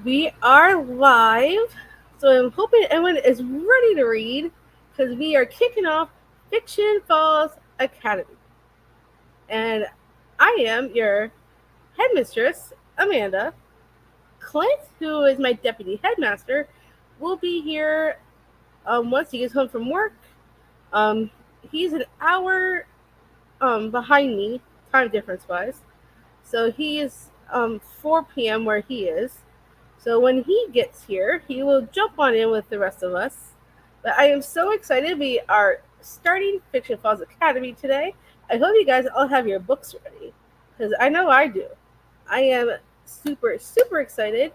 We are live, so I'm hoping everyone is ready to read because we are kicking off Fiction Falls Academy. And I am your headmistress, Amanda. Clint, who is my deputy headmaster, will be here once he gets home from work. Um, he's an hour behind me, time difference wise. So he is 4 p.m. where he is. So when he gets here, he will jump on in with the rest of us. But I am so excited. We are starting Fiction Falls Academy today. I hope you guys all have your books ready because I know I do. I am super excited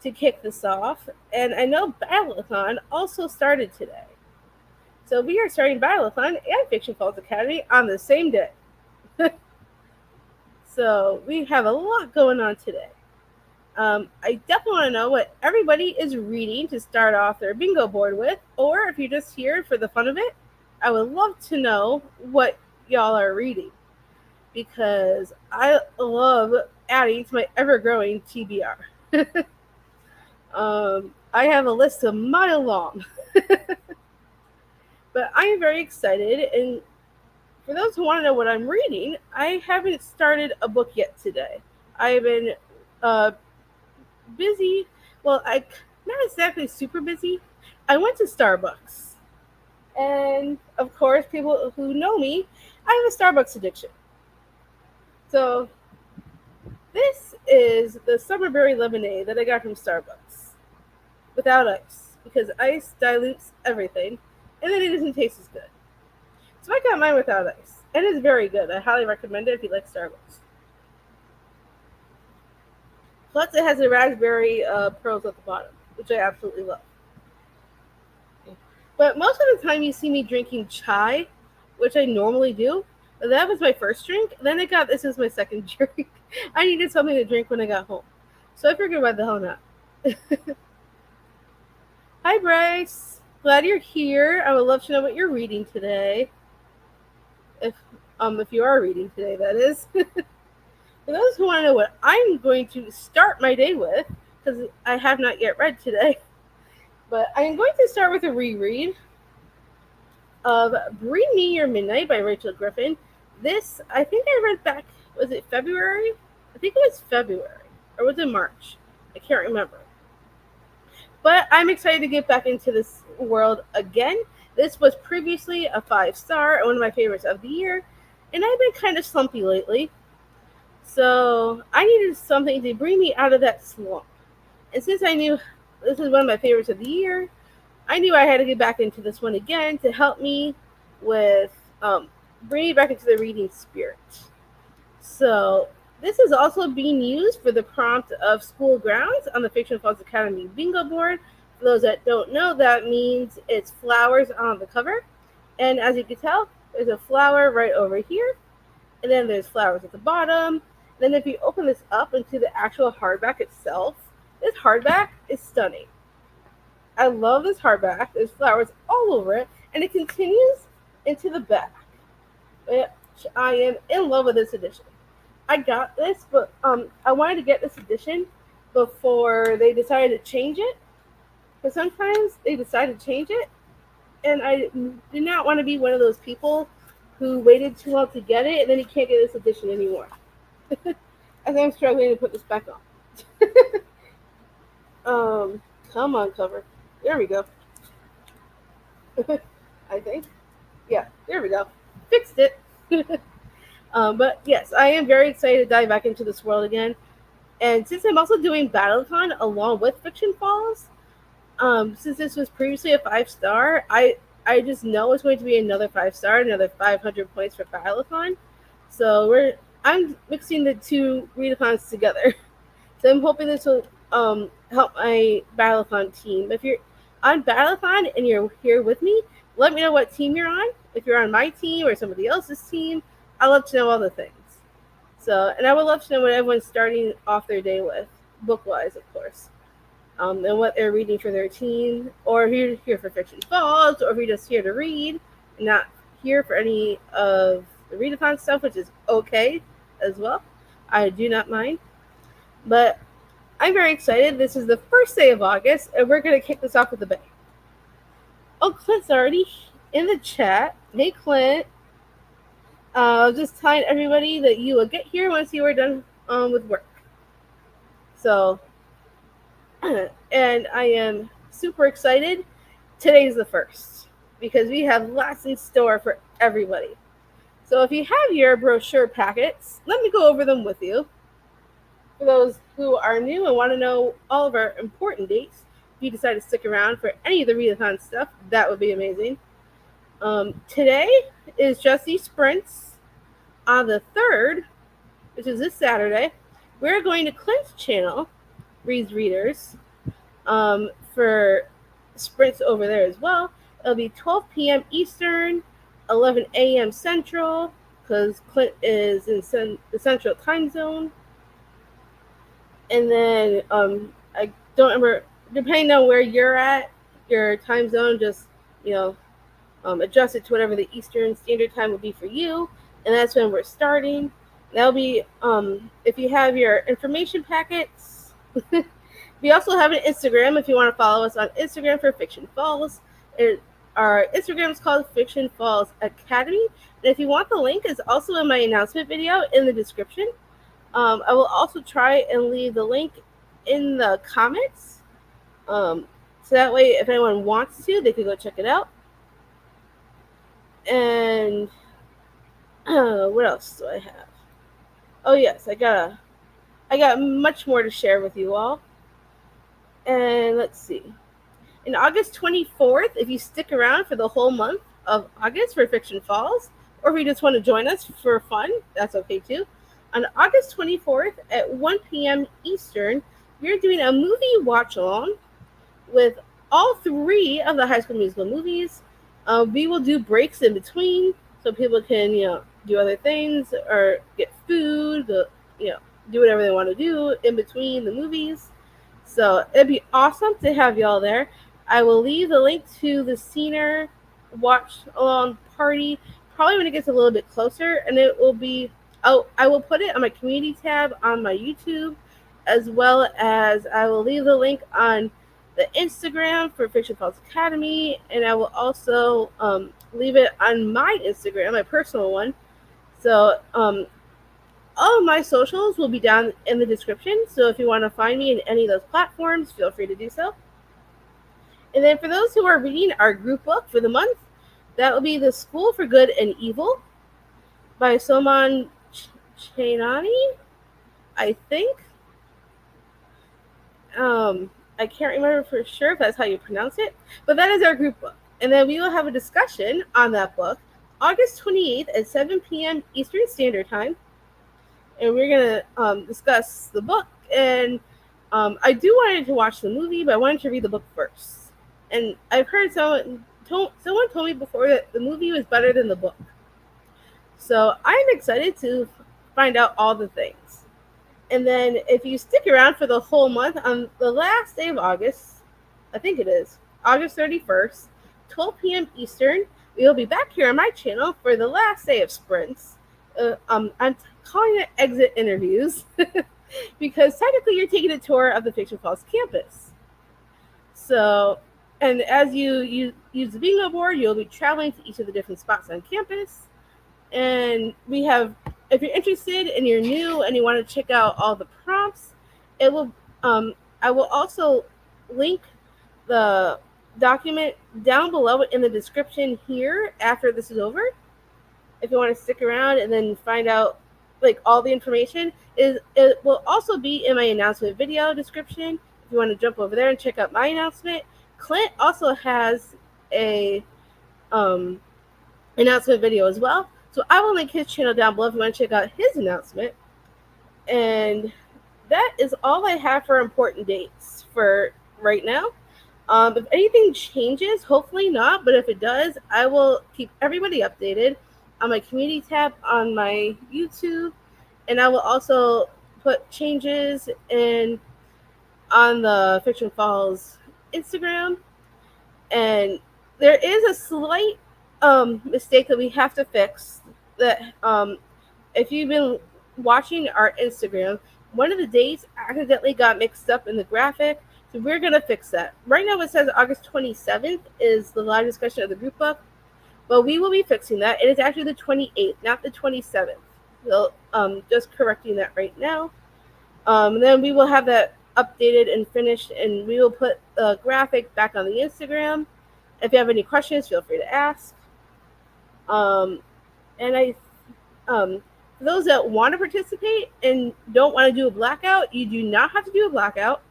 to kick this off. And I know Battleathon also started today. So we are starting Battleathon and Fiction Falls Academy on the same day. So we have a lot going on today. I definitely want to know what everybody is reading to start off their bingo board with, or if you're just here for the fun of it, I would love to know what y'all are reading because I love adding to my ever growing TBR. I have a list a mile long, but I am very excited. And for those who want to know what I'm reading, I haven't started a book yet today. I've been uh, busy. Well, I not exactly super busy. I went to Starbucks, and of course, people who know me, I have a Starbucks addiction. So this is the summerberry lemonade that I got from Starbucks without ice because ice dilutes everything, and then it doesn't taste as good. So I got mine without ice, and it's very good. I highly recommend it if you like Starbucks. Plus, it has the raspberry pearls at the bottom, which I absolutely love. But most of the time, you see me drinking chai, which I normally do. That was my first drink. Then I got this as my second drink. I needed something to drink when I got home, so I figured why the hell not. Hi, Bryce. Glad you're here. I would love to know what you're reading today. If you are reading today, that is. For those who want to know what I'm going to start my day with, because I have not yet read today, but I am going to start with a reread of Bring Me Your Midnight by Rachel Griffin. This, I think I read back, was it February? I think it was February. Or was it March? I can't remember. But I'm excited to get back into this world again. This was previously a 5-star and one of my favorites of the year. And I've been kind of slumpy lately. So I needed something to bring me out of that slump. And since I knew this is one of my favorites of the year, I knew I had to get back into this one again to help me with bringing me back into the reading spirit. So this is also being used for the prompt of school grounds on the Fiction Falls Academy bingo board. For those that don't know, that means it's flowers on the cover. And as you can tell, there's a flower right over here. And then there's flowers at the bottom. Then if you open this up into the actual hardback itself, this hardback is stunning. I love this hardback. There's flowers all over it, and it continues into the back. Which I am in love with this edition. I got this, but I wanted to get this edition before they decided to change it. Because sometimes they decide to change it, and I did not want to be one of those people who waited too long to get it, and then you can't get this edition anymore. As I'm struggling to put this back on. Come on, cover. There we go. I think. Yeah, there we go. Fixed it. But yes, I am very excited to dive back into this world again. And since I'm also doing Battleathon along with Fiction Falls, since this was previously a 5-star, I just know it's going to be another 5-star, another 500 points for Battleathon. So I'm mixing the two readathons together. So I'm hoping this will help my Battleathon team. If you're on Battleathon and you're here with me, let me know what team you're on. If you're on my team or somebody else's team, I love to know all the things. So, and I would love to know what everyone's starting off their day with, book-wise, of course, and what they're reading for their team, or if you're here for Fiction Falls, or if you're just here to read, and not here for any of the readathon stuff, which is okay as well. I do not mind. But I'm very excited. This is the first day of August, and we're going to kick this off with a bang. Oh, Clint's already in the chat. Hey, Clint. Just telling everybody that you will get here once you are done with work. So, and I am super excited. Today's the first because we have lots in store for everybody. So if you have your brochure packets, let me go over them with you. For those who are new and want to know all of our important dates, if you decide to stick around for any of the readathon stuff, that would be amazing. Today is just these sprints. On the 3rd, which is this Saturday, we're going to Clint's channel, Reads Readers, for sprints over there as well. It'll be 12 p.m. Eastern, 11 a.m. Central, because Clint is in the Central time zone. And then I don't remember, depending on where you're at, your time zone, just, adjust it to whatever the Eastern Standard Time will be for you. And that's when we're starting. That'll be, if you have your information packets. We also have an Instagram if you want to follow us on Instagram for Fiction Falls. Our Instagram is called Fiction Falls Academy. And if you want the link, it's also in my announcement video in the description. I will also try and leave the link in the comments. So that way, if anyone wants to, they can go check it out. And what else do I have? Oh yes, I got much more to share with you all. And let's see. In August 24th, if you stick around for the whole month of August for Fiction Falls, or if you just want to join us for fun, that's okay too. On August 24th at 1 p.m. Eastern, we're doing a movie watch-along with all 3 of the High School Musical movies. We will do breaks in between so people can, do other things or get food, do whatever they want to do in between the movies. So it'd be awesome to have y'all there. I will leave the link to the senior watch-along party probably when it gets a little bit closer, and it will be. I will put it on my community tab on my YouTube, as well as I will leave the link on the Instagram for Fiction Falls Academy, and I will also leave it on my Instagram, my personal one. So all of my socials will be down in the description, so if you want to find me in any of those platforms, feel free to do so. And then for those who are reading our group book for the month, that will be The School for Good and Evil by Soman Chainani, I think. I can't remember for sure if that's how you pronounce it, but that is our group book. And then we will have a discussion on that book August 28th at 7 p.m. Eastern Standard Time. And we're going to discuss the book. And I do wanted to watch the movie, but I wanted to read the book first. And I've heard someone told me before that the movie was better than the book. So I'm excited to find out all the things. And then if you stick around for the whole month, on the last day of August, I think it is, August 31st, 12 p.m. Eastern, we will be back here on my channel for the last day of sprints. I'm calling it exit interviews because technically you're taking a tour of the Fiction Falls campus. So, and as you use the bingo board, you'll be traveling to each of the different spots on campus. And we have, if you're interested and you're new and you want to check out all the prompts, I will also link the document down below in the description here after this is over. If you want to stick around and then find out all the information, it will also be in my announcement video description. If you want to jump over there and check out my announcement, Clint also has a announcement video as well. So I will link his channel down below if you want to check out his announcement. And that is all I have for important dates for right now. If anything changes, hopefully not, but if it does, I will keep everybody updated on my community tab on my YouTube, and I will also put changes on the Fiction Falls Instagram. And there is a slight mistake that we have to fix. That if you've been watching our Instagram, one of the dates accidentally got mixed up in the graphic, so we're gonna fix that. Right now it says August 27th is the live discussion of the group book, but we will be fixing that. It is actually the 28th, not the 27th. So just correcting that right now. Then we will have that updated and finished, and we will put the graphic back on the Instagram. If you have any questions, feel free to ask. Um, and for those that want to participate and don't want to do a blackout, you do not have to do a blackout.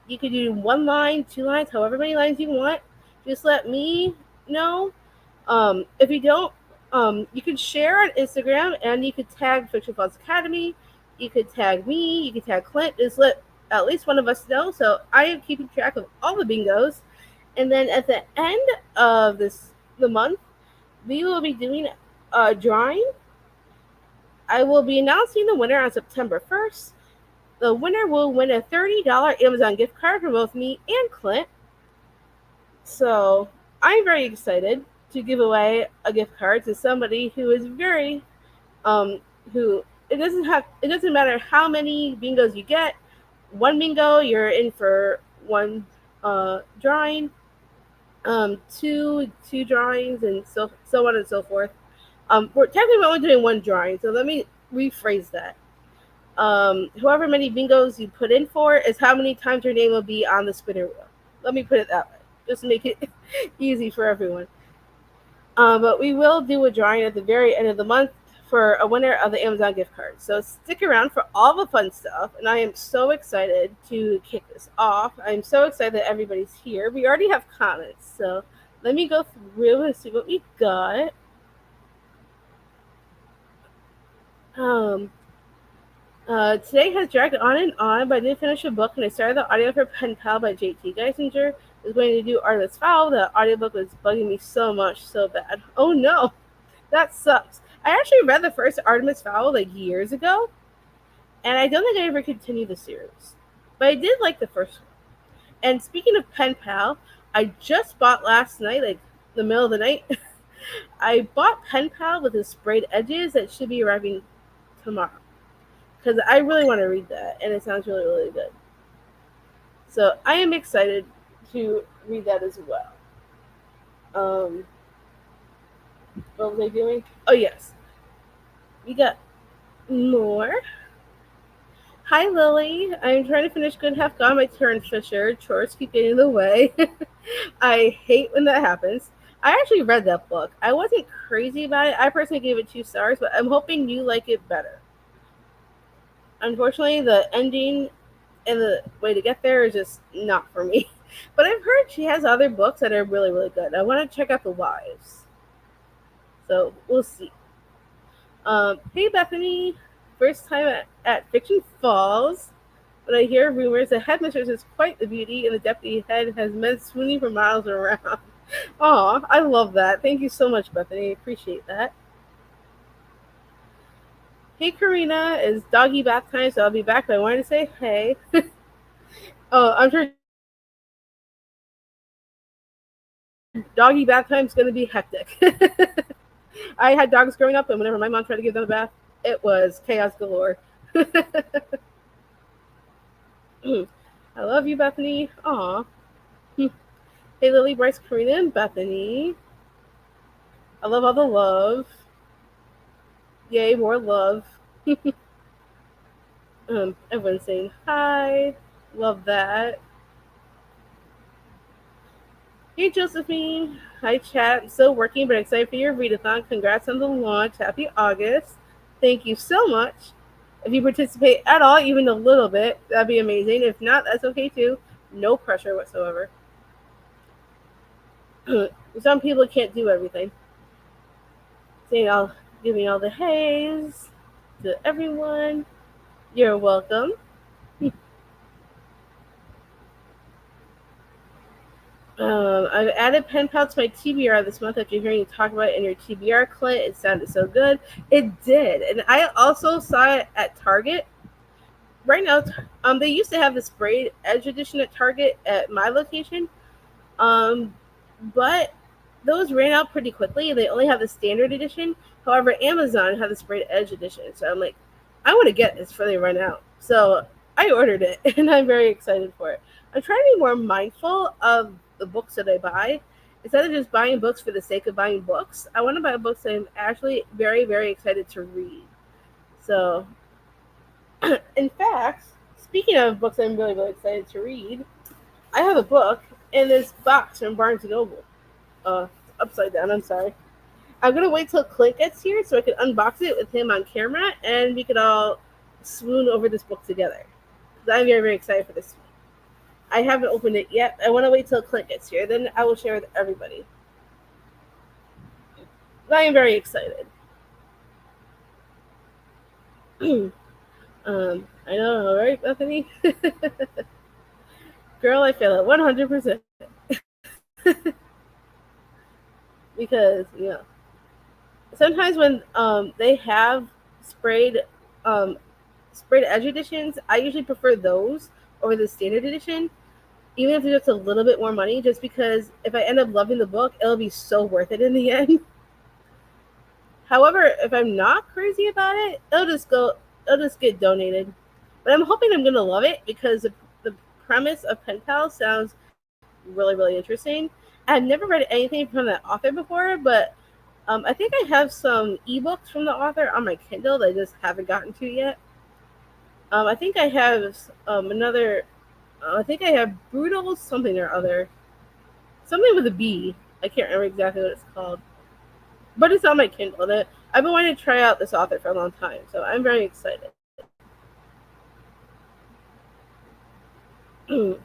You could do 1 line, 2 lines, however many lines you want. Just let me know. If you don't, you can share on Instagram, and you could tag Fiction Falls Academy. You could tag me. You could tag Clint. Just let at least one of us know. So I am keeping track of all the bingos. And then at the end of the month, we will be doing a drawing. I will be announcing the winner on September 1st. The winner will win a $30 Amazon gift card for both me and Clint. So I'm very excited to give away a gift card to somebody who is very who it doesn't matter how many bingos you get. One bingo, you're in for one drawing, two drawings, and so on and so forth. We're technically only doing one drawing, so let me rephrase that. However many bingos you put in for is how many times your name will be on the spinner wheel. Let me put it that way, just to make it easy for everyone. But we will do a drawing at the very end of the month for a winner of the Amazon gift card. So stick around for all the fun stuff, and I am so excited to kick this off. I'm so excited that everybody's here. We already have comments, so let me go through and see what we got. Today has dragged on and on, but I did finish a book, and I started the audio for Pen Pal by J.T. Geisinger. I was going to do Artemis Fowl. The audiobook was bugging me so much, so bad. Oh no, that sucks. I actually read the first Artemis Fowl like years ago, and I don't think I ever continued the series. But I did like the first one. And speaking of Pen Pal, I just bought last night, like the middle of the night, I bought Pen Pal with the sprayed edges that should be arriving tomorrow. Because I really want to read that, and it sounds really, really good. So I am excited to read that as well. What was I doing? Oh, yes. We got more. Hi, Lily. I'm trying to finish Good Half Gone by Terrence Fisher. Chores keep getting in the way. I hate when that happens. I actually read that book. I wasn't crazy about it. I personally gave it 2 stars, but I'm hoping you like it better. Unfortunately, the ending and the way to get there is just not for me. But I've heard she has other books that are really, really good. I want to check out The Wives. So we'll see. Hey, Bethany. First time at Fiction Falls. But I hear rumors that Headmistress is quite the beauty, and the Deputy Head has men swooning for miles around. Aw, I love that. Thank you so much, Bethany. I appreciate that. Hey, Karina, it's doggy bath time, so I'll be back, but I wanted to say hey. Oh, I'm sure doggy bath time is going to be hectic. I had dogs growing up, and whenever my mom tried to give them a bath, it was chaos galore. I love you, Bethany. Aw. Hey, Lily, Bryce, Karina, and Bethany. I love all the love. Yay, more love. Everyone's saying hi. Love that. Hey, Josephine. Hi, chat. I'm still working, but excited for your readathon. Congrats on the launch. Happy August. Thank you so much. If you participate at all, even a little bit, that'd be amazing. If not, that's okay too. No pressure whatsoever. Some people can't do everything. Giving all the hays to everyone. You're welcome. I've added Pen Pal to my TBR this month after hearing you talk about it in your TBR, Clint. It sounded so good. It did. And I also saw it at Target. Right now, they used to have the sprayed edge edition at Target at my location. But those ran out pretty quickly. They only have the standard edition. However, Amazon had the sprayed edge edition. So I'm like, I want to get this before they run out. So I ordered it, and I'm very excited for it. I'm trying to be more mindful of the books that I buy. Instead of just buying books for the sake of buying books, I want to buy books that I'm actually very, very excited to read. So, in fact, speaking of books I'm really, really excited to read, I have a book in this box from Barnes and Noble. It's upside down. I'm sorry. I'm gonna wait till Clint gets here so I can unbox it with him on camera, and we could all swoon over this book together. 'Cause I'm very, very excited for this. I haven't opened it yet. I want to wait till Clint gets here, then I will share with everybody. But I am very excited. I know, right, Bethany? Girl, I feel it 100%. Because sometimes when they have sprayed um, sprayed edge editions, I usually prefer those over the standard edition, even if it's just a little bit more money. Just because if I end up loving the book, it'll be so worth it in the end. However, if I'm not crazy about it, it'll just get donated. But I'm hoping I'm gonna love it because the premise of Pen Pal sounds really, really interesting. I've never read anything from that author before, but I think I have some ebooks from the author on my Kindle that I just haven't gotten to yet. I think I have another. I think I have Brutal something or other, something with a B. I can't remember exactly what it's called, but it's on my Kindle. That I've been wanting to try out this author for a long time, so I'm very excited. And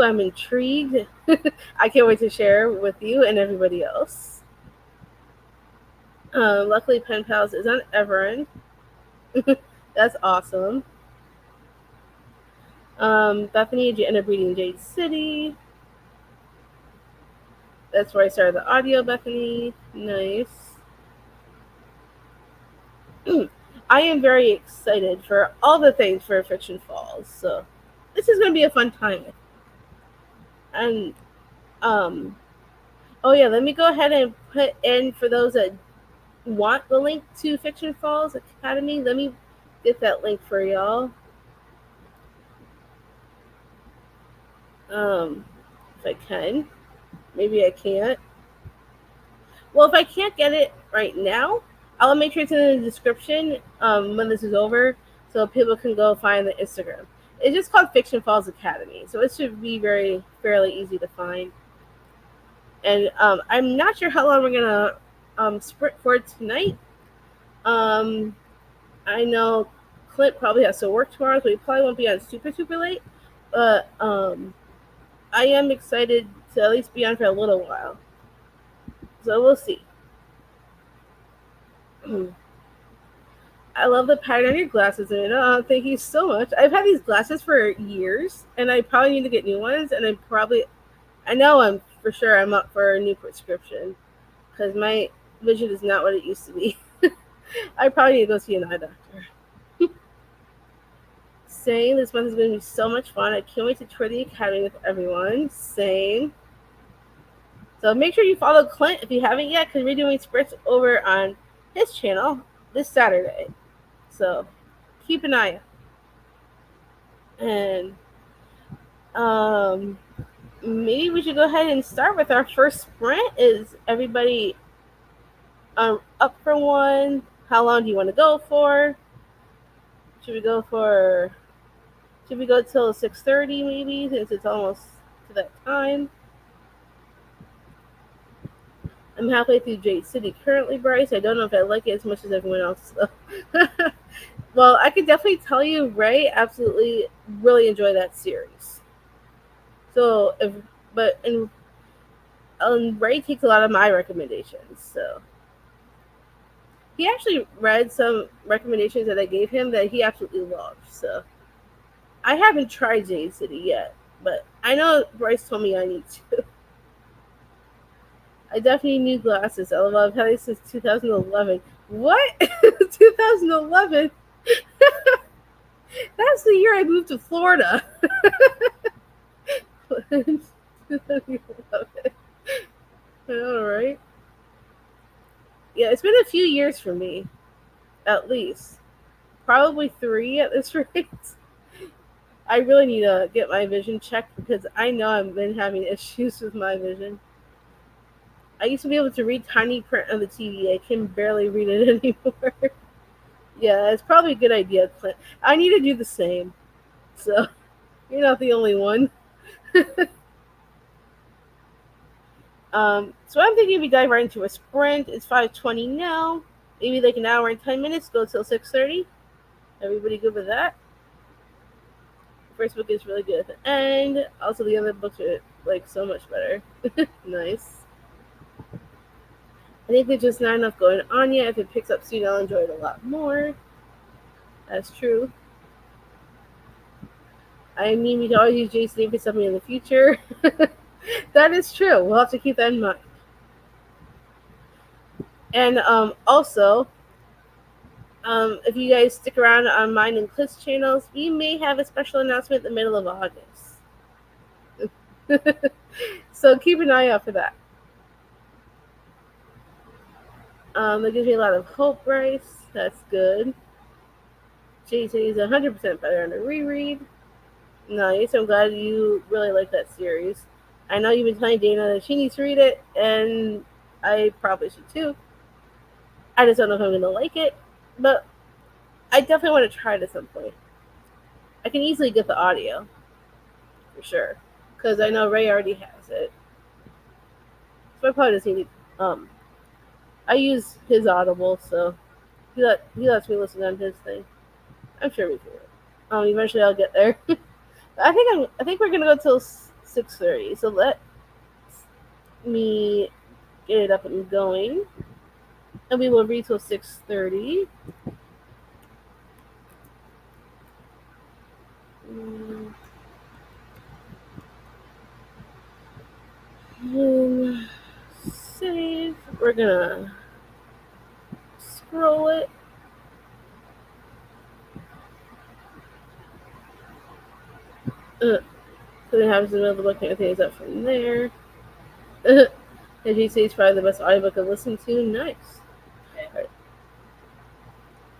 I'm intrigued. I can't wait to share with you and everybody else. Luckily, Pen Pals is on Everin. That's awesome. Bethany, did you end up reading Jade City? That's where I started the audio, Bethany. Nice. I am very excited for all the things for Fiction Falls. So this is going to be a fun time. And oh yeah, let me go ahead and put in for those that want the link to Fiction Falls Academy. Let me get that link for y'all. If I can, maybe I can't. Well, if I can't get it right now, I'll make sure it's in the description when this is over, so people can go find the Instagram. It's just called Fiction Falls Academy, so it should be fairly easy to find. And I'm not sure how long we're gonna sprint for tonight. I know Clint probably has to work tomorrow, so he probably won't be on super super late. But I am excited to at least be on for a little while. So we'll see. I love the pattern on your glasses, and thank you so much. I've had these glasses for years, and I probably need to get new ones. And I know I'm for sure I'm up for a new prescription because my vision is not what it used to be. I probably need to go see an eye doctor. Saying this month is going to be so much fun. I can't wait to tour the academy with everyone. Same. So make sure you follow Clint if you haven't yet, because we're doing sprints over on his channel this Saturday. So keep an eye out. And maybe we should go ahead and start with our first sprint. Is everybody up for one? How long do you want to go for? Should we go till 6:30 maybe, since it's almost to that time? I'm halfway through Jade City currently, Bryce. I don't know if I like it as much as everyone else. So. Well, I can definitely tell you, Ray absolutely really enjoyed that series. So, Ray takes a lot of my recommendations. So he actually read some recommendations that I gave him that he absolutely loved. So I haven't tried Jade City yet, but I know Bryce told me I need to. I definitely need glasses. I've had it since 2011. What? 2011? That's the year I moved to Florida. 2011. All right. Yeah, it's been a few years for me, at least. Probably 3 at this rate. I really need to get my vision checked because I know I've been having issues with my vision. I used to be able to read tiny print on the TV. I can barely read it anymore. Yeah, it's probably a good idea, Clint. I need to do the same. So you're not the only one. So I'm thinking we dive right into a sprint. It's 5:20 now. Maybe like an hour and 10 minutes. Go till 6:30. Everybody good with that? The first book is really good at the end. Also, the other books are like so much better. Nice. I think there's just not enough going on yet. If it picks up soon, I'll enjoy it a lot more. That's true. I mean, we can always use Jason for something in the future. That is true. We'll have to keep that in mind. And also, if you guys stick around on mine and Cliff's channels, we may have a special announcement in the middle of August. So keep an eye out for that. That gives me a lot of hope, Bryce. That's good. Jason is 100% better on a reread. Nice. I'm glad you really like that series. I know you've been telling Dana that she needs to read it, and I probably should too. I just don't know if I'm going to like it, but I definitely want to try it at some point. I can easily get the audio, for sure, because I know Ray already has it. So I probably just need to, I use his Audible, so he lets me listen on his thing. I'm sure we can. Eventually I'll get there. I think we're gonna go till 6:30. So let me get it up and going, and we will read till 6:30. And save. We're gonna scroll it. So we have some of the book and things up from there. As you see, it's probably the best audiobook to listen to. Nice. Right.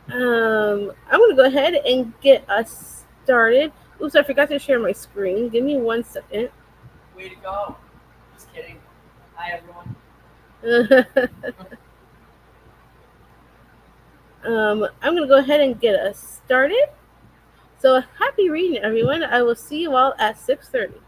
I'm gonna go ahead and get us started. Oops, I forgot to share my screen. Give me 1 second. Way to go. Just kidding. Hi, everyone. I'm gonna go ahead and get us started. So happy reading, everyone. I will see you all at 6:30.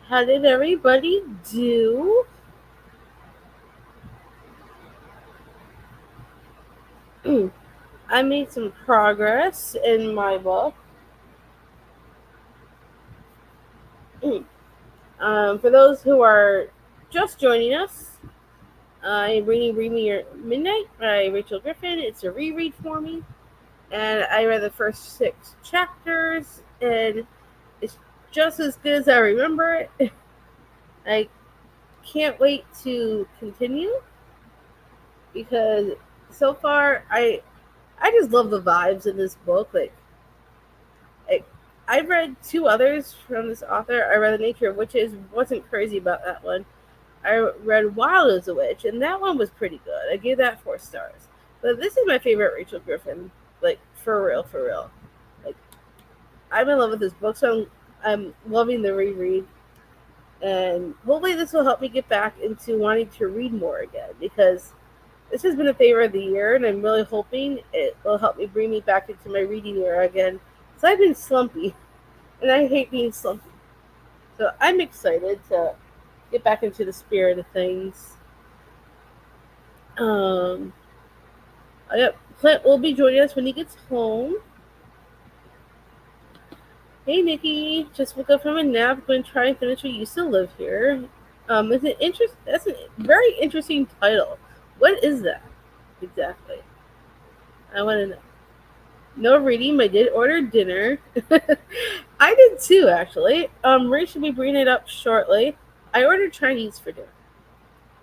How did everybody do? I made some progress in my book. For those who are just joining us, I'm reading Read Me Your Midnight by Rachel Griffin. It's a reread for me, and I read the first 6 chapters, and it's just as good as I remember it. I can't wait to continue because so far I just love the vibes in this book. I, I've read 2 others from this author. I read The Nature of Witches. Wasn't crazy about that one. I read Wild as a Witch, and that one was pretty good. I gave that 4 stars. But this is my favorite Rachel Griffin. Like for real, for real. Like I'm in love with this book, so I'm loving the reread. And hopefully this will help me get back into wanting to read more again because this has been a favorite of the year, and I'm really hoping it will help me bring me back into my reading era again. So I've been slumpy, and I hate being slumpy. So I'm excited to get back into the spirit of things. Um, yep, Clint will be joining us when he gets home. Hey Nikki, just woke up from a nap. Going to try and finish what used to live here. It's an interest. That's a very interesting title. What is that exactly? I want to know. No reading. I did order dinner. I did too, actually. Ray should be bringing it up shortly. I ordered Chinese for dinner.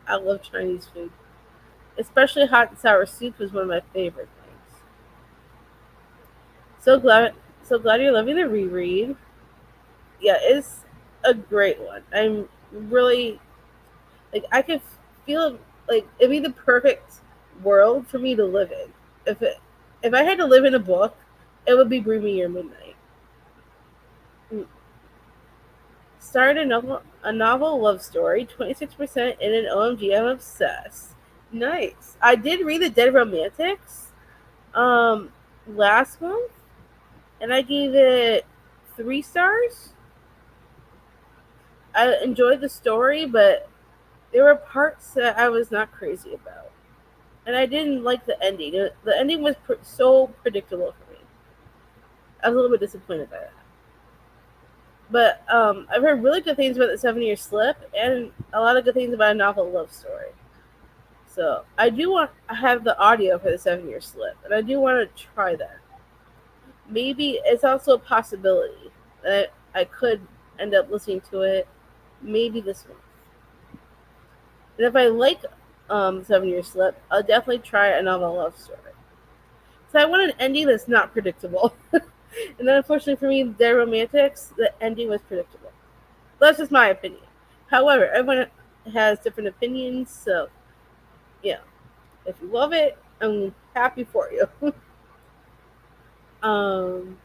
I love Chinese food, especially hot and sour soup is one of my favorite things. So glad, so glad you're loving the reread. Yeah, it's a great one. I'm really like I could feel like it'd be the perfect world for me to live in. If I had to live in a book, it would be Bring Me Your Midnight. Mm. Started a novel love story, 26% in an OMG. I'm obsessed. Nice. I did read the Dead Romantics um last month, and I gave it 3 stars. I enjoyed the story, but there were parts that I was not crazy about, and I didn't like the ending. The ending was so predictable for me. I was a little bit disappointed by that. But I've heard really good things about the 7 Year Slip, and a lot of good things about a novel love story. So I do want to have the audio for the 7 Year Slip, and I do want to try that. Maybe it's also a possibility that I could end up listening to it maybe this month. And if I like 7 Year Slip, I'll definitely try a novel love story. So I want an ending that's not predictable. And then unfortunately for me, their romantics, the ending was predictable. That's just my opinion. However, everyone has different opinions, so yeah. If you love it, I'm happy for you. um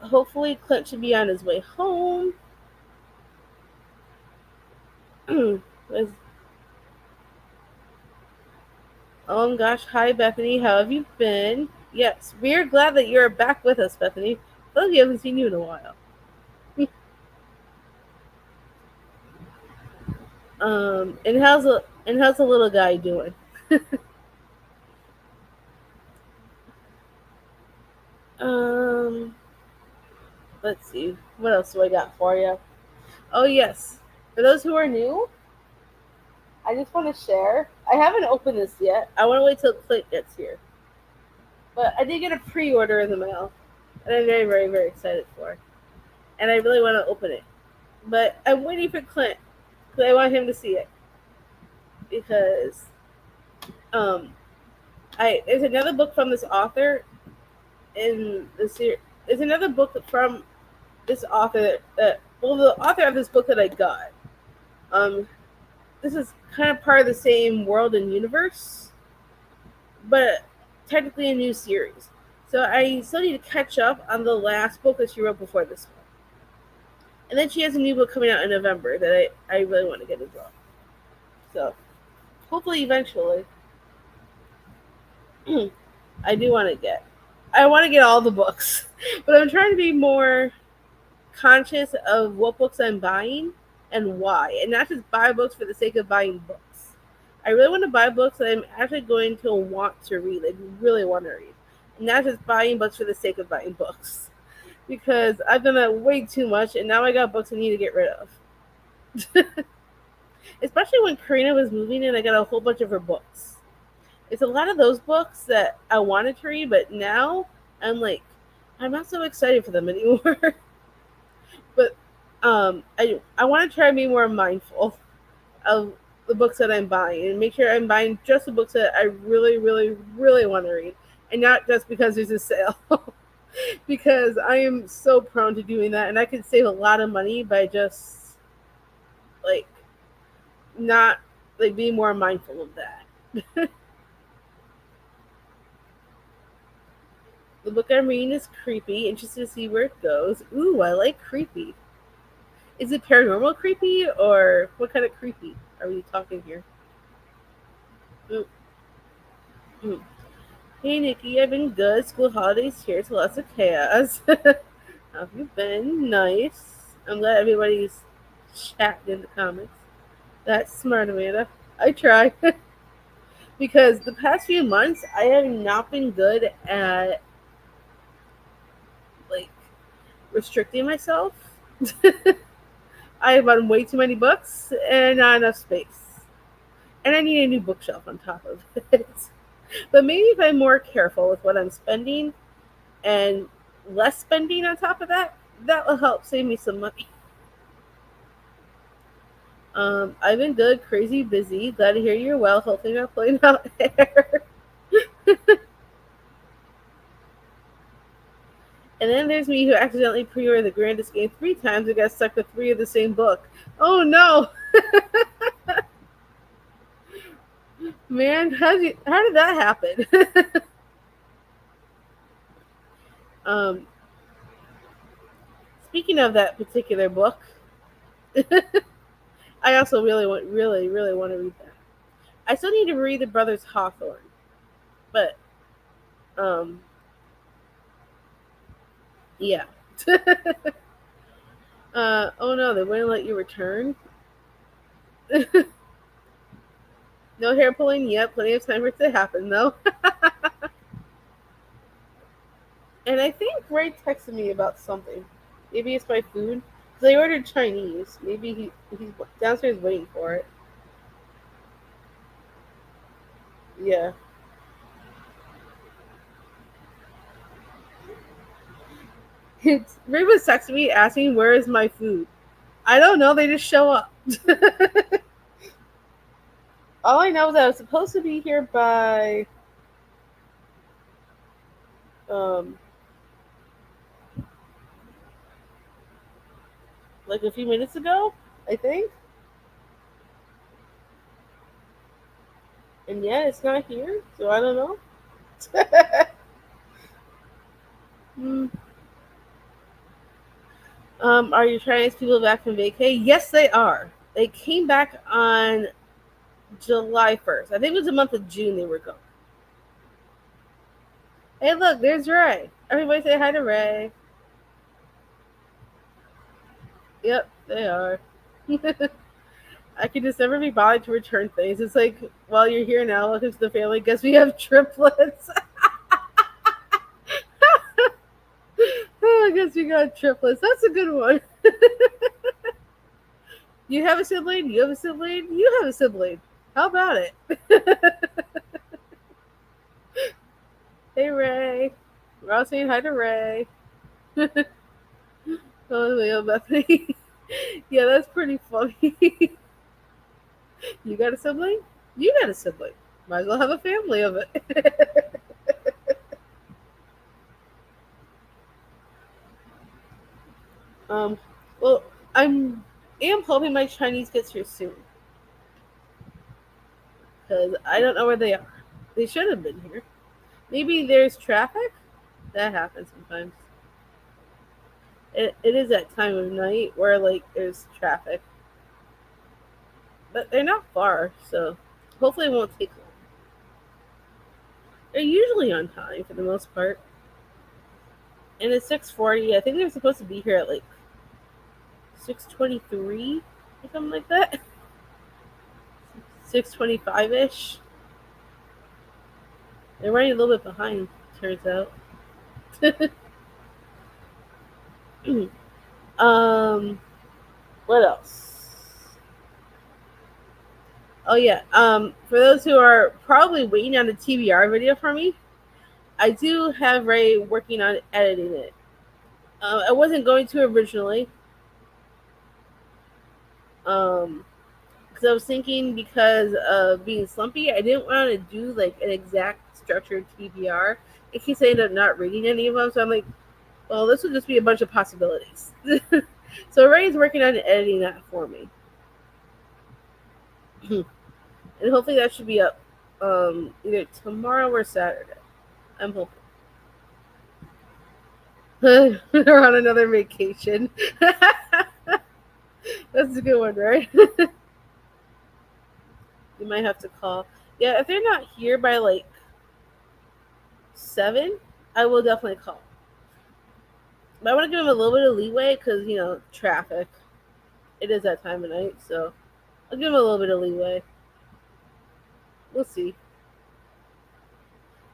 Hopefully Clint should be on his way home. Oh gosh, hi Bethany, how have you been? Yes, we're glad that you're back with us, Bethany. I feel like we haven't seen you in a while. And how's the little guy doing? um, let's see, what else do I got for you? Oh yes, for those who are new, I just want to share. I haven't opened this yet. I want to wait till Clint gets here, but I did get a pre-order in the mail, and I'm very, very, very excited for it. And I really want to open it, but I'm waiting for Clint because I want him to see it because um I there's another book from this author in the series. There's another book from this author that well the author of this book that I got. Um, this is kind of part of the same world and universe, but technically a new series. So I still need to catch up on the last book that she wrote before this one. And then she has a new book coming out in November that I really want to get as well. So hopefully eventually I do want to get. I want to get all the books, but I'm trying to be more. conscious of what books I'm buying and why, and not just buy books for the sake of buying books. I really want to buy books that I'm actually going to want to read, like really want to read, and not just buying books for the sake of buying books. Because I've done that way too much, and now I got books I need to get rid of. Especially when Karina was moving in, I got a whole bunch of her books. It's a lot of those books that I wanted to read, but now I'm like, I'm not so excited for them anymore. But I want to try to be more mindful of the books that I'm buying and make sure I'm buying just the books that I really, really, really want to read, and not just because there's a sale. Because I am so prone to doing that, and I can save a lot of money by just like not like being more mindful of that. The book I'm reading is creepy. Interested to see where it goes. Ooh, I like creepy. Is it paranormal creepy or what kind of creepy are we talking here? Mm, mm. Hey Nikki, I've been good. School holidays here, so lots of chaos. How have you been? Nice. I'm glad everybody's chatting in the comments. That's smart, Amanda. I try. Because the past few months I have not been good at like restricting myself. I have bought way too many books and not enough space. And I need a new bookshelf on top of it. But maybe if I'm more careful with what I'm spending and less spending on top of that, that will help save me some money. I've been good, crazy busy. Glad to hear you're well. Hopefully not pulling out hair. And then there's me who accidentally pre-ordered the Grandest Game 3 times and got stuck with 3 of the same book. Oh no! Man, how did that happen? um, Speaking of that particular book, I also really want to read that. I still need to read the Brothers Hawthorne, but um, yeah. Oh no, they wouldn't let you return. No hair pulling yet. Plenty of time for it to happen though. And I think Ray texted me about something. Maybe it's my food. Because I ordered Chinese. Maybe he's downstairs waiting for it. Yeah. Ray was texting me asking where is my food. I don't know. They just show up. All I know is that I was supposed to be here by um like a few minutes ago, I think. And yeah, it's not here, so I don't know. Hmm. Are your Chinese people back from vacay? Yes, they are. They came back on July 1st. I think it was the month of June they were gone. Hey, look, there's Ray. Everybody say hi to Ray. Yep, they are. I can just never be bothered to return things. It's like, well, you're here now. Welcome to the family. Guess we have triplets. Oh, I guess we got triplets. That's a good one. You have a sibling? You have a sibling? You have a sibling. How about it? Hey, Ray. We're all saying hi to Ray. Oh, Leo Bethany. Yeah, that's pretty funny. You got a sibling? You got a sibling. Might as well have a family of it. um, well, I'm am hoping my Chinese gets here soon because I don't know where they are. They should have been here. Maybe there's traffic. That happens sometimes. It is that time of night where like there's traffic, but they're not far, so hopefully it won't take long. They're usually on time for the most part, and it's 6:40. I think they're supposed to be here at like 6:23 or something like that. 6:25 ish. They're running a little bit behind. Turns out. um, what else? Oh yeah. For those who are probably waiting on the TBR video from me, I do have Ray working on editing it. I wasn't going to originally. Because I was thinking because of being slumpy, I didn't want to do like an exact structured TBR in case I end up not reading any of them. So I'm like, well, this will just be a bunch of possibilities. So Ray's working on editing that for me, and hopefully that should be up either tomorrow or Saturday. I'm hoping. We're on another vacation. That's a good one, right? You might have to call. Yeah, if they're not here by like 7, I will definitely call. But I want to give them a little bit of leeway because, traffic. It is that time of night, so I'll give them a little bit of leeway. We'll see.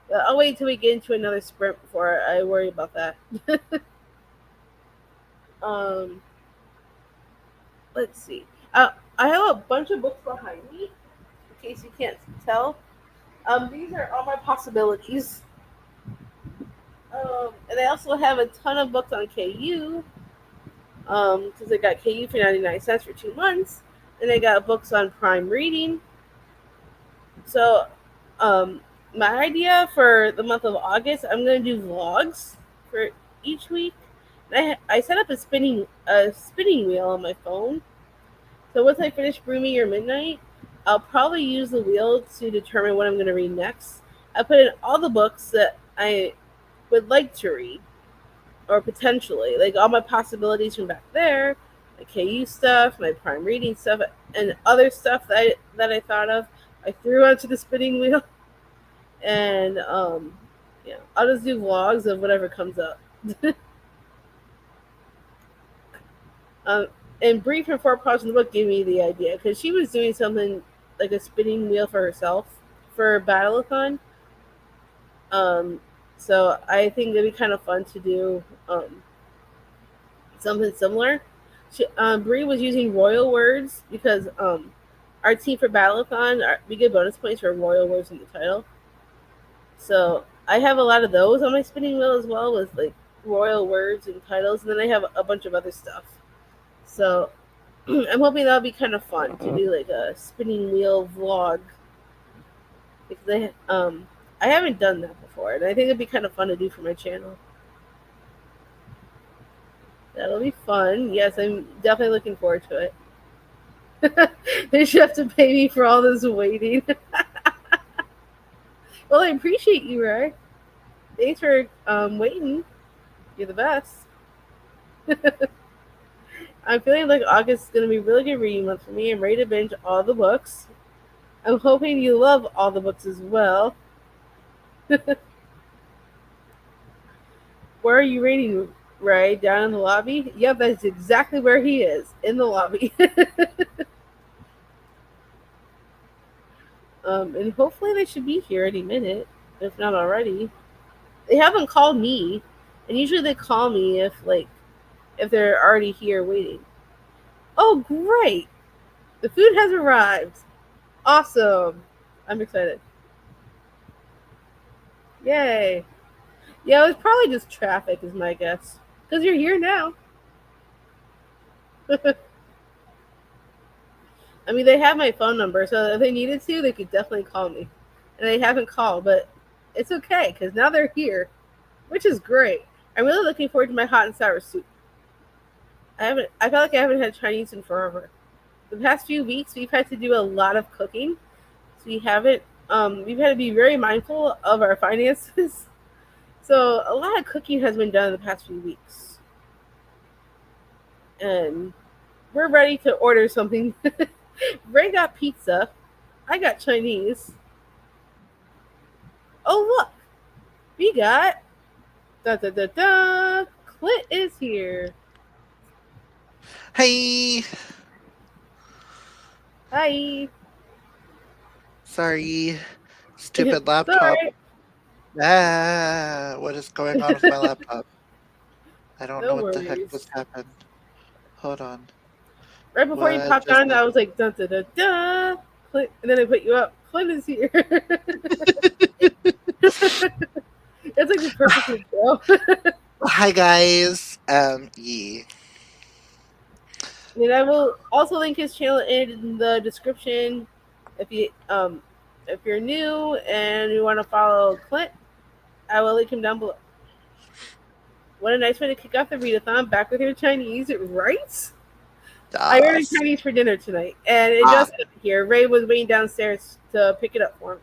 But I'll wait until we get into another sprint before I worry about that. um, let's see. I have a bunch of books behind me, in case you can't tell. These are all my possibilities. And I also have a ton of books on KU. Because I got KU for 99 cents for 2 months, and I got books on Prime Reading. So, um, my idea for the month of August, I'm gonna do vlogs for each week. I set up a spinning wheel on my phone. So once I finish Broomy or Midnight, I'll probably use the wheel to determine what I'm gonna read next. I put in all the books that I would like to read, or potentially, like all my possibilities from back there, my KU stuff, my Prime Reading stuff, and other stuff that I thought of. I threw onto the spinning wheel, and yeah, I'll just do vlogs of whatever comes up. um, and Bree from Four Paws in the Book gave me the idea because she was doing something like a spinning wheel for herself for Battleathon. Um, so I think it'd be kind of fun to do something similar. Bree was using royal words because our team for Battleathon, we get bonus points for royal words in the title. So I have a lot of those on my spinning wheel as well, with like royal words and titles, and then I have a bunch of other stuff. So I'm hoping that'll be kind of fun to do like a spinning wheel vlog because I haven't done that before, and I think it'd be kind of fun to do for my channel. That'll be fun. Yes, I'm definitely looking forward to it. They should have to pay me for all this waiting. Well, I appreciate you, Ray. Thanks for waiting. You're the best. I'm feeling like August is going to be a really good reading month for me. I'm ready to binge all the books. I'm hoping you love all the books as well. Where are you reading, Ray? Down in the lobby? Yep, that's exactly where he is, in the lobby. And hopefully they should be here any minute, if not already. They haven't called me, and usually they call me if they're already here waiting. Oh, great! The food has arrived. Awesome. I'm excited. Yay. Yeah, it was probably just traffic, is my guess. Because you're here now. I mean, they have my phone number, so if they needed to, they could definitely call me. And they haven't called, but it's okay, because now they're here, which is great. I'm really looking forward to my hot and sour soup. I feel like I haven't had Chinese in forever. The past few weeks, we've had to do a lot of cooking, so we've had to be very mindful of our finances. So a lot of cooking has been done in the past few weeks, and we're ready to order something. Ray got pizza. I got Chinese. Oh look, we got da da da da. Clint is here. Hey, Hi. sorry, stupid It's laptop. alright. What is going on with my laptop? I don't know No what the heck worries. just happened. Hold on. Right before you What popped just on, I was happened? like, dun dun dun dun. Clint, and then I put you up. Clint is here. It's like the perfect intro. Hi guys. And I will also link his channel in the description if you're new and you want to follow Clint. I will link him down below. What a nice way to kick off the readathon. Back with your Chinese, right? I ordered Das. Chinese for dinner tonight, and it Ah, just got here. Ray was waiting downstairs to pick it up for me.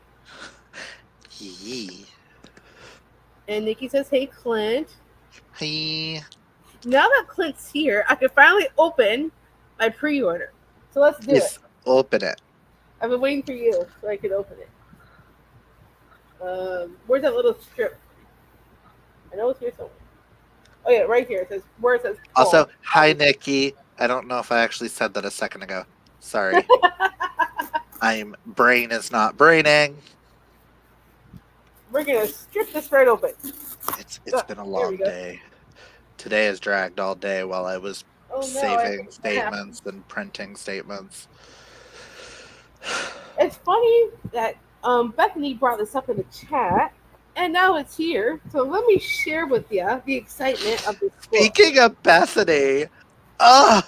yee. And Nikki says, "Hey, Clint." Hi. Now that Clint's here, I can finally open my pre-order. So let's do it. Yes, open it. I've been waiting for you so I could open it. Where's that little strip? I know it's here somewhere. Oh yeah, right here. It says where it says Also, pull. hi Nikki. I don't know if I actually said that a second ago. Sorry. I'm brain is not braining. We're gonna strip this right open. It's been a There we long go. day. Today has dragged all day while I was Oh no, I saving think that happened. statements and printing statements. It's funny that Bethany brought this up in the chat, and now it's here. So let me share with you the excitement of this book. Speaking of Bethany, ugh,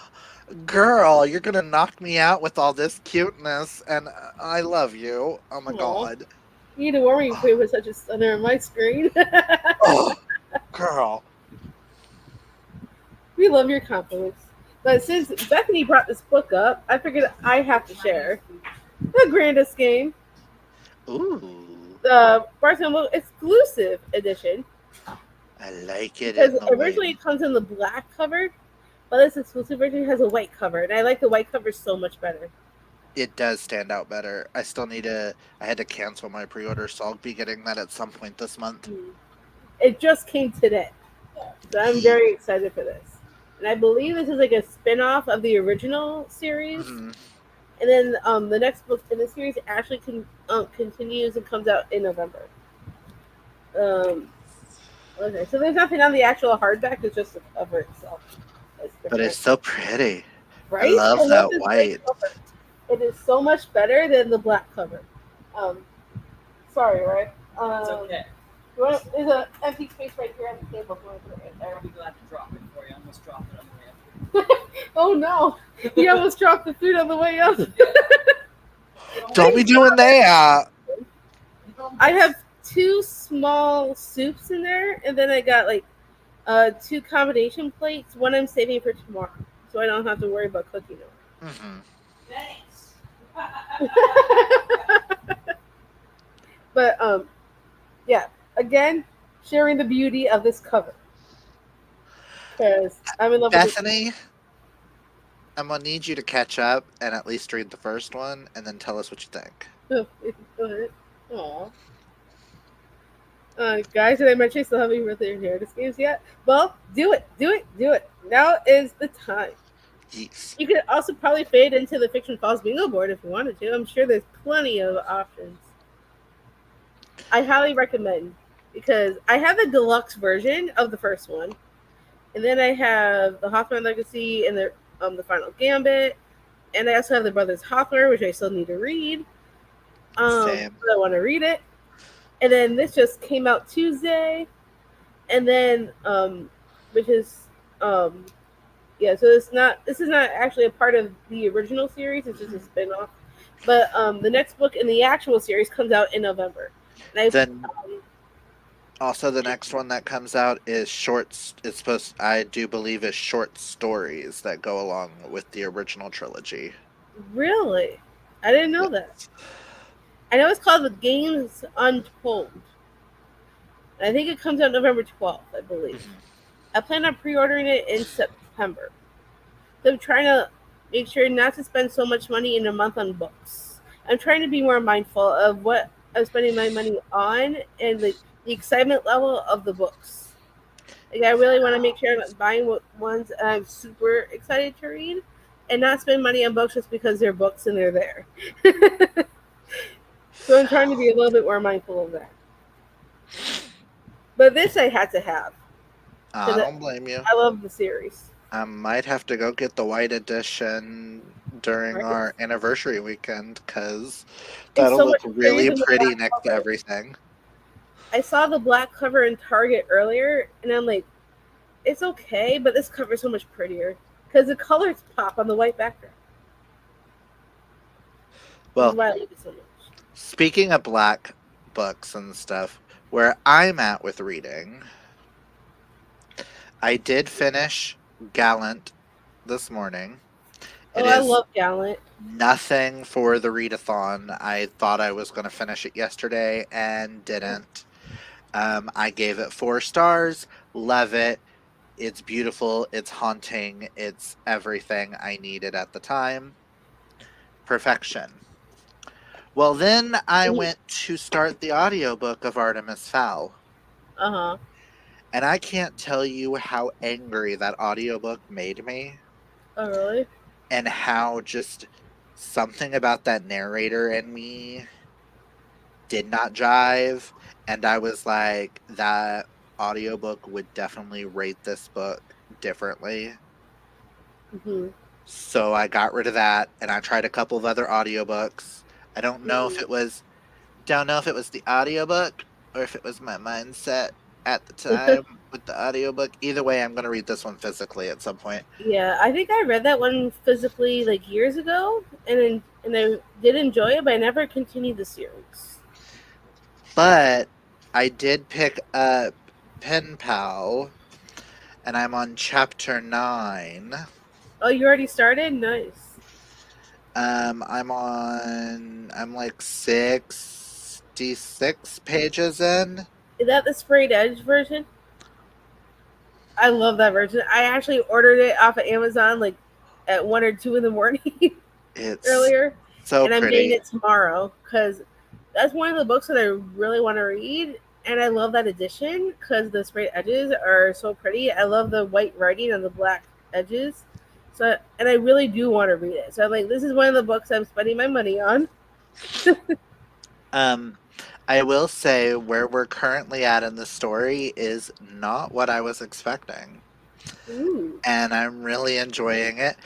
girl, you're gonna knock me out with all this cuteness, and I love you. Oh my Aw. god. You need to warn me before you put such a stunner on my screen. Oh, girl. We love your compliments. But since Bethany brought this book up, I figured I have to share the grandest game, Ooh, the Barcelona exclusive edition, I like it because in the way. originally it comes in the black cover, but this exclusive version has a white cover, and I like the white cover so much better. It does stand out better. I still need to. I had to cancel my pre-order, so I'll be getting that at some point this month. It just came today, so I'm Ye- very excited for this. And I believe this is like a spin-off of the original series. mhm. And then the next book in the series actually continues and comes out in November. Um, okay, so there's nothing on the actual hardback; it's just the cover itself. That's But it's different, so pretty. I right? I love love that this white white. cover. It is so much better than the black cover. Um, sorry, right? It's okay. There's an empty space right here on the table. If you want to put it right there. I'll be glad to drop it for you. I almost dropped it on the way up. Oh no! You almost dropped the food on the way up. Don't be doing that. I have two small soups in there, and then I got like two combination plates. One I'm saving for tomorrow, so I don't have to worry about cooking Hmm. Thanks. it. But yeah. Again, sharing the beauty of this cover because I'm in love with this. Bethany, I'm gonna need you to catch up and at least read the first one, and then tell us what you think. Go ahead. Aw. Guys, did I mention I still haven't read the Inheritance games yet? Well, do it, do it, do it. Now is the time. Yes. You could also probably fade into the Fiction Falls bingo board if you wanted to. I'm sure there's plenty of options. I highly recommend because I have the deluxe version of the first one, and then I have the Hawthorne Legacy and the Final Gambit, and I also have the Brothers Hawthorne, which I still need to read. Same. But I want to read it, and then this just came out Tuesday, and then which is yeah, so this is not actually a part of the original series, it's just a spin-off. But the next book in the actual series comes out in November. And Then also the next one that comes out is shorts. It's supposed, I do believe, is short stories that go along with the original trilogy. really, I didn't know that. I know it's called The Games Untold. I think it comes out November 12th, I believe. Mhm. I plan on pre-ordering it in September. So I'm trying to make sure not to spend so much money in a month on books. I'm trying to be more mindful of what I'm spending my money on and the excitement level of the books. Like I really want to make sure I'm not buying ones I'm super excited to read, and not spend money on books just because they're books and they're there. So I'm trying to be a little bit more mindful of that. But this I had to have I because don't blame you. I love the series. I might have to go get the white edition during Right? our anniversary weekend because It's that'll so look much prettier really than the pretty black next to cover. everything. I saw the black cover in Target earlier, and I'm like, it's okay, but this cover is so much prettier because the colors pop on the white background. This is Well, why I like it so much. speaking of black books and stuff, where I'm at with reading, I did finish Gallant this morning. It Oh, I is love Gallant. nothing for the readathon. I thought I was going to finish it yesterday and didn't. I gave it 4 stars. Love it. It's beautiful. It's haunting. It's everything I needed at the time. Perfection. Well, then I went to start the audiobook of Artemis Fowl. Uh huh. And I can't tell you how angry that audiobook made me, Oh, really? and how just something about that narrator in me did not jive. And I was like, that audiobook would definitely rate this book differently. Mm-hmm. So I got rid of that and I tried a couple of other audiobooks. I don't know if it was the audiobook or if it was my mindset at the time with the audiobook. Either way, I'm going to read this one physically at some point. Yeah, I think I read that one physically like years ago, and I did enjoy it, but I never continued the series. But I did pick up Pen Pal and I'm on chapter 9. Oh, you already started? Nice. I'm like 66 pages in. Is that the sprayed edge version? I love that version. I actually ordered it off of Amazon like at 1 or 2 in the morning It's earlier, so and I'm getting pretty. it tomorrow because that's one of the books that I really want to read, and I love that edition because the sprayed edges are so pretty. I love the white writing on the black edges, so and I really do want to read it. So I'm like, this is one of the books I'm spending my money on. Um, I will say where we're currently at in the story is not what I was expecting, Ooh, and I'm really enjoying it.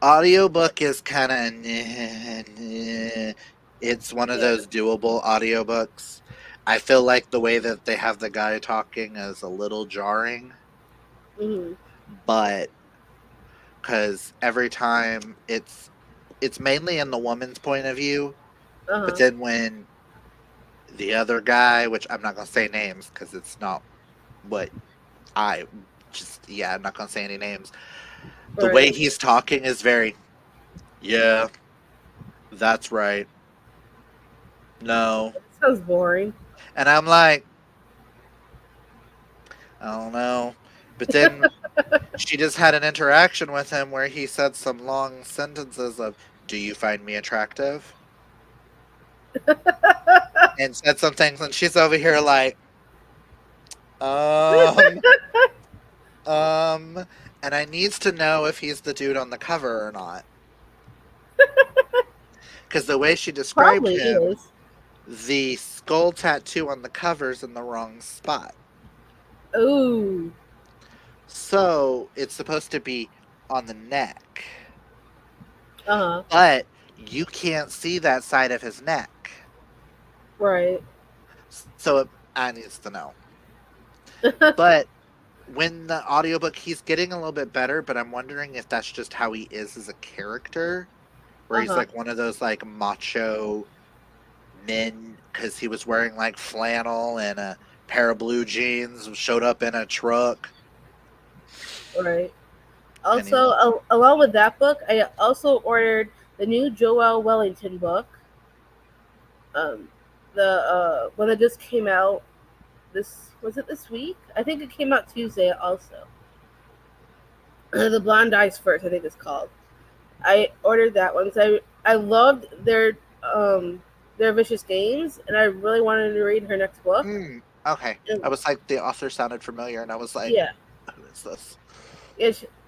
Audiobook is kind of it's one of yeah. those doable audiobooks. I feel like the way that they have the guy talking is a little jarring, Mm-hmm. but because every time it's mainly in the woman's point of view, Uh but huh. then when the other guy, which I'm not gonna say names because it's not what I just yeah, I'm not gonna say any names. The way Right. he's talking is very, yeah, that's right. No. Sounds boring. And I'm like, I don't know. But then she just had an interaction with him where he said some long sentences of, do you find me attractive? And said some things, and she's over here like, um, and I needs to know if he's the dude on the cover or not. Because the way she described Probably him, is. the skull tattoo on the cover's in the wrong spot. Ooh. So it's supposed to be on the neck. Uh huh. But you can't see that side of his neck. Right. So I needs to know. But when the audiobook, he's getting a little bit better, but I'm wondering if that's just how he is as a character. Where Uh he's huh. like one of those like macho men because he was wearing like flannel and a pair of blue jeans, showed up in a truck. Right. And Also, he, along with that book, I also ordered the new Joel Wellington book. Um, the one that just came out. This was it this week? I think it came out Tuesday. Also, the Blonde Ice First, I think it's called. I ordered that one because I loved their Vicious Games, and I really wanted to read her next book. okay. And, I was like, the author sounded familiar, and I was like, yeah, is this?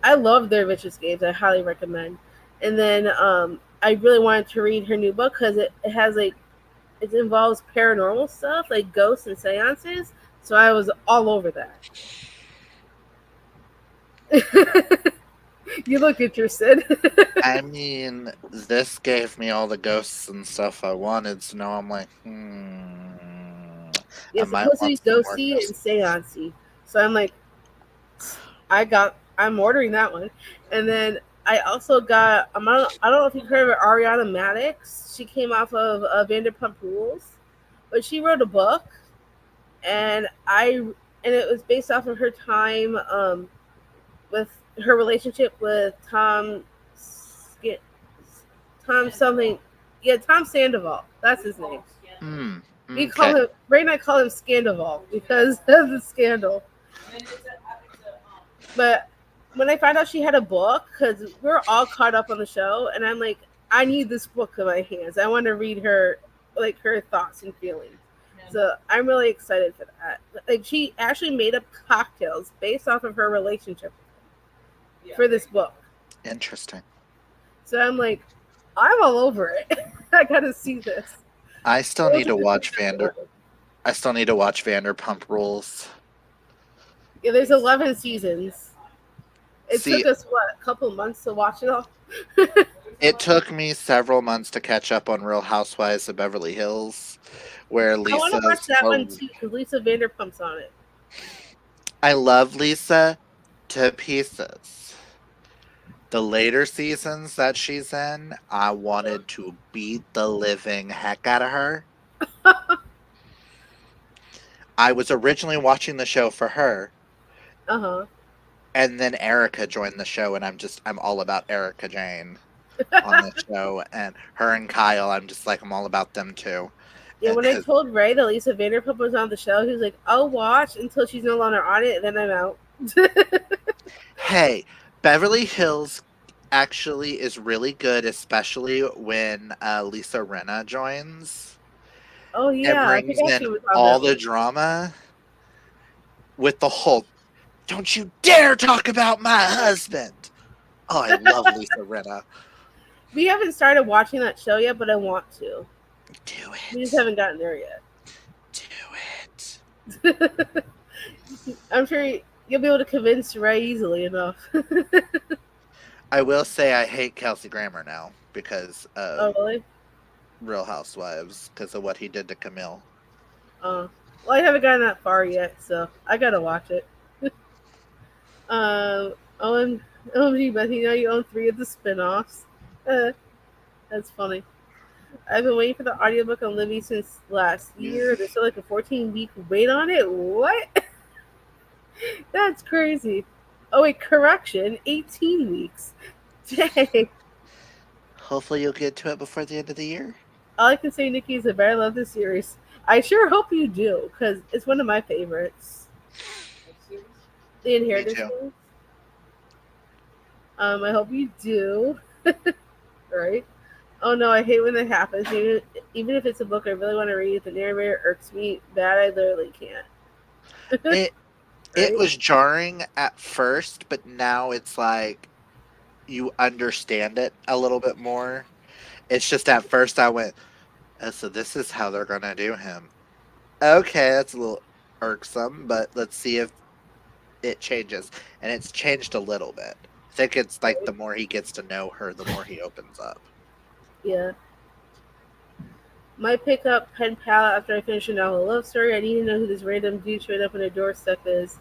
I love their Vicious Games. I highly recommend. And then I really wanted to read her new book because it has like it involves paranormal stuff like ghosts and seances. So I was all over that. You look interested. I mean, this gave me all the ghosts and stuff I wanted, so now I'm like, I It's might supposed to want be some more ghosty and ghosts. seancey. So I'm like, I'm ordering that one. And then I also got I don't know if you've heard of Ariana Maddox. She came off of Vanderpump Rules, but she wrote a book, and it was based off of her time with her relationship with Tom something, yeah, Tom Sandoval. That's his name. We call Okay. him Ray and I call him Scandoval because of the scandal. But when I found out she had a book, because we're all caught up on the show, and I'm like, I need this book in my hands. I want to read her, like her thoughts and feelings. So I'm really excited for that. Like she actually made up cocktails based off of her relationship for this book. Interesting. So I'm like, I'm all over it. I gotta see this. I still need to watch Vanderpump Rules. Yeah, there's 11 seasons. It See, took us a couple months to watch it all. it took me several months to catch up on Real Housewives of Beverly Hills, where I want to watch Lisa's. that one too because Lisa Vanderpump's on it. I love Lisa to pieces. The later seasons that she's in, I wanted to beat the living heck out of her. I was originally watching the show for her, Uh and then Erica joined the show, and I'm all about Erica Jane on the huh. show, and her and Kyle, I'm all about them too. Yeah, And when I 'cause, told Ray that Lisa Vanderpump was on the show, he was like, "I'll watch until she's no longer on it, and then I'm out." hey, Beverly Hills actually is really good, especially when Lisa Rinna joins. Oh It yeah, I brings forgot she in was on all that the one. drama with the whole "Don't you dare talk about my husband." Oh, I love Lisa Rinna. We haven't started watching that show yet, but I want to. Do We just it. haven't gotten there yet. Do it. I'm sure you'll be able to convince Ray easily enough. I will say I hate Kelsey Grammer now because Oh of really? Real Housewives, because of what he did to Camille. Well, I haven't gotten that far yet, so I gotta watch it. Um, OMG, Beth, you know you own 3 of the spin-offs. That's funny. I've been waiting for the audiobook on Libby since last year. There's still like a 14-week wait on it. What? That's crazy. Oh wait, correction, 18 weeks. Dang. Hopefully you'll get to it before the end of the year. All I can say, Nikki, is that I love this series. I sure hope you do, because it's one of my favorites. The Me Inheritance too. series. I hope you do. Right? Oh no, I hate when that happens. Even if it's a book I really want to read, if the narrator irks me bad, I literally can't. It it Right? was jarring at first, but now it's like you understand it a little bit more. It's just at first I went, "Oh, so this is how they're gonna do him." Okay, that's a little irksome, but let's see if it changes. And it's changed a little bit. I think it's like the more he gets to know her, the more he opens up. Yeah. Might pick up pen pal after I finish a novel love story. I need to know who this random dude showing up on her doorstep is.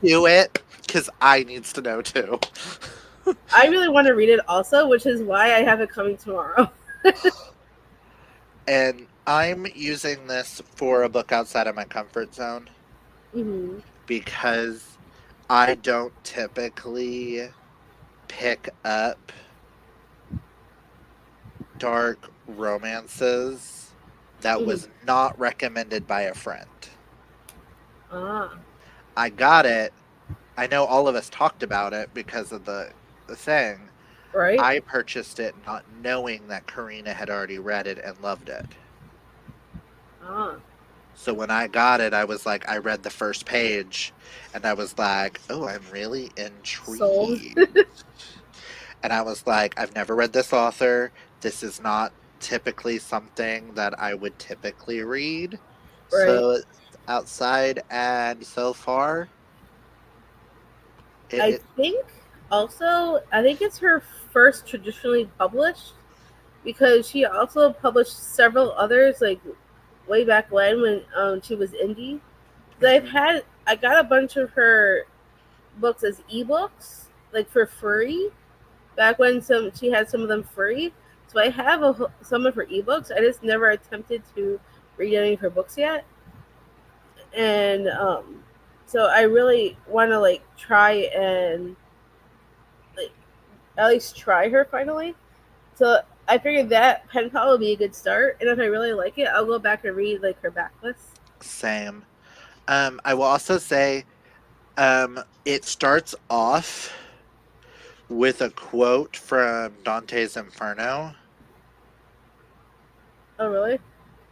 Do it, because I needs to know too. I really want to read it also, which is why I have it coming tomorrow. And I'm using this for a book outside of my comfort zone Hmm. because I don't typically pick up dark romances that Hmm. was not recommended by a friend. Ah, I got it. I know all of us talked about it because of the thing. right? I purchased it not knowing that Karina had already read it and loved it. Ah. So when I got it, I was like, I read the first page, and I was like, oh, I'm really Sold. intrigued. And I was like, I've never read this author. This is not typically something that I would typically read. Right. So outside, and so far, I it think I think it's her first traditionally published because she also published several others like way back when she was indie. 'Cause I got a bunch of her books as ebooks like for free back when she had some of them free. So I have some of her ebooks. I just never attempted to read any of her books yet, and so I really want to like try and like at least try her finally. So I figured that pen pal would be a good start, and if I really like it, I'll go back and read like her backlist. same. I will also say, it starts off with a quote from Dante's Inferno. Oh really?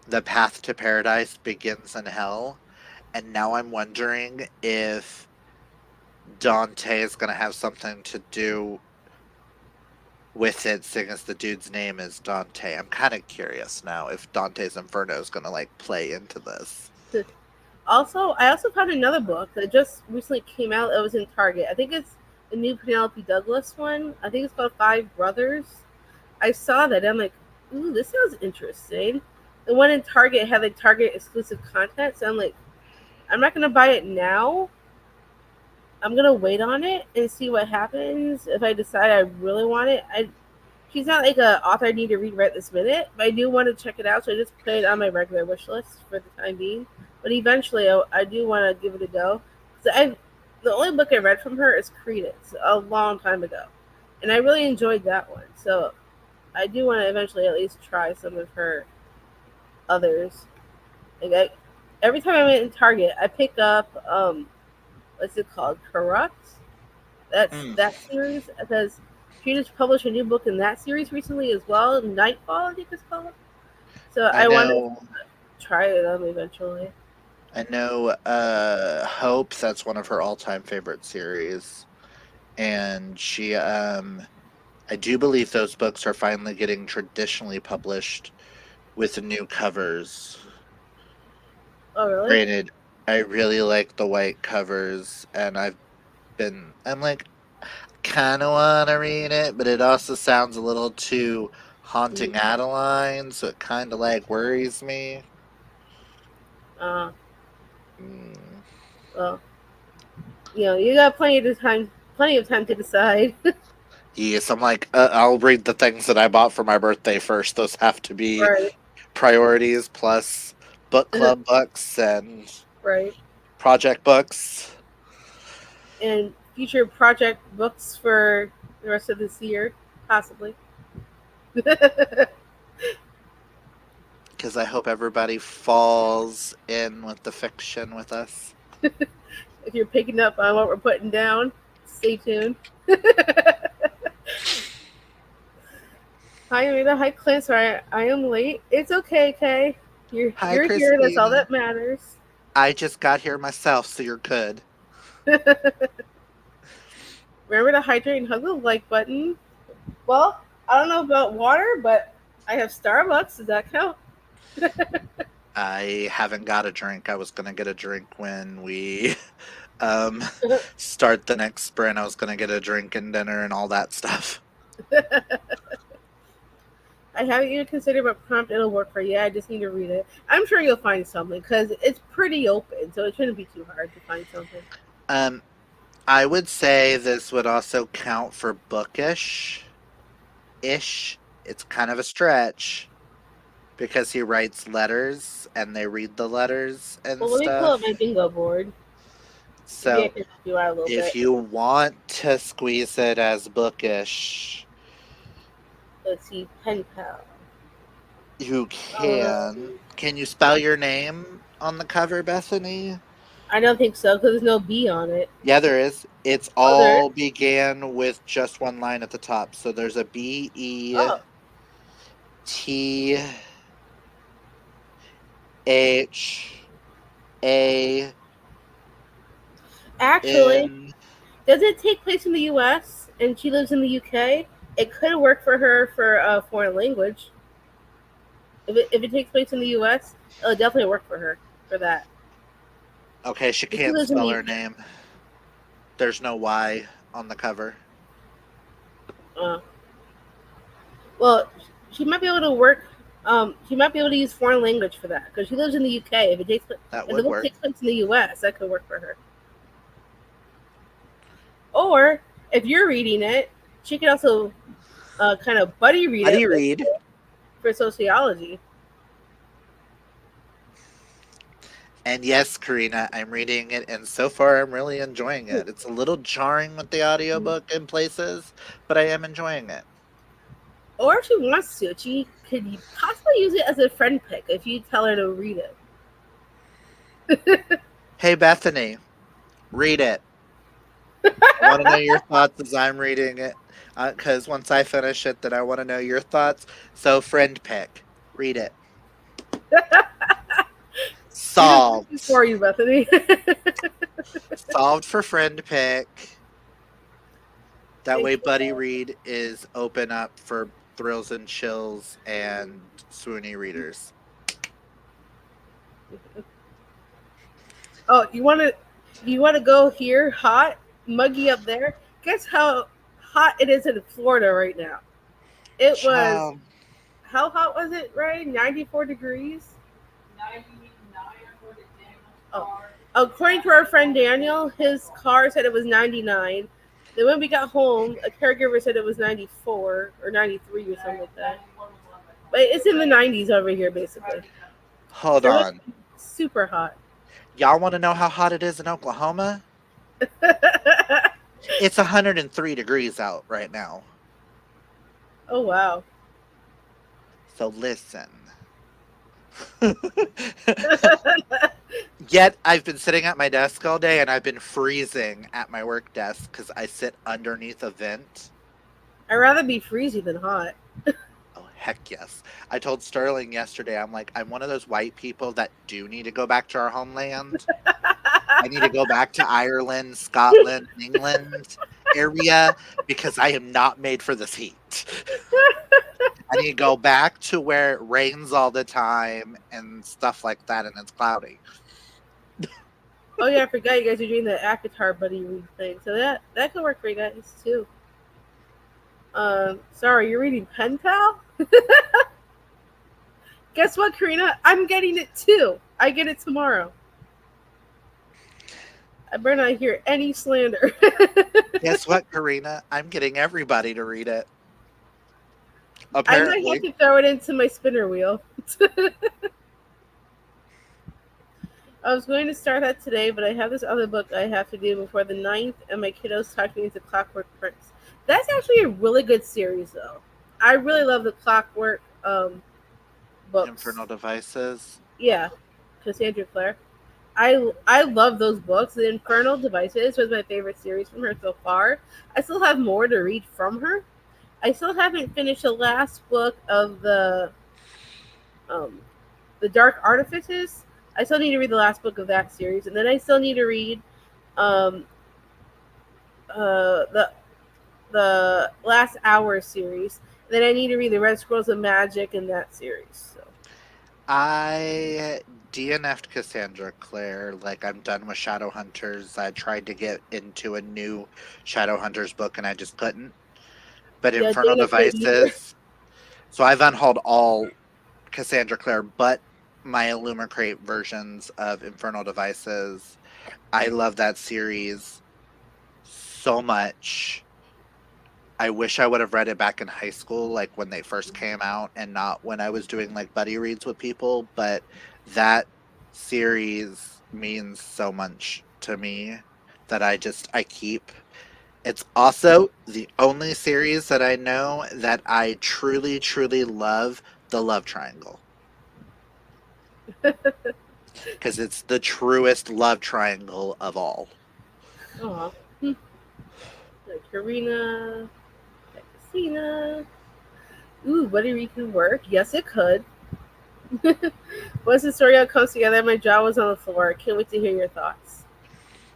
The path to paradise begins in hell. And now I'm wondering if Dante is going to have something to do with it, seeing as the dude's name is Dante. I'm kind of curious now if Dante's Inferno is going to like play into this. Also, I also found another book that just recently came out. It was in Target. I think it's the new Penelope Douglas one. I think it's called Five Brothers. I saw that. I'm like, ooh, this sounds interesting. The one in Target had like Target exclusive content, so I'm like, I'm not gonna buy it now. I'm gonna wait on it and see what happens. If I decide I really want it, she's not like a author I need to read right this minute, but I do want to check it out. So I just put it on my regular wish list for the time being. But eventually, I do want to give it a go. The only book I read from her is Credence a long time ago, and I really enjoyed that one. So I do want to eventually at least try some of her others. Every time I'm in Target, I pick up what's it called, Corrupt. That's Mm. that series because she just published a new book in that series recently as well. Nightfall, I think it's called. So I I want to know. try them eventually. I know. Hope, that's one of her all-time favorite series, and she. I do believe those books are finally getting traditionally published with new covers. Oh really? Granted, I really like the white covers, and I'm like, kind of want to read it, but it also sounds a little too Mm, Haunting Adeline, so it kind of like worries me. Uh, Mm. well, you got plenty of time to decide. Yes, I'm like, I'll read the things that I bought for my birthday first. Those have to be Right, priorities, plus book club books and right. project books. And future project books for the rest of this year, possibly. Because I hope everybody falls in with the fiction with us. If you're picking up on what we're putting down, stay tuned. Hi, Amanda. Hi, Clint. Sorry, I am late. It's okay, Kay. Hi, You're here. That's all Christina. that matters. I just got here myself, so you're good. Remember to hydrate and hug the like button. Well, I don't know about water, but I have Starbucks. Does that count? I haven't got a drink. I was gonna get a drink when we um start the next sprint. I was gonna get a drink and dinner and all that stuff. I haven't even considered what prompt it'll work for yet. I just need to read it. I'm sure you'll find something because it's pretty open, so it shouldn't be too hard to find something. Um, I would say this would also count for bookish ish. It's kind of a stretch because he writes letters and they read the letters and Well, let me pull up stuff. my bingo board. Maybe I So can help you out a little if bit. you want to squeeze it as bookish, Let's see, pen pal. you Um, can. Can you spell your name on the cover, Bethany? I don't think so because there's no B on it. Yeah, there is. It's Oh, there. all began with just one line at the top. So there's a Oh, BETH A Actually, in does it take place in the U.S. and she lives in the UK? It could work for her for a foreign language. If it takes place in the U.S., it'll definitely work for her for that. okay, she If she can't lives in spell the her UK. name. There's no Y on the cover. Uh, well, she might be able to work. She might be able to use foreign language for that because she lives in the UK. That If the would book work. takes place in the US, that could work for her. Or if you're reading it, she could also kind of buddy read Buddy it with read. for sociology. And yes, Karina, I'm reading it, and so far I'm really enjoying it. It's a little jarring with the audiobook in places, but I am enjoying it. Or if she wants to, she could possibly use it as a friend pick if you tell her to read it. Hey, Bethany, read it. I want to know your thoughts as I'm reading it, because once I finish it, then I want to know your thoughts. So, friend pick, read it. Read the verses Solved. for you, Bethany. Solved for friend pick. That Thank way, you. Buddy Read is open up for thrills and chills and swoony readers. Oh, you want to go here, hot, muggy up there? Guess how hot it is in Florida right now. It was Child. how hot was it, Ray? 94 degrees. 99 according to Daniel's Oh, car. according to our friend Daniel, his car said it was 99. Then when we got home, a caregiver said it was 94 or 93 or something like that. 91 was on my But it's in the 90s over here, basically. Hold So it's on. super hot. Y'all want to know how hot it is in Oklahoma? It's 103 degrees out right now. Oh wow. So listen. Yet I've been sitting at my desk all day and I've been freezing at my work desk because I sit underneath a vent. I'd rather be freezing than hot. Oh, heck yes. I told Sterling yesterday, I'm like, I'm one of those white people that do need to go back to our homeland. I need to go back to Ireland, Scotland, England area because I am not made for this heat. I need to go back to where it rains all the time and stuff like that and it's cloudy. Oh yeah, I forgot you guys are doing the Akatar buddy read thing. So that could work for you guys too. Sorry, you're reading Pen Pal? Guess what, Karina? I'm getting it too. I get it tomorrow. I better not hear any slander. Guess what, Karina? I'm getting everybody to read it. I might have Apparently. to throw it into my spinner wheel. I was going to start that today, but I have this other book I have to do before the 9th, and my kiddos talked me into Clockwork Prince. That's actually a really good series, though. I really love the Clockwork books. Infernal Devices. Yeah, Cassandra Clare. I love those books. The Infernal Devices was my favorite series from her so far. I still have more to read from her. I still haven't finished the last book of um, the Dark Artifices. I still need to read the last book of that series, and then I still need to read um, the Last Hour series. And then I need to read the Red Scrolls of Magic in that series. So. I DNF'd Cassandra Clare. Like, I'm done with Shadowhunters. I tried to get into a new Shadowhunters book and I just couldn't. But Yeah, Infernal Dana couldn't either. Devices. So I've unhauled all Cassandra Clare but my Illumicrate versions of Infernal Devices. I love that series so much. I wish I would have read it back in high school, like when they first came out, and not when I was doing like buddy reads with people. But that series means so much to me that I keep. It's also the only series that I know that I truly, truly love the love triangle. Because it's the truest love triangle of all. Aw. Like Karina, like Christina. Ooh, buddy read can work. Yes, it could. Once the story all comes together, my jaw was on the floor. I can't wait to hear your thoughts.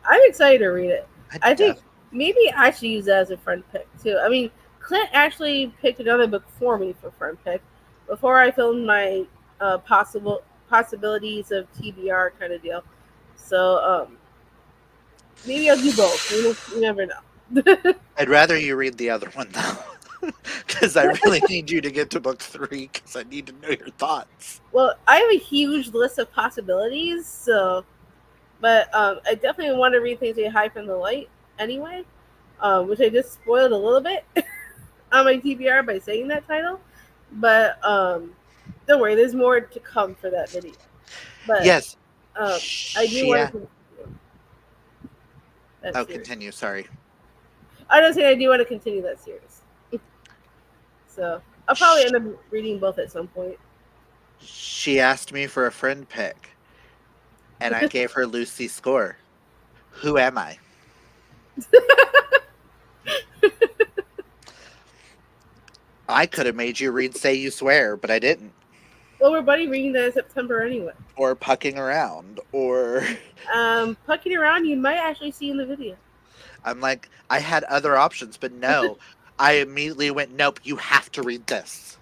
I'm excited to read it. I I think def- maybe I should use that as a friend pick too. I mean, Clint actually picked another book for me for friend pick before I filmed my possibilities of TBR kind of deal. So maybe I'll do both. You never know. I'd rather you read the other one though, because I really need you to get to book 3 because I need to know your thoughts. Well, I have a huge list of possibilities, so but I definitely want to read things they hide from the light anyway, which I just spoiled a little bit on my TBR by saying that title. But don't worry, there's more to come for that video. But Yes, I do she. want to continue that Oh, series. continue. Sorry. I don't say I do want to continue that series. So I'll probably end up reading both at some point. She asked me for a friend pick, and I gave her Lucy's score. Who am I? I could have made you read Say You Swear, but I didn't. Well, we're buddy reading that in September anyway. Or Pucking Around, or Pucking around, you might actually see in the video. I'm like, I had other options, but no. I immediately went, nope, you have to read this.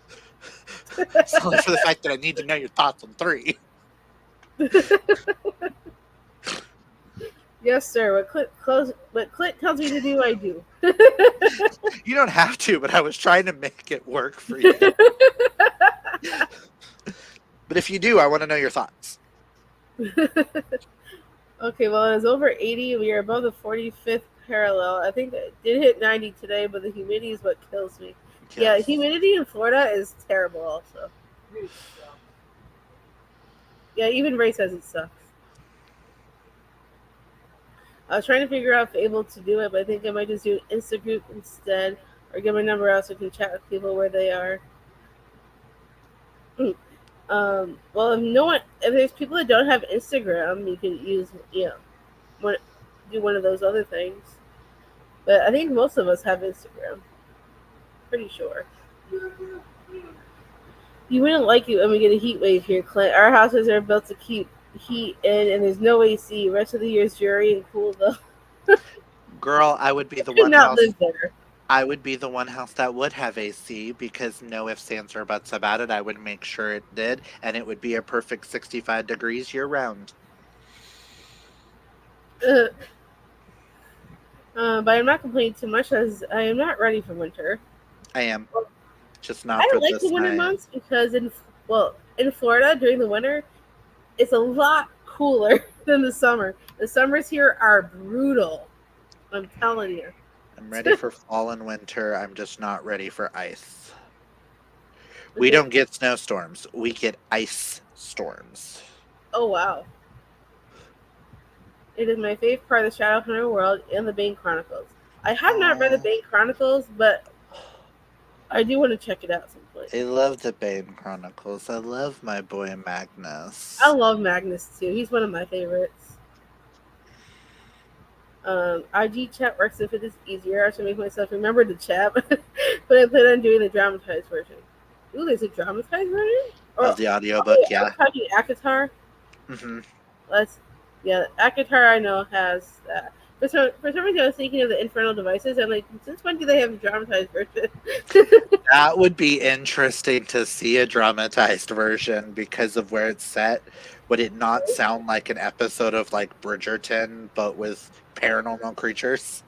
Solely for the fact that I need to know your thoughts on 3. Yes, sir. What Clint tells me to do, I do. You don't have to, but I was trying to make it work for you. But if you do, I want to know your thoughts. Okay, well, it's over 80. We are above the 45th parallel. I think it did hit 90 today, but the humidity is what kills me. Yeah, Yes. humidity in Florida is terrible also. Yeah, even Ray says it sucks. I was trying to figure out if I'm able to do it, but I think I might just do an Insta group instead, or get my number out so I can chat with people where they are. Well, if there's people that don't have Instagram, you can use, one, do one of those other things. But I think most of us have Instagram. Pretty sure. You wouldn't like it when we get a heat wave here, Clint. Our houses are built to keep heat in, and there's no AC. Rest of the year is dreary and cool, though. Girl, I would be the Could one not house. live there. I would be the one house that would have AC because no ifs, ands, or buts about it. I would make sure it did, and it would be a perfect 65 degrees year round. But I'm not complaining too much as I am not ready for winter. I am. Just not I for like this the winter night. months because in Florida during the winter, it's a lot cooler than the summer. The summers here are brutal. I'm telling you. I'm ready for fall and winter. I'm just not ready for ice. We Okay. don't get snowstorms. We get ice storms. Oh wow. It is my favorite part of the Shadowhunter world and the Bane Chronicles. I have not read the Aw. Bane Chronicles, but I do want to check it out someplace. I love the Bane Chronicles. I love my boy Magnus. I love Magnus too. He's one of my favorites. IG chat works if it is easier. I should make myself remember the chat, but I plan on doing the dramatized version. Ooh, there's a dramatized version? Of the audiobook, yeah. I'm talking Akatar. Mm-hmm. Akatar I know has that. For some reason, I was thinking of the Infernal Devices. I'm like, since when do they have a dramatized version? That would be interesting to see a dramatized version because of where it's set. Would it not sound like an episode of like Bridgerton, but with paranormal creatures?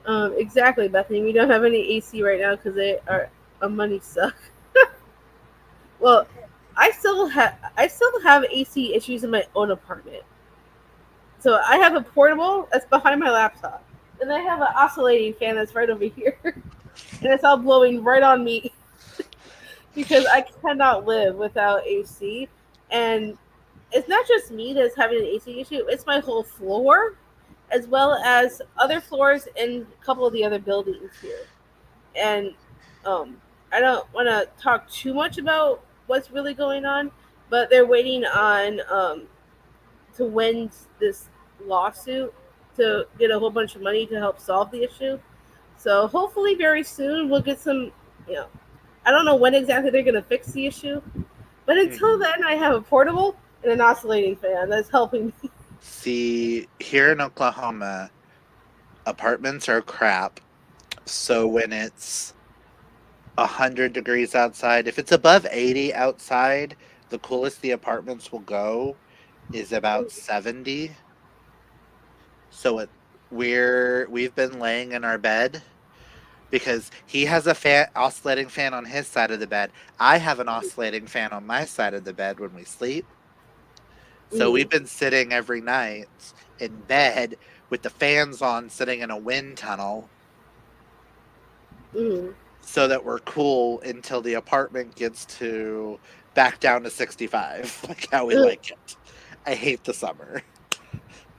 Exactly, Bethany. We don't have any AC right now because they are a money suck. Well, I still have AC issues in my own apartment. So I have a portable that's behind my laptop, and I have an oscillating fan that's right over here, and it's all blowing right on me because I cannot live without AC. And it's not just me that's having an AC issue; it's my whole floor, as well as other floors in a couple of the other buildings here. And I don't want to talk too much about what's really going on, but they're waiting on to win this lawsuit to get a whole bunch of money to help solve the issue. So hopefully very soon we'll get some, you know, I don't know when exactly they're gonna fix the issue, but until then, I have a portable and an oscillating fan that's helping me. See, here in Oklahoma, apartments are crap. So when it's 100 degrees outside, if it's above 80 outside, the coolest the apartments will go is about 70. So we've been laying in our bed because he has a oscillating fan on his side of the bed. I have an oscillating fan on my side of the bed when we sleep. So we've been sitting every night in bed with the fans on, sitting in a wind tunnel Mm. so that we're cool until the apartment gets to back down to 65, like how we like it. I hate the summer.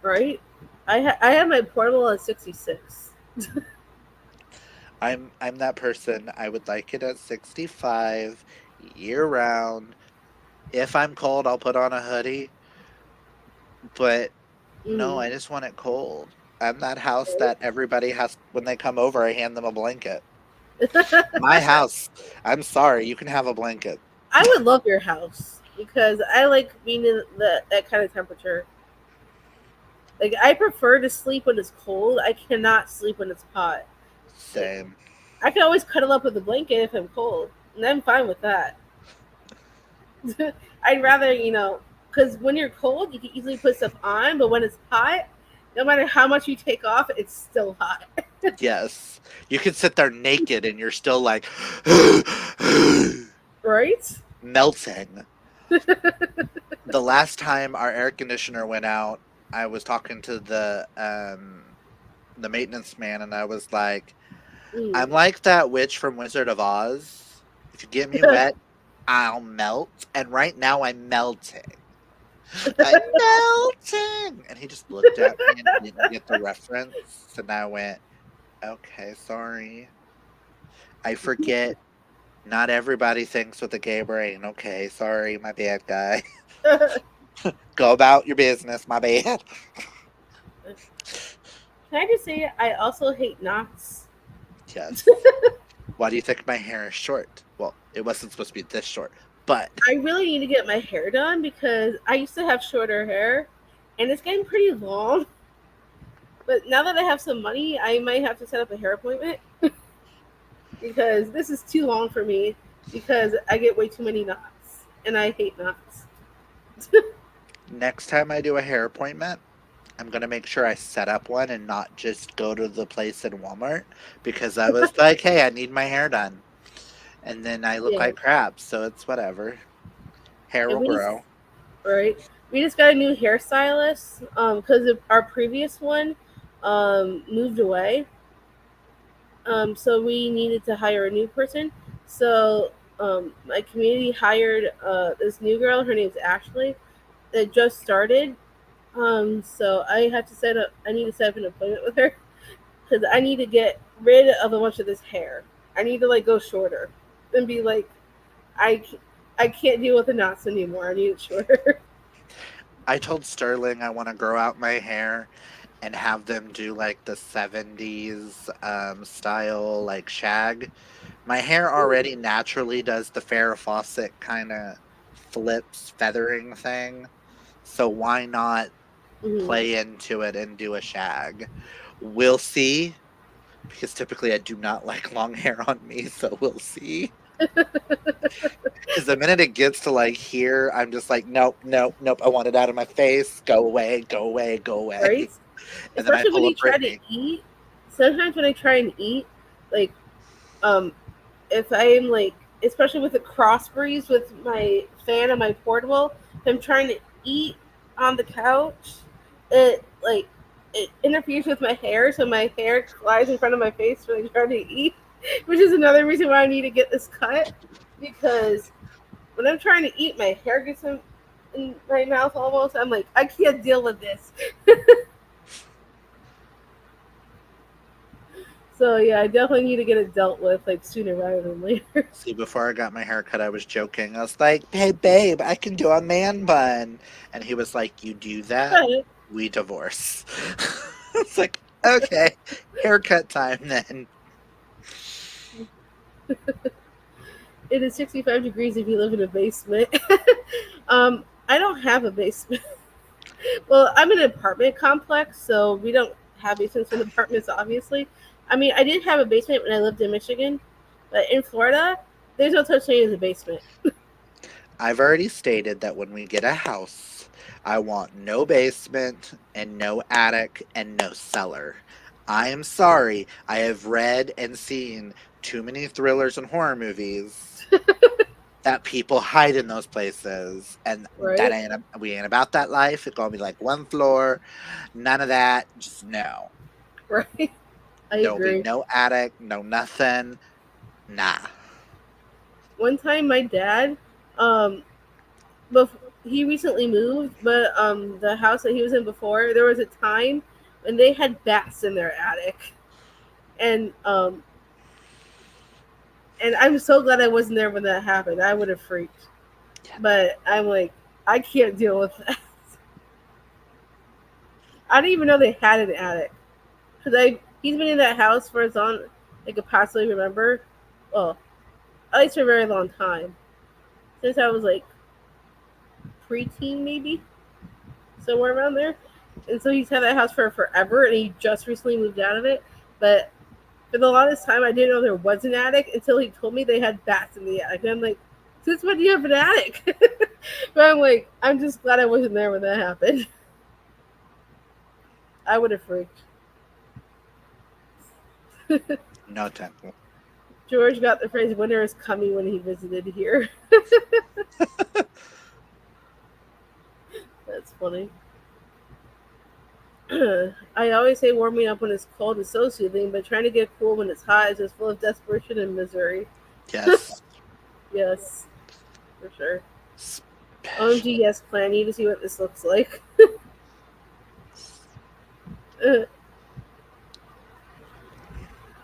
Right? I have my portable at 66. I'm that person. I would like it at 65 year round. If I'm cold, I'll put on a hoodie, but no, Mm. I just want it cold. I'm that house that everybody has when they come over, I hand them a blanket. My house. I'm sorry, you can have a blanket. I would love your house because I like being in that kind of temperature. Like I prefer to sleep when it's cold. I cannot sleep when it's hot. Like Same. I can always cuddle up with a blanket if I'm cold, and I'm fine with that. I'd rather, because when you're cold, you can easily put stuff on, but when it's hot, no matter how much you take off, it's still hot. Yes. You can sit there naked and you're still like Right? melting. The last time our air conditioner went out, I was talking to the maintenance man and I was like, I'm Mm. like that witch from Wizard of Oz. If you get me wet, I'll melt. And right now I'm melting. I'm melting. And he just looked at me and didn't get the reference. And I went, okay, sorry. I forget. Not everybody thinks with a gay brain. Okay, sorry, my bad, guy. Go about your business, my bad. Can I just say I also hate knots? Yes. Why do you think my hair is short? Well, it wasn't supposed to be this short, but I really need to get my hair done because I used to have shorter hair, and it's getting pretty long. But now that I have some money, I might have to set up a hair appointment because this is too long for me because I get way too many knots, and I hate knots. next time I do a hair appointment, I'm gonna make sure I set up one and not just go to the place in Walmart because I was like, hey, I need my hair done. And then I look Yeah, like crap, so it's whatever. Hair and will grow. we just got a new hairstylist because our previous one moved away. So we needed to hire a new person. So my community hired this new girl. Her name's Ashley. That just started. So I have to set up. I need to set up an appointment with her because I need to get rid of a bunch of this hair. I need to like go shorter and be like, I I can't deal with the knots anymore. I need it shorter. I told Sterling I want to grow out my hair and have them do like the 70s style, like shag. My hair already naturally does the Farrah Fawcett kind of flips feathering thing. So why not Mhm. play into it and do a shag? We'll see, because typically I do not like long hair on me, so we'll see. Because the minute it gets to like here, I'm just like, nope, nope, nope. I want it out of my face. Go away, go away, go away. Right? And then I Especially when pull a you try to Britney. eat. Sometimes when I try and eat, like um, if I'm like, especially with the cross breeze with my fan and my portable, if I'm trying to eat on the couch, it like it interferes with my hair, so my hair flies in front of my face when I try to eat, which is another reason why I need to get this cut because when I'm trying to eat, my hair gets in my mouth almost. I'm like, I can't deal with this. So yeah, I definitely need to get it dealt with like sooner rather than later. See, before I got my hair cut, I was joking. I was like, hey, babe, I can do a man bun. And he was like, you do that? We divorce. It's like, okay, haircut time then. It is 65 degrees if you live in a basement. I don't have a basement. Well, I'm in an apartment complex, so we don't have basements in apartments, obviously. I mean, I did have a basement when I lived in Michigan, but in Florida, there's no such thing as a basement. I've already stated that when we get a house, I want no basement and no attic and no cellar. I am sorry. I have read and seen too many thrillers and horror movies that people hide in those places, and that Right? we ain't about that life. It's gonna be like one floor, none of that. Just no. Right? I There'll be agree. no attic, no nothing. Nah. One time, my dad, um, he recently moved, but the house that he was in before, there was a time when they had bats in their attic, and I'm so glad I wasn't there when that happened. I would have freaked. Yeah. But I'm like, I can't deal with that. I didn't even know they had an attic because I he's been in that house for as long I could possibly remember. Well, at least for a very long time, since I was like preteen, maybe somewhere around there. And so he's had that house for forever, and he just recently moved out of it. But for the longest time, I didn't know there was an attic until he told me they had bats in the attic. And I'm like, since when do you have an attic? But I'm like, I'm just glad I wasn't there when that happened. I would have freaked. No temple. George got the phrase "winter is coming" when he visited here. That's funny. I always say warming up when it's cold is so soothing, but trying to get cool when it's hot is just full of desperation and misery. Yes. Yes, for sure. Special. OMG, yes, plan. Need to see what this looks like.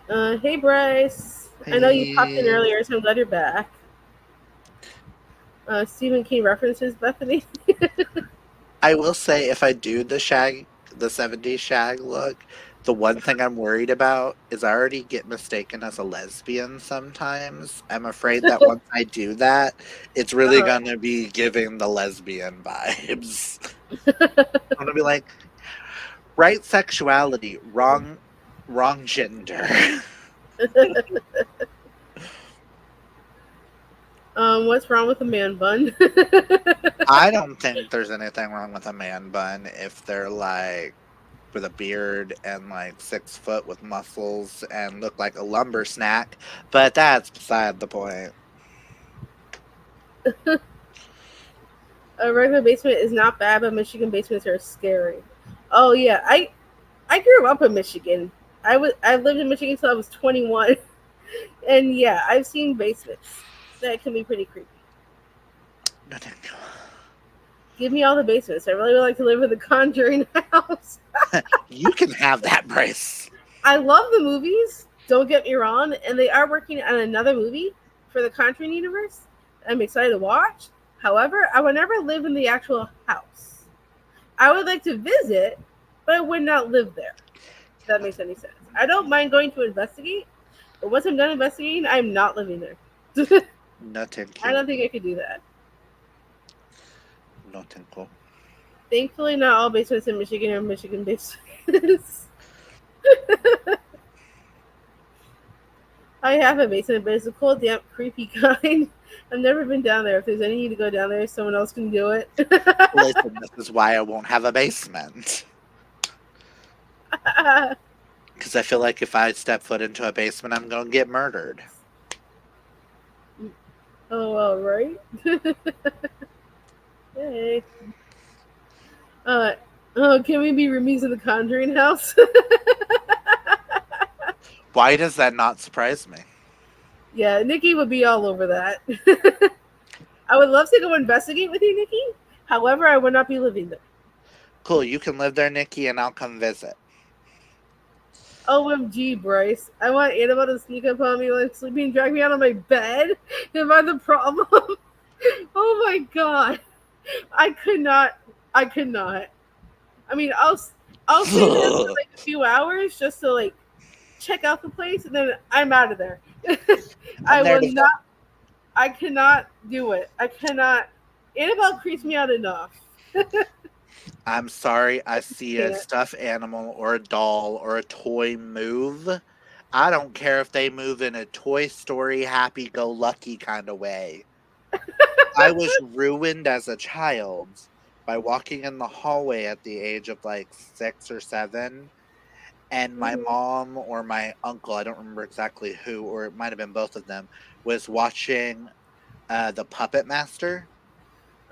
Hey, Bryce. I know you popped in Hey. earlier, so I'm glad you're back. Stephen King references, Bethany. I will say if I do the 70s shag look, the one thing I'm worried about is I already get mistaken as a lesbian sometimes. I'm afraid that once I do that, it's really Uh-huh. gonna be giving the lesbian vibes. I'm gonna be like, right sexuality, wrong gender. What's wrong with a man bun? I don't think there's anything wrong with a man bun if they're like with a beard and like 6 foot with muscles and look like a lumber snack, but that's beside the point. A regular basement is not bad, but Michigan basements are scary. Oh yeah, I grew up in Michigan. I lived in Michigan until I was 21, and yeah, I've seen basements that can be pretty creepy. No, thank Give me all the basements. I really would like to live in the Conjuring house. you. You can have that, Bryce. I love the movies. Don't get me wrong, and they are working on another movie for the Conjuring universe. I'm excited to watch. However, I would never live in the actual house. I would like to visit, but I would not live there. If that makes any sense. I don't mind going to investigate, but once I'm done investigating, I'm not living there. No, thank I you. don't think I could do that. No, thank you. Thankfully, not all basements in Michigan are Michigan basements. I have a basement, but it's a cold, damp, creepy kind. I've never been down there. If there's any need to go down there, someone else can do it. Listen, this is why I won't have a basement. Because I feel like if I step foot into a basement, I'm going to get murdered. Oh, all right. Hey. Can we be roomies in the Conjuring house? Why does that not surprise me? Yeah, Nikki would be all over that. I would love to go investigate with you, Nikki. However, I would not be living there. Cool, you can live there, Nikki, and I'll come visit. OMG, Bryce. I want Annabelle to sneak up on me while I'm sleeping and drag me out of my bed. Am I the problem? Oh my god. I could not. I could not. I mean, I'll stay there for like a few hours just to check out the place, and then I'm out of there. I I'm there will to not. I cannot do it. I cannot. Annabelle creeps me out enough. I'm sorry, I see a Can't. stuffed animal or a doll or a toy move. I don't care if they move in a Toy Story happy go lucky kind of way. I was ruined as a child by walking in the hallway at the age of like 6 or 7, and my Hmm. mom or my uncle, I don't remember exactly who, or it might have been both of them, was watching the Puppet Master,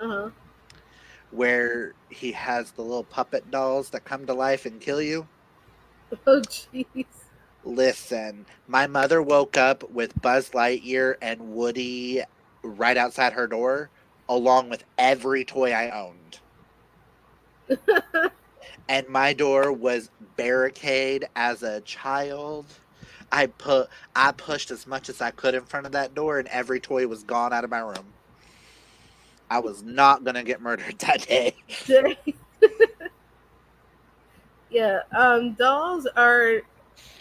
Uh-huh. where he has the little puppet dolls that come to life and kill you. Oh, jeez. Listen, my mother woke up with Buzz Lightyear and Woody right outside her door, along with every toy I owned. And my door was barricade as a child. I pushed as much as I could in front of that door, and every toy was gone out of my room. I was not gonna get murdered that day. Dang. Yeah. Dolls are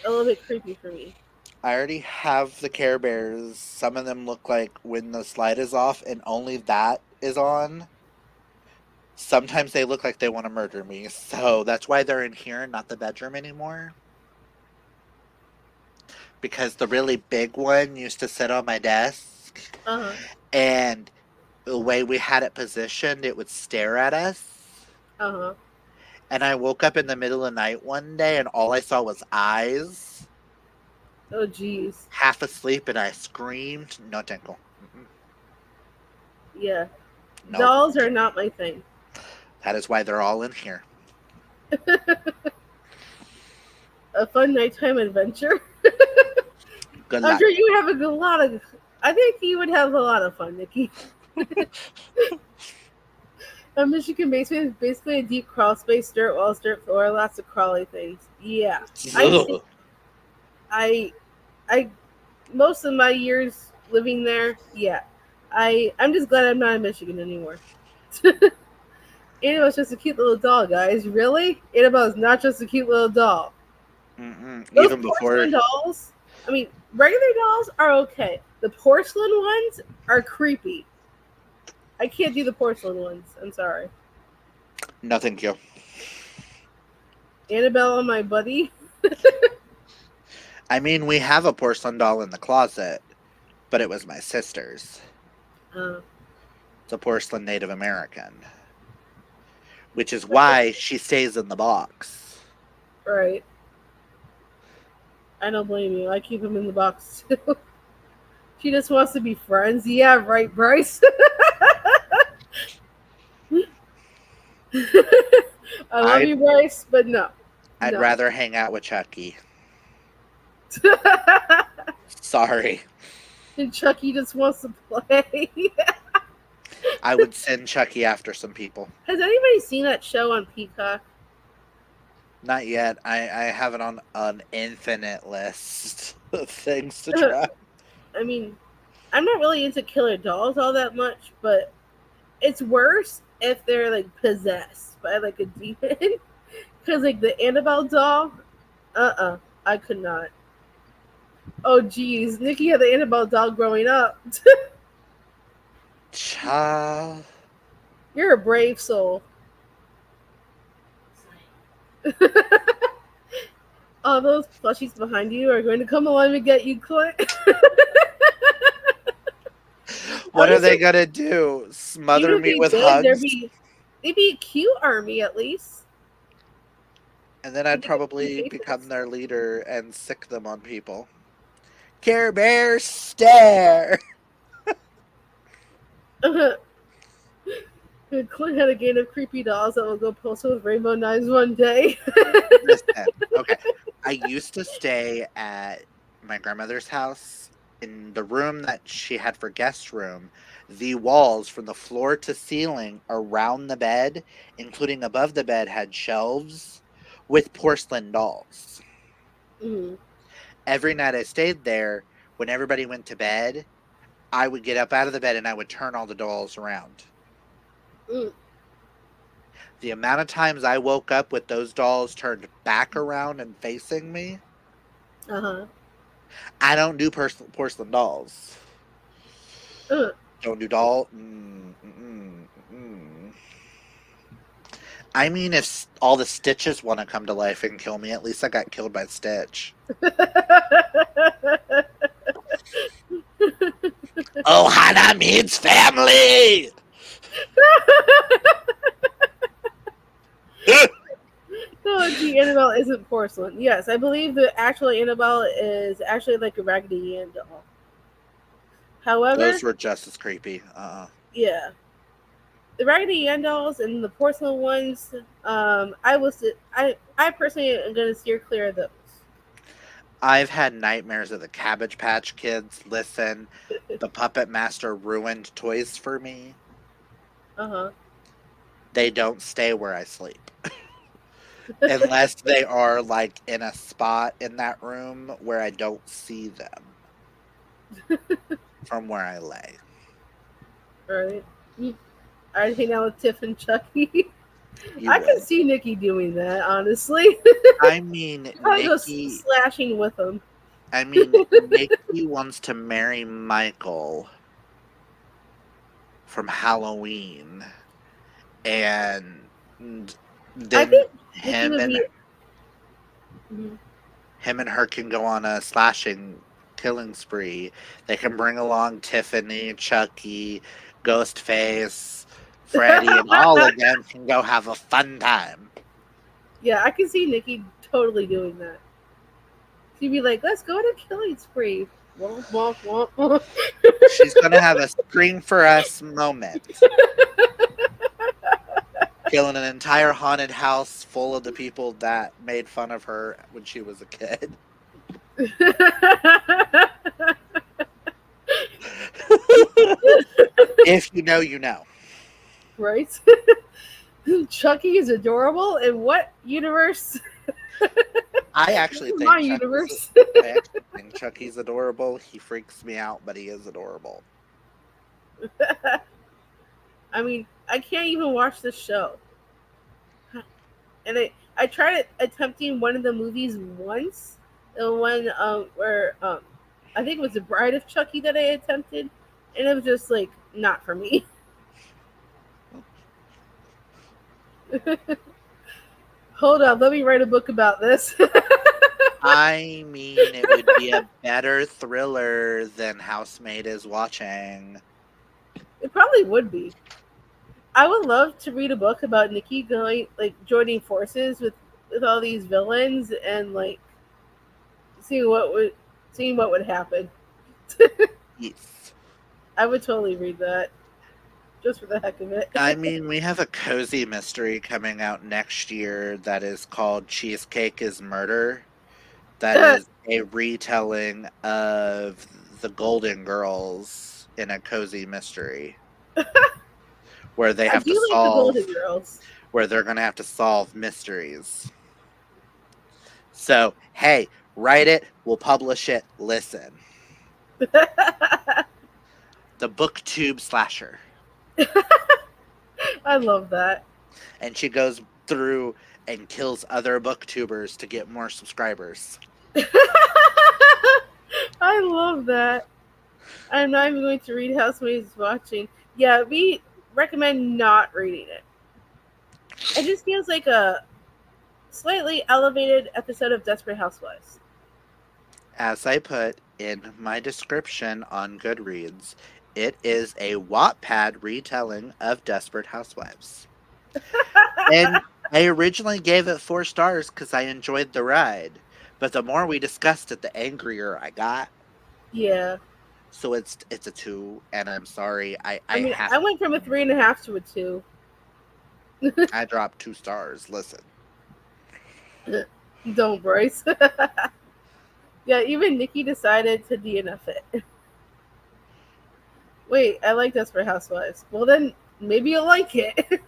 a little bit creepy for me. I already have the Care Bears. Some of them look like when the slide is off and only that is on. Sometimes they look like they want to murder me, so that's why they're in here, not the bedroom anymore. Because the really big one used to sit on my desk, Uh-huh. and the way we had it positioned, it would stare at us. Uh-huh. And I woke up in the middle of the night one day, and all I saw was eyes, Oh, jeez. half asleep, and I screamed. No, tinkle. Yeah. No, Dolls thank are you. not my thing. That is why they're all in here. A fun nighttime adventure. Good I'm luck. sure you have a lot of. I think you would have a lot of fun, Nikki. A Michigan basement is basically a deep crawl space, dirt walls, dirt floor, lots of crawly things. Yeah, I see. Ugh. I, I, most of my years living there. Yeah, I'm just glad I'm not in Michigan anymore. Annabelle's just a cute little doll, guys. Really? Annabelle's not just a cute little doll. Mm-mm. Those Even before, porcelain dolls. I mean, regular dolls are okay. The porcelain ones are creepy. I can't do the porcelain ones. I'm sorry. no, thank you. Annabelle and my buddy. I mean, we have a porcelain doll in the closet, but it was my sister's. Uh, It's a porcelain Native American, which is why she stays in the box. right. I don't blame you. I keep him in the box too. She just wants to be friends. Yeah, right, Bryce. I love I'd you, Bryce, but no. I'd No. rather hang out with Chucky. Sorry. And Chucky just wants to play. I would send Chucky after some people. Has anybody seen that show on Peacock? Not yet. I have it on an infinite list of things to try. I mean, I'm not really into killer dolls all that much, but it's worse if they're like possessed by like a demon. Because like the Annabelle doll, I could not. Oh geez, Nikki had the Annabelle doll growing up. Child. You're a brave soul. All those plushies behind you are going to come along and get you, Clint. What At are least they gonna do? even Smother if me they with did, hugs? they'd be a cute army at least. And then I'd They get probably cute become faces. their leader and sick them on people. Care Bear stare. Clint had a gang of creepy dolls that will go postal with rainbow knives one day. Listen, okay. I used to stay at my grandmother's house. In the room that she had for guest room, the walls from the floor to ceiling around the bed, including above the bed, had shelves with porcelain dolls. Mm, Every night I stayed there, when everybody went to bed, I would get up out of the bed and I would turn all the dolls around. mm, The amount of times I woke up with those dolls turned back around and facing me, uh-huh. I don't do porcelain dolls. Don't do doll. I mean, if all the Stitches want to come to life and kill me, at least I got killed by Stitch. Oh, Hannah means family! No, the Annabelle isn't porcelain. Yes, I believe the actual Annabelle is actually like a Raggedy Ann doll. However, Those were just as creepy. yeah, the Raggedy Ann dolls and the porcelain ones, I personally am gonna steer clear of those. I've had nightmares of the Cabbage Patch Kids. Listen, the Puppet Master ruined toys for me. Uh They don't stay where I sleep. Unless they are like in a spot in that room where I don't see them from where I lay. Right. I'd hang out with Tiff and Chucky. You I can would. see Nikki doing that, honestly. I mean, Probably go Nikki. slashing with them. I mean, Nikki wants to marry Michael from Halloween, and I then think Nikki him would and be. Mhm. him and her can go on a slashing killing spree. They can bring along Tiffany, Chucky, Ghostface, Freddy, and all of them can go have a fun time. Yeah, I can see Nikki totally doing that. She'd be like, "Let's go on a killing spree." Womp, womp, womp, womp. She's gonna have a scream for us moment. Killing an entire haunted house full of the people that made fun of her when she was a kid. If you know, you know. Right? Chucky is adorable. In what universe? I actually think My universe. Chucky's adorable. He freaks me out, but he is adorable. I mean, I can't even watch this show. And I tried attempting one of the movies once. The one where I think it was The Bride of Chucky that I attempted, and it was just like not for me. Hold on, let me write a book about this. I mean, it would be a better thriller than Housemaid is watching. It probably would be. I would love to read a book about Nikki going like joining forces with all these villains and like seeing what would happen. Yes. I would totally read that just for the heck of it. I mean, we have a cozy mystery coming out next year that is called Cheesecake is Murder. That is a retelling of the Golden Girls in a cozy mystery. Where they I have do to like the solve Golden Girls. where they're gonna have to solve mysteries. So, hey, write it, we'll publish it, listen. The booktube slasher. I love that. And she goes through and kills other booktubers to get more subscribers. I love that. I'm not even going to read Housemaids Watching. Yeah, we recommend not reading it. It just feels like a slightly elevated episode of Desperate Housewives. As I put in my description on Goodreads, it is a Wattpad retelling of Desperate Housewives. And I originally gave it 4 stars because I enjoyed the ride. But the more we discussed it, the angrier I got. Yeah. So it's a 2, and I'm sorry. I mean, I went from a 3.5 to a 2. I dropped 2 stars. Listen. Don't, Bryce. Yeah, even Nikki decided to DNF it. Wait, I like Desperate Housewives. Well, then maybe you'll like it.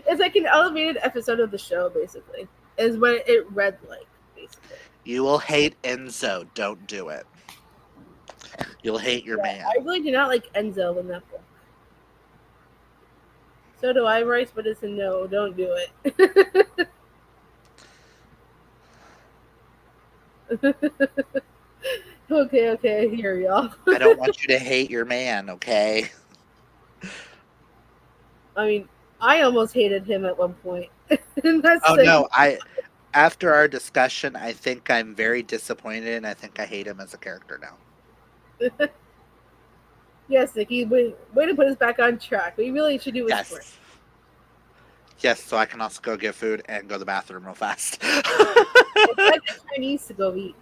It's like an elevated episode of the show, basically. Is what it read like, basically. You will hate Enzo. Don't do it. You'll hate your man. I really do not like Enzo in that book. So do I, Bryce, but it's a no. Don't do it. Okay, here, y'all. I don't want you to hate your man, okay? I mean, I almost hated him at one point. And that's Oh like, no, after our discussion, I think I'm very disappointed and I think I hate him as a character now. yes, Nikki, way to put us back on track. We really should do a sprint. Yes. Yes, so I can also go get food and go to the bathroom real fast. It's like the Chinese to go eat.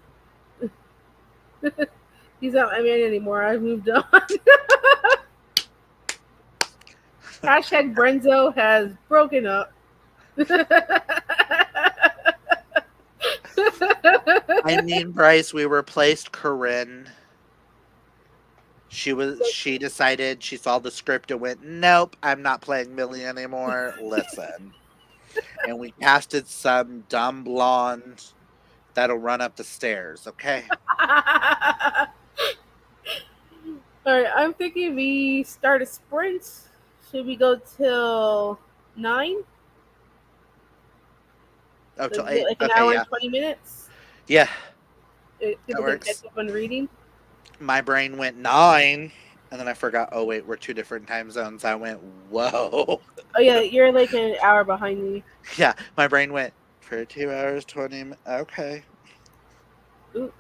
He's not my man anymore. I've moved on. Hashtag Brenzo has broken up. I mean, Bryce, we replaced Corinne. She decided, she saw the script and went, nope, I'm not playing Millie anymore. Listen. And we casted some dumb blonde that'll run up the stairs, okay? Alright, I'm thinking we start a sprint. Should we go till 9? Oh, till Like 8. an Okay, hour yeah. and 20 minutes? Yeah. People can catch up on reading. My brain went 9, and then I forgot, oh wait, we're 2 different time zones. I went, whoa. Oh yeah, you're like an hour behind me. Yeah, my brain went, for 2 hours, 20 minutes, okay. Ooh.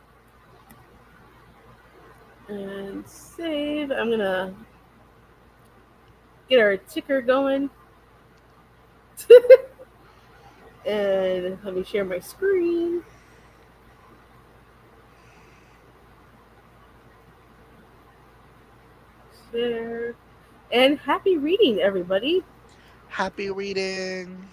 And save. I'm gonna get our ticker going. And let me share my screen. Share. And happy reading, everybody. Happy reading.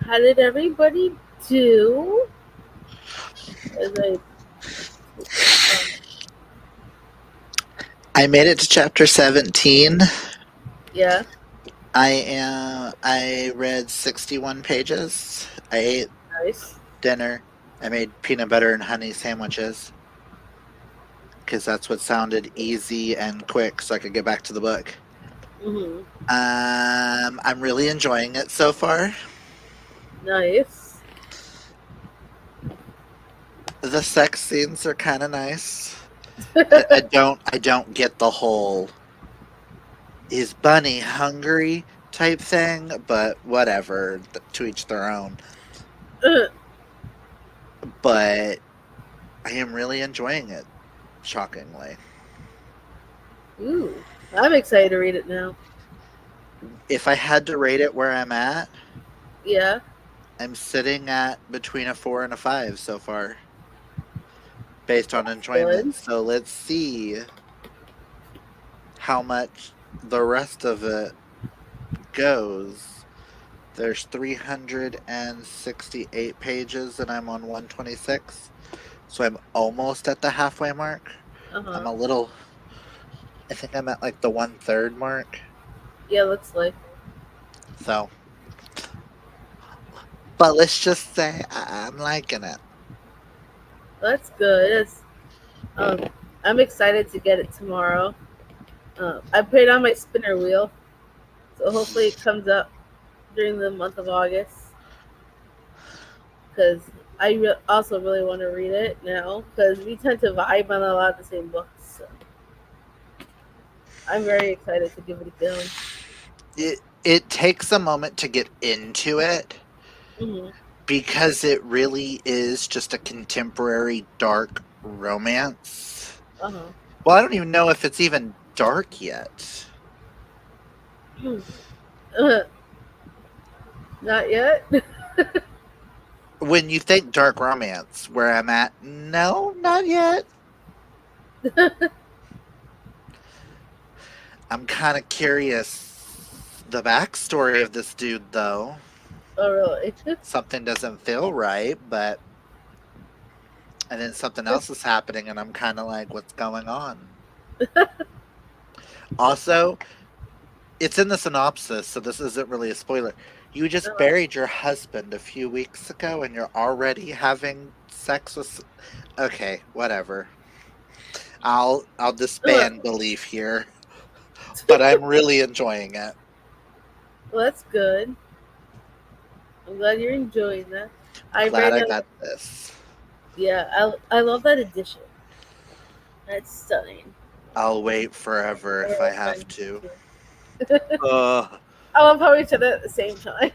How did everybody do? I made it to chapter 17. Yeah. I read 61 pages. I ate Nice. dinner. I made peanut butter and honey sandwiches because that's what sounded easy and quick, so I could get back to the book. Mm-hmm. I'm really enjoying it so far. Nice. The sex scenes are kind of nice. I don't get the whole is Bunny hungry type thing, but whatever. To each their own. But I am really enjoying it. Shockingly, Ooh, I'm excited to read it now. if I had to rate it where I'm at, Yeah. I'm sitting at between a 4 and a 5 so far, based on Good. enjoyment. So let's see how much the rest of it goes. There's 368 pages and I'm on 126. So I'm almost at the halfway mark. Uh I'm huh. a little, I think I'm at like the 1/3 mark. Yeah, looks like. So, but let's just say I'm liking it. That's good. Um, I'm excited to get it tomorrow. I put it on my spinner wheel, so hopefully it comes up during the month of August. Because also really want to read it now, because we tend to vibe on a lot of the same books. So I'm very excited to give it a go. It takes a moment to get into it Hmm. because it really is just a contemporary dark romance. Uh huh. Well, I don't even know if it's even dark yet. Not yet. When you think dark romance, where I'm at, no, not yet. I'm kind of curious the backstory of this dude, though. Oh, really? Something doesn't feel right, but and then something else is happening, and I'm kind of like, what's going on? Also, it's in the synopsis, so this isn't really a spoiler. You just buried your husband a few weeks ago, and you're already having sex with. Okay, whatever. I'll disband belief here, but I'm really enjoying it. Well, that's good. I'm glad you're enjoying that. I Glad read I a got this. Yeah, I love that edition. That's stunning. I'll wait forever I if I love have mine to. too. Ugh. I love how we said it at the same time.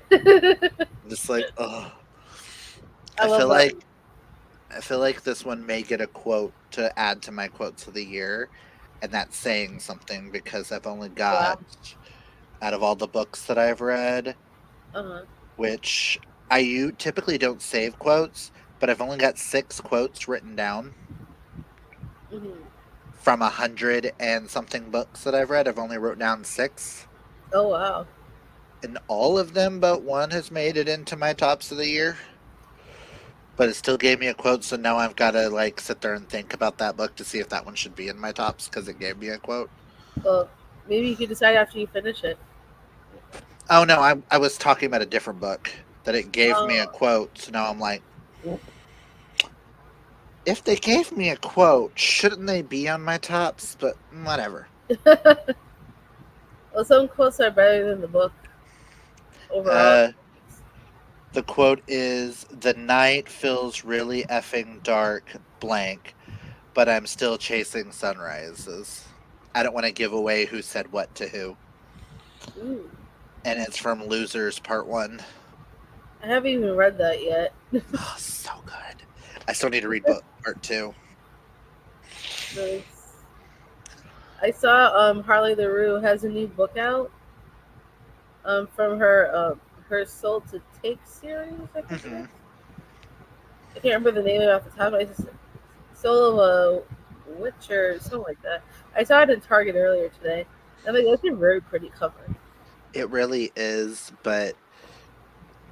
Just like, ugh. I I love feel that. like I feel like this one may get a quote to add to my quotes of the year, and that's saying something because I've only got, Wow. out of all the books that I've read, Uh-huh. which typically don't save quotes, but I've only got 6 quotes written down Hmm. from 100 and something books that I've read. I've only wrote down 6, Oh, wow. and all of them but one has made it into my tops of the year. But it still gave me a quote, so now I've got to like sit there and think about that book to see if that one should be in my tops because it gave me a quote. Well, maybe you could decide after you finish it. Oh no, I was talking about a different book that it gave me a Oh. quote. So now I'm like, if they gave me a quote, shouldn't they be on my tops? But whatever. Well, some quotes are better than the book overall. Uh, the quote is, "The night feels really effing dark, blank, but I'm still chasing sunrises." I don't want to give away who said what to who. Ooh. And it's from Losers Part 1. I haven't even read that yet. Oh, so good. I still need to read book Part 2. Nice. I saw Harley the Rue has a new book out from her Soul to Take series, I think it Hmm. is. I can't remember the name of it off the top. I just Soul of a Witch or something like that. I saw it in Target earlier today. I'm like, that's a very pretty cover. It really is, but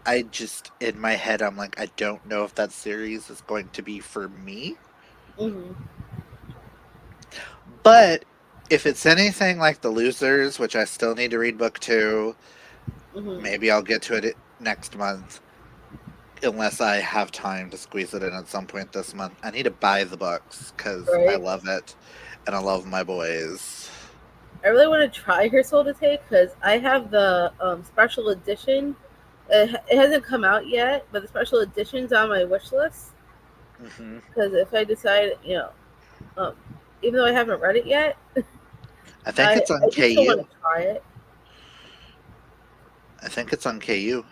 I just, in my head, I'm like, I don't know if that series is going to be for me. Hmm. But if it's anything like The Losers, which I still need to read book 2, Mhm. Maybe I'll get to it next month, unless I have time to squeeze it in at some point this month. I need to buy the books because I Right. love it, and I love my boys. I really want to try Her Soul to Take because I have the special edition. It hasn't come out yet, but the special edition's on my wish list. Hmm. Because if I decide, even though I haven't read it yet, I think it's on I do still want KU. to try it. I think it's on KU.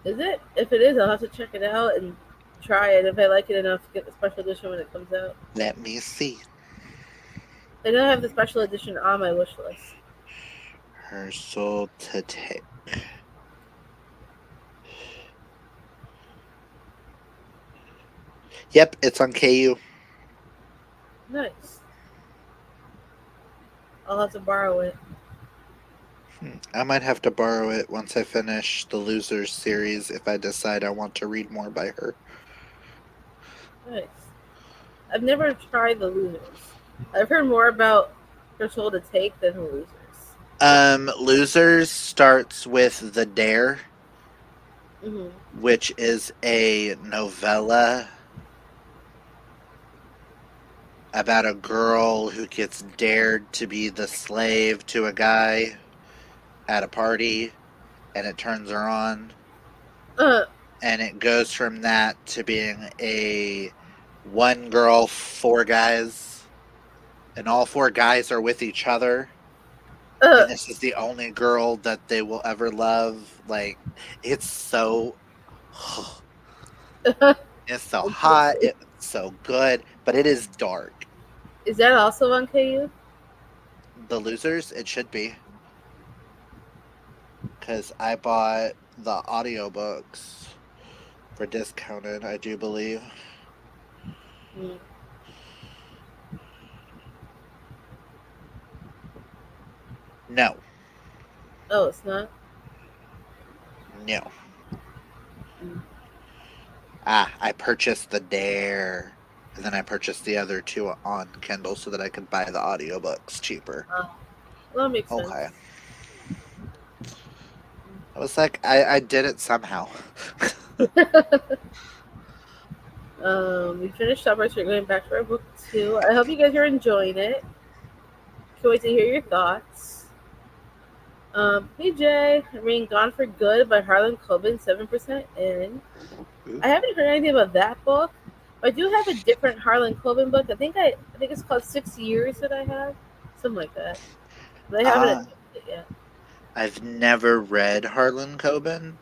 Is it? If it is, I'll have to check it out and try it if I like it enough to get the special edition when it comes out. Let me see. I know I have the special edition on my wish list. Her Soul to Take. Yep, it's on KU. Nice. I'll have to borrow it. I might have to borrow it once I finish the Losers series if I decide I want to read more by her. Nice. I've never tried the Losers. I've heard more about Her Soul to Take than the Losers. Losers starts with The Dare, Hmm. which is a novella about a girl who gets dared to be the slave to a guy at a party, and it turns her on. Uh, And it goes from that to being a one girl, four guys, and all four guys are with each other. uh, And this is the only girl that they will ever love. Like, it's so, it's so hot, it's so good, but it is dark. is that also on KU? The Losers, it should be, because I bought the audiobooks for discounted, I do believe. Mm. No, Oh, it's not. no. Mm. I purchased The Dare, and then I purchased the other two on Kindle so that I could buy the audiobooks cheaper. Oh, well, that makes sense. Okay. I was like, I did it somehow. We finished Summers. We're going back to our book 2. I hope you guys are enjoying it. Can't wait to hear your thoughts. Hey Jay, Rain Gone for Good by Harlan Coben, 7% in. I haven't heard anything about that book, but I do have a different Harlan Coben book. I think it's called 6 Years that I have, something like that. But I haven't Uh, attempted it yet. I've never read Harlan Coben.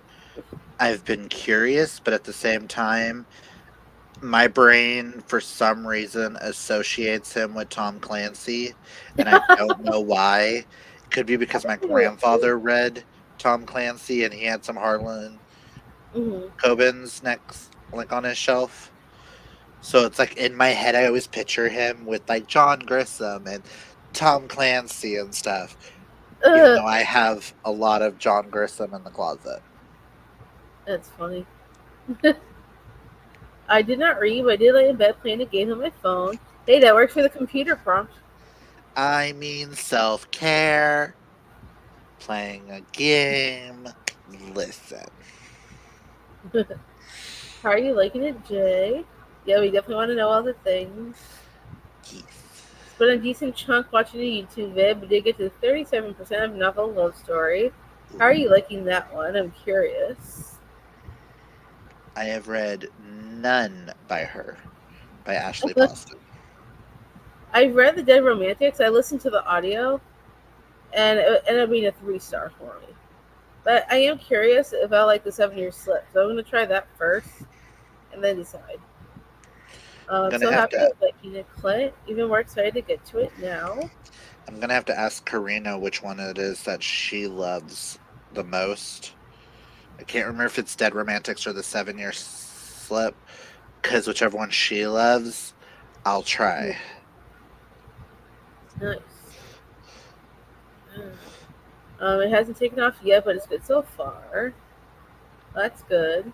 I've been curious, but at the same time, my brain, for some reason, associates him with Tom Clancy, and I don't know why. It could be because my grandfather read Tom Clancy and he had some Harlan Mm-hmm. Coben's next, like, on his shelf. So it's like in my head, I always picture him with like John Grissom and Tom Clancy and stuff, even Uh, though I have a lot of John Grissom in the closet. that's funny. I did not read, but I did lay in bed playing a game on my phone. Hey, that works for the computer prompt. I mean, self care, playing a game. Listen, How are you liking it, Jay? Yeah, we definitely want to know all the things. Keith. Spent a decent chunk watching a YouTube vid, but did get to 37% of Novel Love Story. How are you liking that one? I'm curious. I have read none by her, by Ashley Boston. I read The Dead Romantics. I listened to the audio, and it ended up being a 3-star for me. But I am curious if I like the 7 Year Slip, so I'm going to try that first and then decide. I'm I'm gonna so have happy to. you're liking it, Clint. Even more excited to get to it now. I'm gonna have to ask Karina which one it is that she loves the most. I can't remember if it's Dead Romantics or the 7 Year Slip, because whichever one she loves, I'll try. Nice. It hasn't taken off yet, but it's good so far. That's good.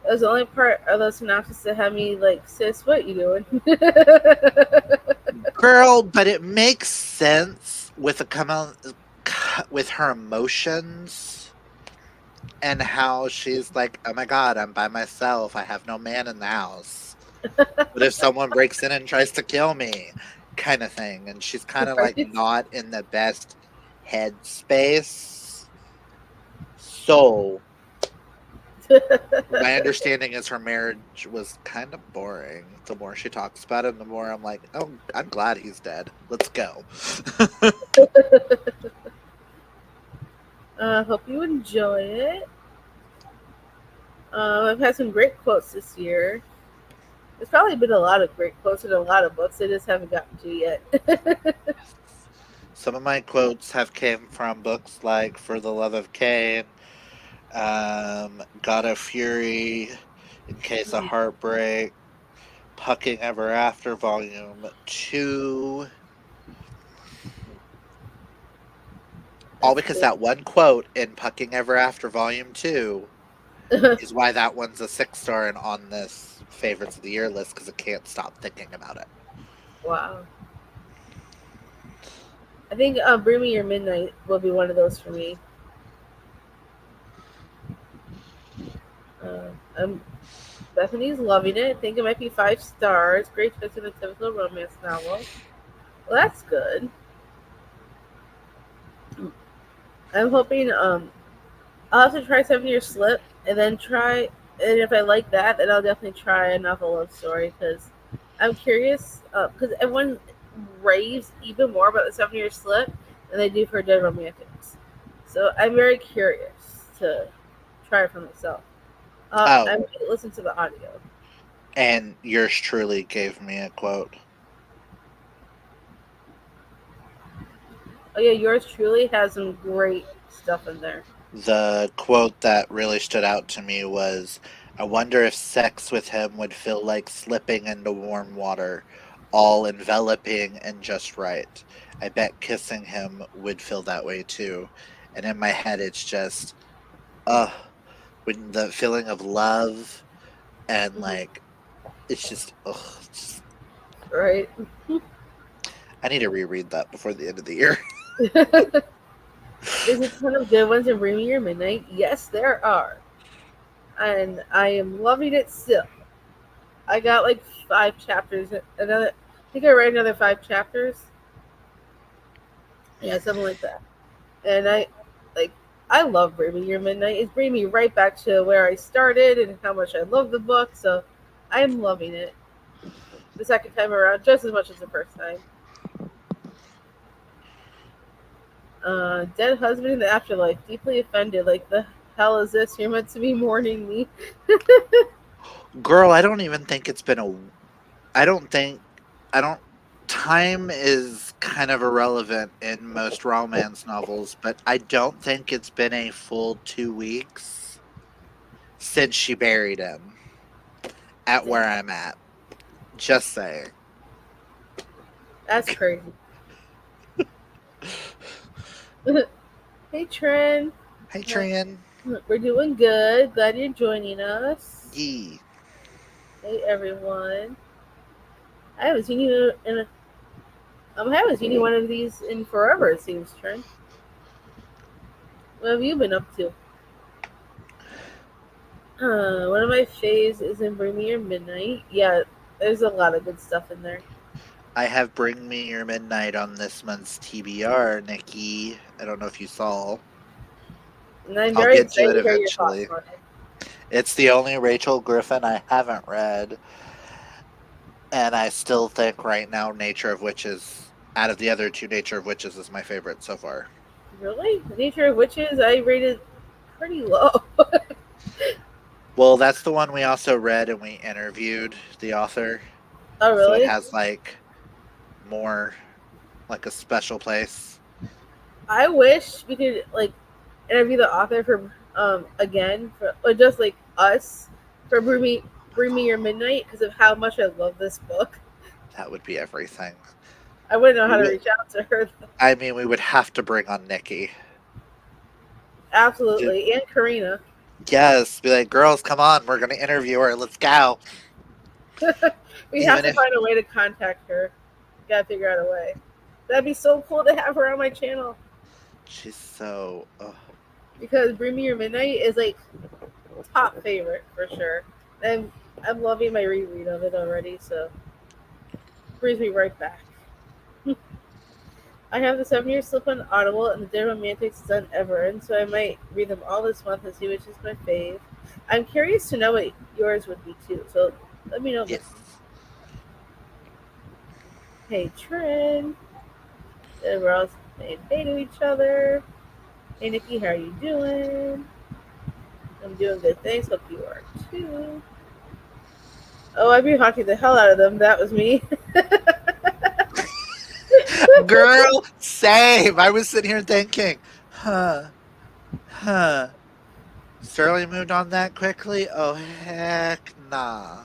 That was the only part of the synopsis that had me like, sis, what you doing? Girl, but it makes sense with a with her emotions and how she's like, oh my god, I'm by myself. I have no man in the house. But if someone breaks in and tries to kill me, kind of thing. And she's kind of like Right? not in the best headspace. So my understanding is her marriage was kind of boring. The more she talks about it, the more I'm like, oh, I'm glad he's dead. Let's go. Hope you enjoy it. I've had some great quotes this year. There's probably been a lot of great quotes in a lot of books I just haven't gotten to yet. Some of my quotes have came from books like For the Love of Cain, God of Fury, In Case of Heartbreak, Pucking Ever After, Volume 2. All That's because that one quote in Pucking Ever After, Volume 2 cool. is why that one's a 6-star and on this Favorites of the Year list, because I can't stop thinking about it. Wow. I think Bring Me Your Midnight will be one of those for me. I'm Bethany's loving it. I think it might be 5 stars. Great twist in a typical romance novel. Well, that's good. I'm hoping I'll have to try 7 Year Slip and then try, and if I like that, then I'll definitely try a novel love story because I'm curious because everyone raves even more about the 7 Year Slip than they do for Dead Romantics. So I'm very curious to try it for myself. I Oh, might listen to the audio. and yours truly gave me a quote. Oh yeah, yours truly has some great stuff in there. The quote that really stood out to me was, I wonder if sex with him would feel like slipping into warm water, all enveloping and just right. I bet kissing him would feel that way too. And in my head, it's just, uh, when the feeling of love and Mhm. like, it's just, ugh. Right. I need to reread that before the end of the year. There's a ton of good ones in Bring Me Your Midnight. Yes, there are. And I am loving it still. I got like 5 chapters. I think I read another 5 chapters. Yeah, something like that. And like, I love Bring Me Your Midnight. It's bringing me right back to where I started and how much I love the book. So I'm loving it the second time around just as much as the first time. Dead husband in the afterlife, deeply offended. Like the hell is this? You're meant to be mourning me. Girl, I don't even think it's been I don't think, I don't, time is kind of irrelevant in most romance novels, but I don't think it's been a full 2 weeks since she buried him at where Damn, I'm at. Just saying. that's crazy. Hey Trent, Hey, Tran. we're doing good. Glad you're joining us. Yee. Hey everyone. I haven't seen you in I haven't seen you one of these in forever. It seems, Trent. What have you been up to? One of my faves is in Bring Me Your Midnight. Yeah, there's a lot of good stuff in there. I have Bring Me Your Midnight on this month's TBR, Nikki. I don't know if you saw. And I'm I'll very get to excited it to hear your thoughts eventually. on it. It's the only Rachel Griffin I haven't read. And I still think right now Nature of Witches, out of the other two, Nature of Witches is my favorite so far. Really? The Nature of Witches, I rated pretty low. Well, that's the one we also read and we interviewed the author. Oh, So it really? has like more, like a special place. I wish we could like interview the author for again for or just like us for Bring Me Your Midnight because of how much I love this book. That would be everything. I wouldn't know We how to would, reach out to her. I mean, we would have to bring on Nikki. Absolutely, and Karina. Yes, be like, girls, come on, we're gonna interview her. Let's go. We have Even to if find a way to contact her. Gotta figure out a way. That'd be so cool to have her on my channel. She's so. Ugh. Because Bring Me Your Midnight is like top favorite for sure. And I'm loving my reread of it already, so brings me right back. I have the 7 Year Slip on Audible and the Dead Romantics done ever, and so I might read them all this month and see which is my fave. I'm curious to know what yours would be too, so let me know. Yes. Hey Trin, and we're all saying hey to each other. Hey Nikki, how are you doing? I'm doing good, thanks. Hope you are too. Oh, I'd be hawking the hell out of them. That was me. Girl, same. I was sitting here thinking, huh. Sterling moved on that quickly? Oh, heck nah.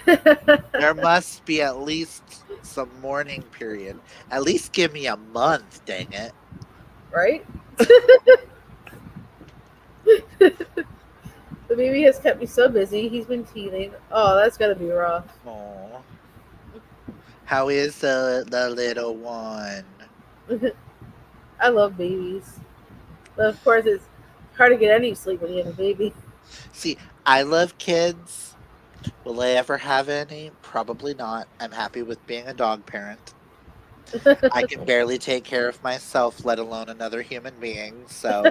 There must be at least some mourning period. At least give me a month, dang it. Right? The baby has kept me so busy. He's been teething. Oh, that's gotta be rough. Aw. How is the little one? I love babies. But of course, it's hard to get any sleep when you have a baby. See, I love kids. Will I ever have any? Probably not. I'm happy with being a dog parent. I can barely take care of myself, let alone another human being, so.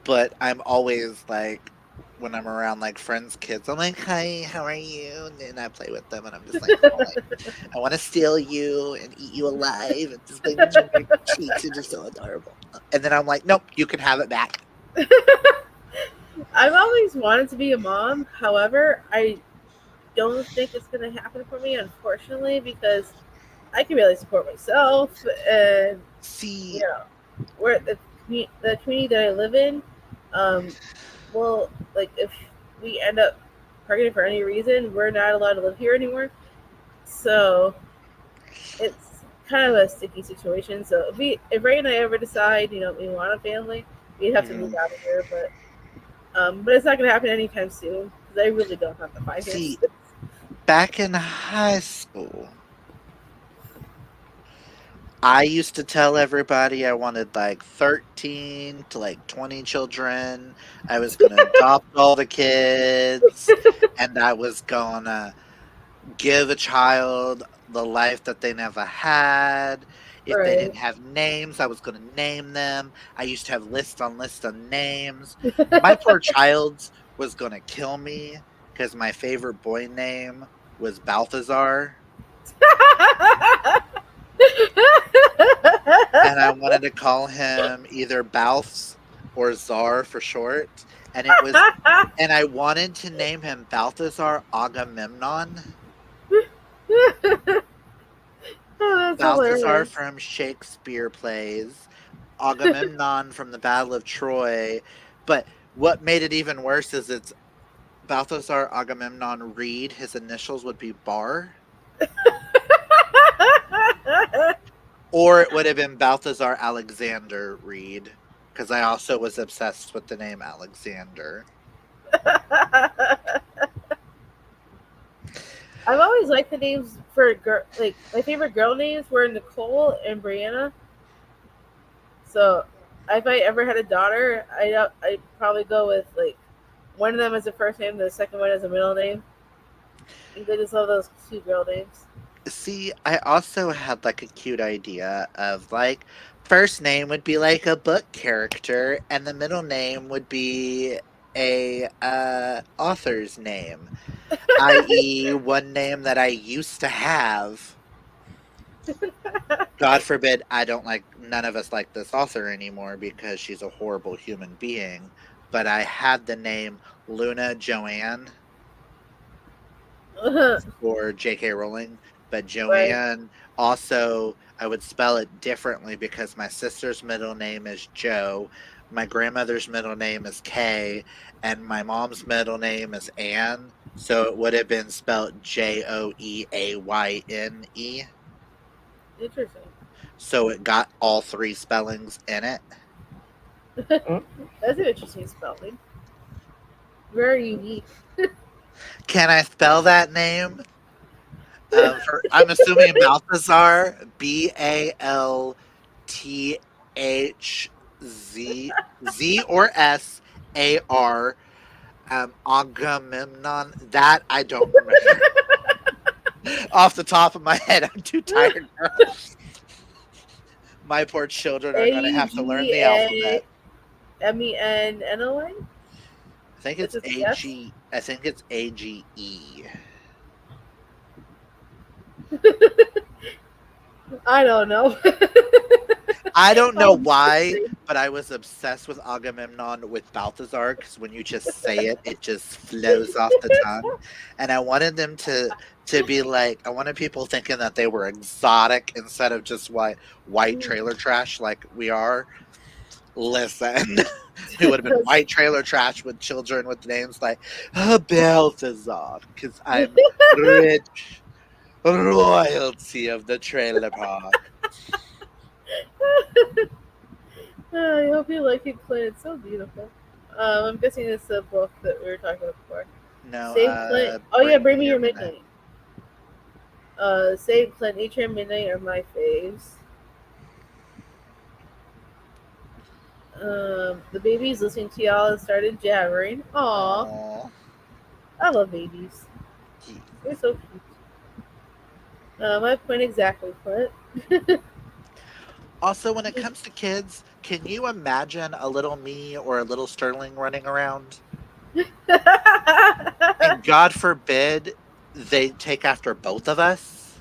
But I'm always like, when I'm around like friends' kids, I'm like, "Hi, how are you?" And I play with them, and I'm just like, "Oh, I want to steal you and eat you alive and just like jump your cheeks. You're just so adorable." And then I'm like, "Nope, you can have it back." I've always wanted to be a mom. However, I don't think it's going to happen for me, unfortunately, because I can barely support myself. And, you See, know, where the community that I live in, um, well, like, if we end up pregnant for any reason, we're not allowed to live here anymore. So it's kind of a sticky situation. So if Ray and I ever decide, we want a family, we'd have to move mhm. out of here. But it's not going to happen anytime soon because I really don't have the See, finances. back in high school, I used to tell everybody I wanted like 13 to like 20 children. I was going to adopt all the kids, and I was going to give a child the life that they never had. If they Right. didn't have names, I was going to name them. I used to have list on list of names. My poor child was going to kill me because my favorite boy name was Balthazar, and I wanted to call him either Balths or Czar for short. And I wanted to name him Balthazar Agamemnon. Oh, that's Balthazar hilarious. from Shakespeare plays, Agamemnon from the Battle of Troy. But what made it even worse is it's Balthazar Agamemnon Reed. His initials would be Bar. Or it would have been Balthazar Alexander Reed. Because I also was obsessed with the name Alexander. I've always liked the names for girl. Like my favorite girl names were Nicole and Brianna. So if I ever had a daughter, I'd probably go with like one of them as a first name, the second one as a middle name. I just love those two girl names. See, I also had like a cute idea of like first name would be like a book character and the middle name would be a author's name, i.e. one name that I used to have. God forbid I don't like none of us like this author anymore because she's a horrible human being, but I had the name Luna Joanne for J.K. Rowling, but Right. Joanne also I would spell it differently because my sister's middle name is Joe, my grandmother's middle name is Kay, and my mom's middle name is Anne, so it would have been spelled Joeayne. Interesting. So it got all three spellings in it. That's an interesting spelling. Very unique. Can I spell that name? I'm assuming Balthazar, Balthz or Sar, Agamemnon. That I don't remember off the top of my head. I'm too tired, girl. My poor children are going to have to learn the alphabet. AGAMENNON? I think It's it's just a guess. AG. I think it's AGE. I don't know. I don't know Oh, why, but I was obsessed with Agamemnon with Balthazar because when you just say it, it just flows off the tongue. And I wanted them to be like, I wanted people thinking that they were exotic instead of just white trailer trash like we are. Listen, we would have been white trailer trash with children with names like Balthazar because I'm rich royalty of the trailer park. I hope you like it, Clint. It's so beautiful. I'm guessing it's the book that we were talking about before. No, Save Clint. Oh yeah, Bring Me Your Midnight. Save Clint, Nature and Midnight are my faves. The baby's listening to y'all and started jabbering. Aww. Aww. I love babies. They're so cute. My point exactly, Clint. Also, when it comes to kids, can you imagine a little me or a little Sterling running around? And God forbid they take after both of us.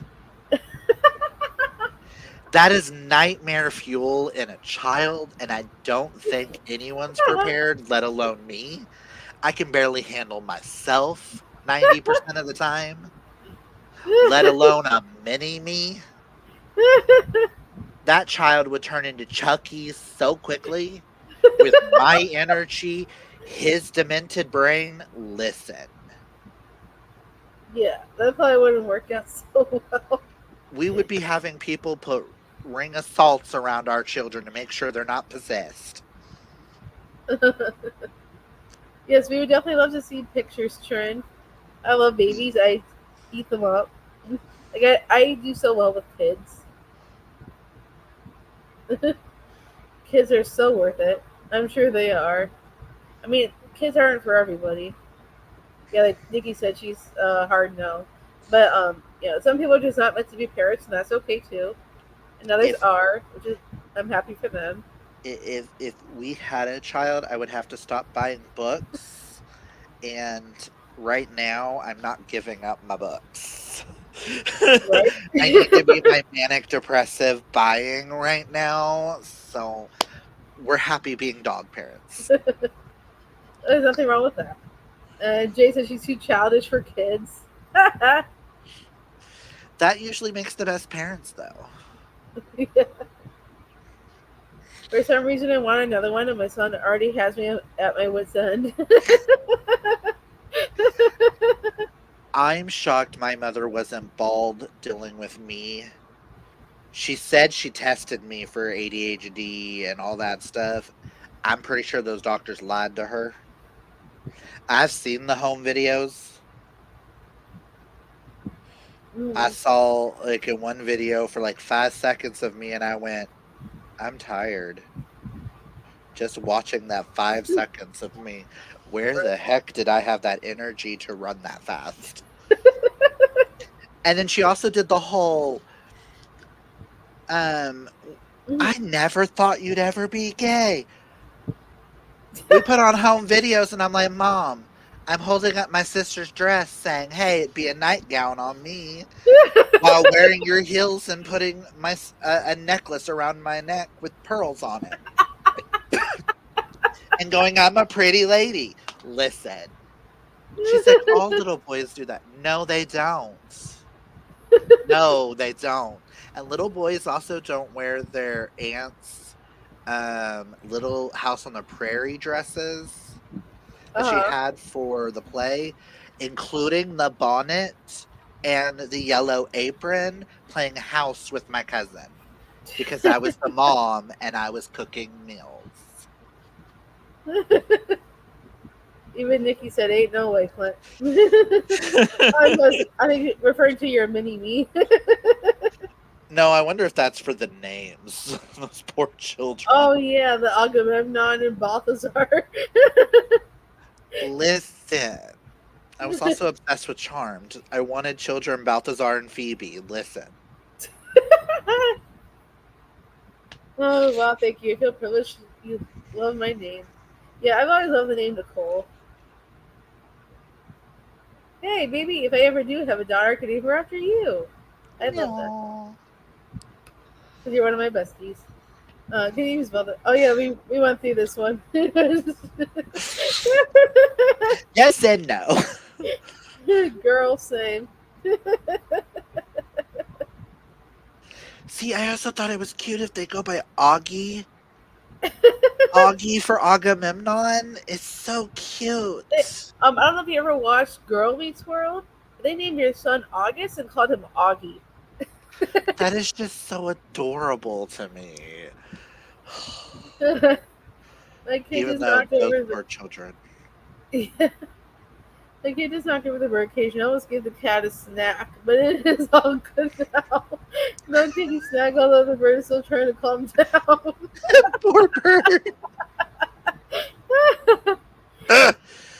That is nightmare fuel in a child, and I don't think anyone's prepared, let alone me. I can barely handle myself 90% of the time, let alone a mini me. That child would turn into Chucky so quickly with my energy, his demented brain. Listen, Yeah, that probably wouldn't work out so well. we would be having people put ring assaults around our children to make sure they're not possessed. Yes, we would definitely love to see pictures trend. I love babies. I eat them up. Like I do so well with kids. Kids are so worth it. I'm sure they are. I mean, kids aren't for everybody. Yeah, like Nikki said, she's hard no. But some people are just not meant to be parents, and that's okay too. And others If are, which is I'm happy for them. if we had a child, I would have to stop buying books, and right now I'm not giving up my books. Right? I need to be my manic depressive buying right now, so we're happy being dog parents. There's nothing wrong with that. Jay says she's too childish for kids. That usually makes the best parents, though. Yeah. For some reason, I want another one, and my son already has me at my wit's end. I'm shocked my mother wasn't bald dealing with me. She said she tested me for ADHD and all that stuff. I'm pretty sure those doctors lied to her. I've seen the home videos. I saw like in one video for like 5 seconds of me and I went, I'm tired. Just watching that 5 seconds of me. Where the heck did I have that energy to run that fast? And then she also did the whole um I never thought you'd ever be gay. We put on home videos and I'm like, Mom, I'm holding up my sister's dress saying, hey, it'd be a nightgown on me while wearing your heels and putting a necklace around my neck with pearls on it. And going, I'm a pretty lady. Listen. She's like, all little boys do that. No, they don't. No, they don't. And little boys also don't wear their aunts' little house on the prairie dresses that she had for the play, including the bonnet and the yellow apron, playing house with my cousin because I was the mom and I was cooking meals. Even Nikki said, "Ain't no way, Clint." I think referring to your mini me. No, I wonder if that's for the names. Those poor children. Oh yeah, the Agamemnon and Balthazar. Listen. I was also obsessed with Charmed. I wanted children Balthazar and Phoebe. Listen. Oh wow, thank you. I feel privileged. You love my name. Yeah, I've always loved the name Nicole. Hey, maybe if I ever do have a daughter, I could name her after you. I'd love that. No. Because you're one of my besties. Can you spell that? Oh yeah, we went through this one. Yes and no. Girl, same. See, I also thought it was cute if they go by Augie. Augie for Agamemnon. It's so cute. I don't know if you ever watched Girl Meets World. They named your son August and called him Augie. That is just so adorable to me. My kid Even just though knocked those over poor children. the. My kid just knocked over the birdcage and I almost gave the cat a snack, but it is all good now. No taking snack, although the bird is still trying to calm down. Poor bird.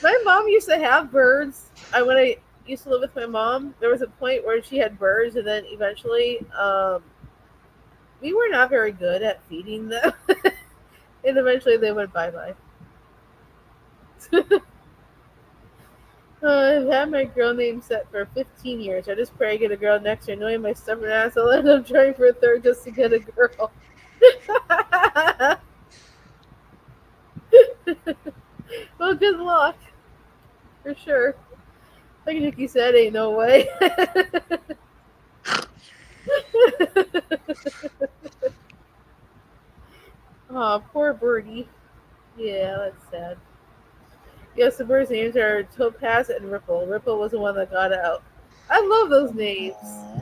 My mom used to have birds. When I used to live with my mom, there was a point where she had birds, and then eventually, we were not very good at feeding them, and eventually they went bye bye. I've had my girl name set for 15 years. I just pray I get a girl next year. Knowing my stubborn ass, I'll end up trying for a third just to get a girl. Well, good luck. For sure. Like Nikki said, ain't no way. Aw, poor birdie. Yeah, that's sad. Yes, the birds' names are Topaz and Ripple. Ripple was the one that got out. I love those names. Aw.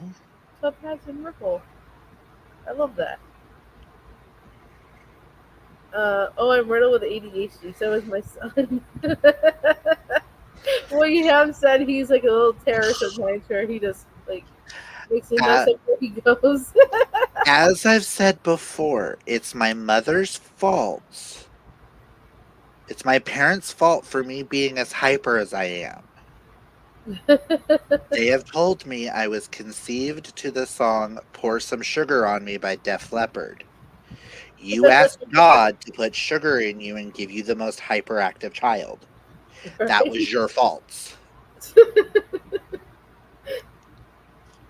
Topaz and Ripple. I love that. I'm riddled with ADHD. So is my son. Well, you have said he's like a little terror sometimes, where he just like makes me mess up where he goes. As I've said before, it's my mother's fault. It's my parents' fault for me being as hyper as I am. They have told me I was conceived to the song Pour Some Sugar on Me by Def Leppard. You asked God to put sugar in you and give you the most hyperactive child. That was your fault.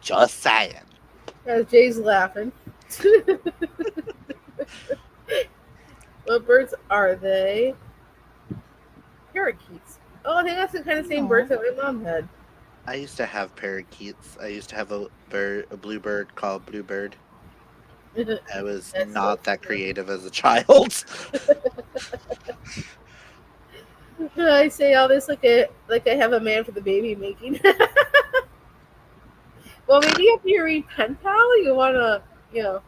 Just saying. Jay's laughing. What birds are they? Parakeets. Oh, I think that's the kind of same birds that my mom had. I used to have parakeets. I used to have a bluebird called Bluebird. I was That's not so that cute. creative as a child. I say all this like I have a man for the baby making. Well, maybe if you read Pen Pal, you wanna, you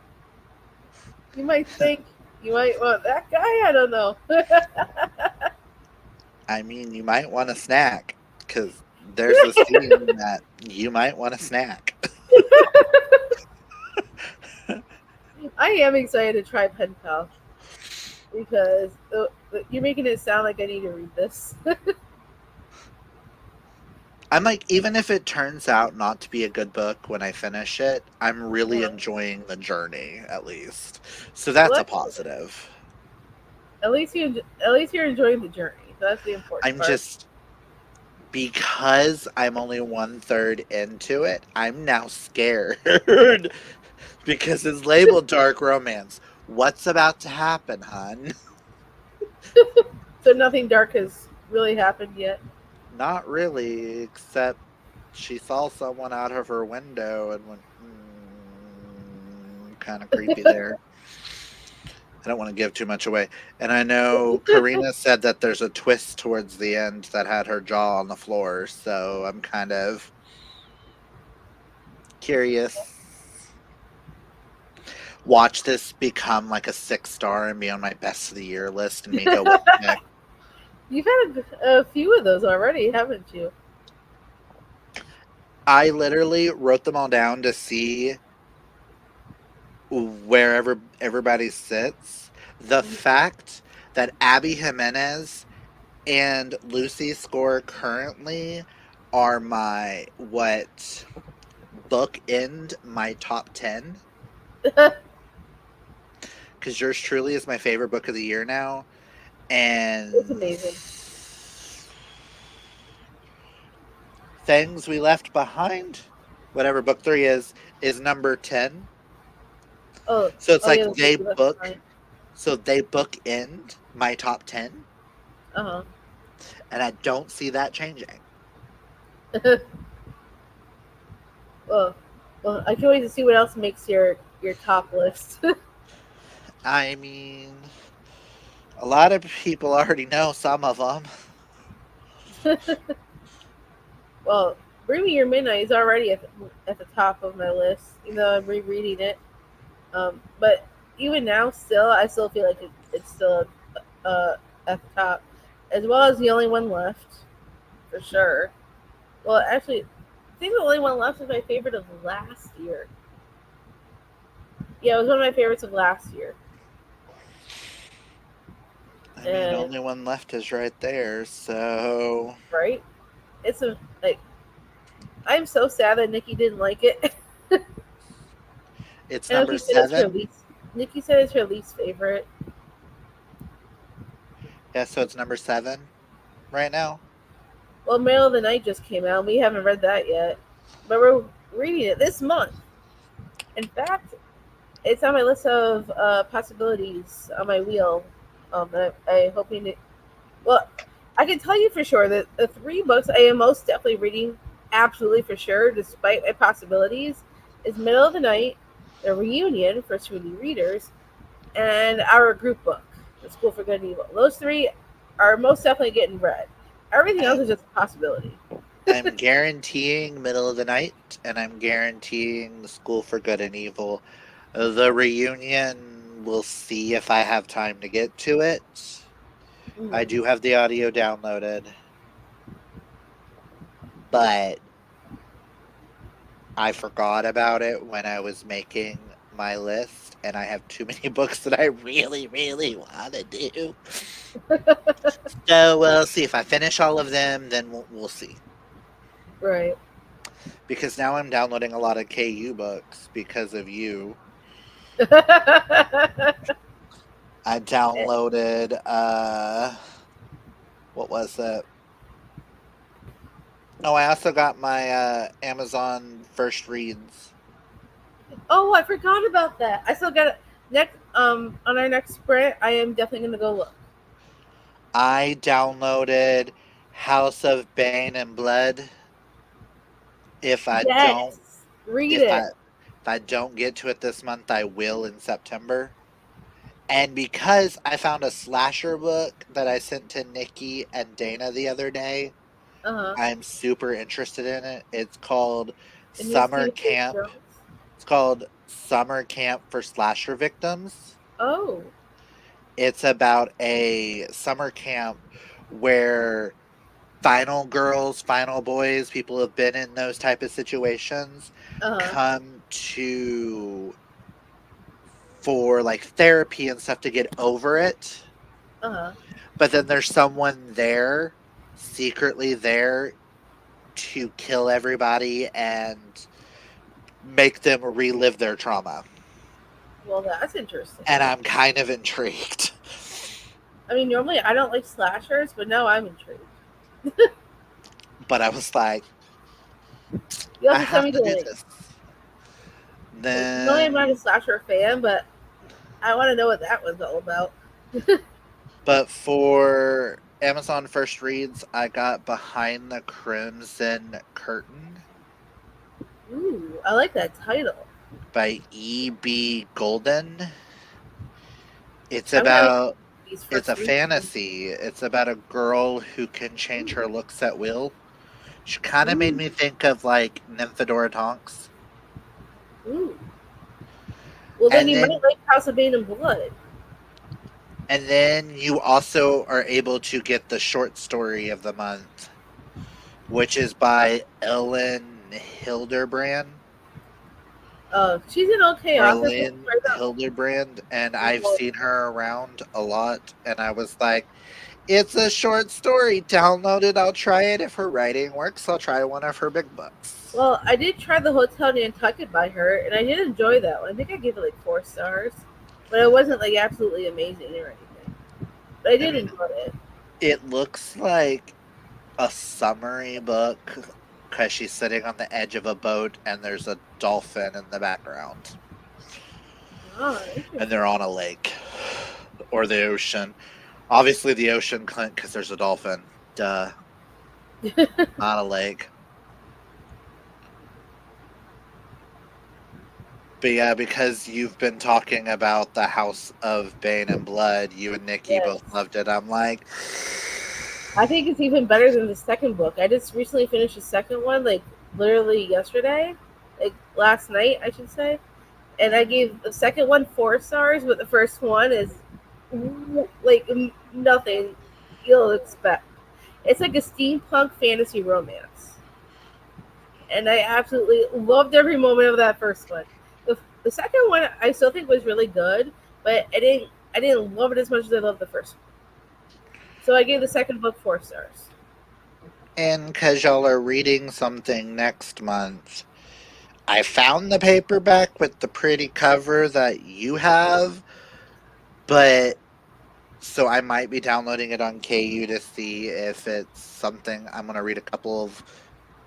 might think you might want that guy. I don't know. I mean, you might want a snack because there's a scene that you might want a snack. I am excited to try Pen Pal because you're making it sound like I need to read this. I'm like, even if it turns out not to be a good book when I finish it, I'm really enjoying the journey at least. So that's a positive. At least you're enjoying the journey. That's the important I'm part. just because I'm only 1/3 into it, I'm now scared because it's labeled dark romance. What's about to happen, hun? So nothing dark has really happened yet. Not really, except she saw someone out of her window and went, kind of creepy there. I don't want to give too much away. And I know Karina said that there's a twist towards the end that had her jaw on the floor, so I'm kind of curious. Watch this become like a 6-star and be on my best of the year list and me go, what the heck? You've had a few of those already, haven't you? I literally wrote them all down to see wherever everybody sits. The fact that Abby Jimenez and Lucy Score currently are my bookend my top 10, because yours truly is my favorite book of the year now, It's and amazing. Things We Left Behind, whatever book 3 is number 10. Oh, So it's oh like yeah, the things you left behind. they bookend my top 10, Uh and I don't see that changing. huh. well, well, I can't wait to see what else makes your top list. I mean, a lot of people already know some of them. Well, Bring Me Your Midnight is already at the top of my list, even though I'm rereading it. But even now, still, I still feel like it's still uh, at the top, as well as The Only One Left, for sure. Well, actually, I think The Only One Left is my favorite of last year. Yeah, it was one of my favorites of last year. I mean, And Only One Left is right there, so right, it's a like I'm so sad that Nikki didn't like it. it's I know number she said it's her 7. least. Nikki said it's her least favorite. Yeah, so it's number 7 right now. Well, Middle of the Night just came out. We haven't read that yet, but we're reading it this month. In fact, it's on my list of possibilities on my wheel. I hoping to. Well, I can tell you for sure that the three books I am most definitely reading, absolutely for sure, despite my possibilities, is Middle of the Night, The Reunion for Sweeney readers, and our group book, The School for Good and Evil. Those three are most definitely getting read. Everything else I'm is just a possibility. I'm guaranteeing Middle of the Night, and I'm guaranteeing The School for Good and Evil. The Reunion, we'll see if I have time to get to it. I Mm. do have the audio downloaded, but I forgot about it when I was making my list, and I have too many books that I really, really want to do. So we'll see if I finish all of them. Then we'll see. Right. Because now I'm downloading a lot of KU books because of you. I downloaded what was it? Oh, I also got my Amazon first reads. Oh, I forgot about that. I still got it. Next, on our next sprint, I am definitely gonna go look. I downloaded House of Bane and Blood. If I don't Yes, read if I it. if I don't get to it this month, I will in September. And because I found a slasher book that I sent to Nikki and Dana the other day, Uh huh. I'm super interested in it. The new Summer Stephen King Camp. girls. It's called Summer Camp for Slasher Victims. Oh. It's about a summer camp where final girls, final boys, people who have been in those type of situations Uh huh. come to for like therapy and stuff to get over it. Uh huh. But then there's someone there, secretly there to kill everybody and make them relive their trauma. Well, that's interesting. And I'm kind of intrigued. I mean, normally I don't like slashers, but now I'm intrigued. But I was like, You I have to send have me to the do link. this. Normally I'm not a Then, slasher fan, but I want to know what that was all about. but for Amazon First Reads, I got Behind the Crimson Curtain Ooh, I like that title. by E.B. Golden. It's I'm gonna about read these it's a first reads. fantasy. It's about a girl who can change her looks at will. She kind of made Ooh, me think of like Nymphadora Tonks. ooh. Well, then And you might then like House of Bane and Blood. And then you also are able to get the short story of the month, which is by Ellen Hilderbrand. She's an okay Or author. Lynn Hildebrand, and I've seen her around a lot, and I was like, it's a short story. Download it. I'll try it. If her writing works, I'll try one of her big books. Well, I did try the Hotel Nantucket by her, and I did enjoy that one. I think I gave it like 4 stars, but it wasn't like absolutely amazing or anything. But I I did mean, enjoy it. it looks like a summary book because she's sitting on the edge of a boat and there's a dolphin in the background. Oh, And interesting. they're on a lake or the ocean. Obviously, the ocean, Clint, because there's a dolphin. Duh. Not a lake. But yeah, because you've been talking about the House of Bane and Blood, you and Nikki Yes. both loved it. I'm like, I think it's even better than the second book. I just recently finished the second one, like literally yesterday, like last night, I should say. And I gave the second one 4 stars, but the first one is like nothing you'll expect. It's like a steampunk fantasy romance, and I absolutely loved every moment of that first one. The second one I still think was really good, but I didn't love it as much as I loved the first one. So I gave the second book 4 stars. and because y'all are reading something next month, I found the paperback with the pretty cover that you have, but so I might be downloading it on KU to see if it's something. I'm going to read a couple of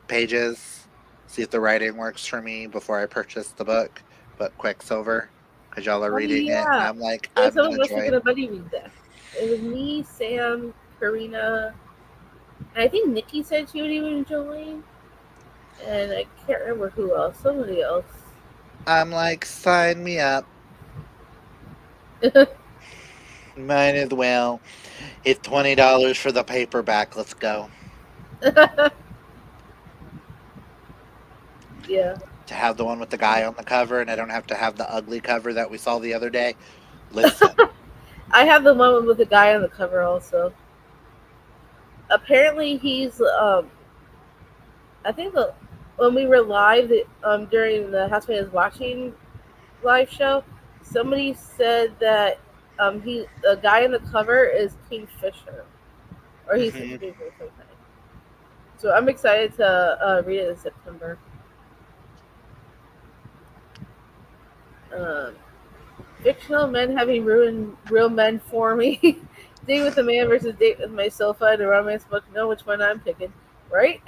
pages, see if the writing works for me before I purchase the book. But Quicksilver, because y'all are Oh reading it, yeah, I'm like, yeah. I'm Some going of to us were join. gonna buddy read that. It was me, Sam, Karina, and I think Nikki said she would even join. And I can't remember who else. Somebody else. I'm like, sign me up. Might as well. It's $20 for the paperback. Let's go. Yeah. To have the one with the guy on the cover, and I don't have to have the ugly cover that we saw the other day. Listen, I have the one with the guy on the cover also. Apparently he's I think when we were live during the Housemaid is Watching live show, somebody said that the guy on the cover is Kingfisher. Or he's his mhm. favorite something. So I'm excited to read it in September. Um, fictional men having ruined real men for me. Date with a man versus date with my sofa in a romance book. Know which one I'm picking, right?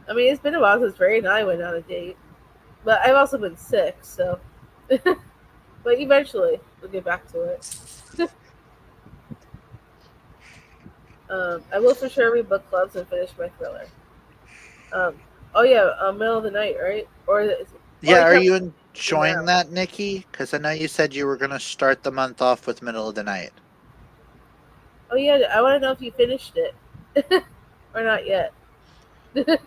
I mean, it's been a while since Ray and I went on a date, but I've also been sick, so. But eventually, we'll get back to it. I will for sure read book clubs and finish my thriller. Um, oh yeah, middle of the night, right? Or Yeah, you are can't you read enjoying now. that, Nikki? Because I know you said you were going to start the month off with middle of the night. Oh yeah, I want to know if you finished it or not yet. Because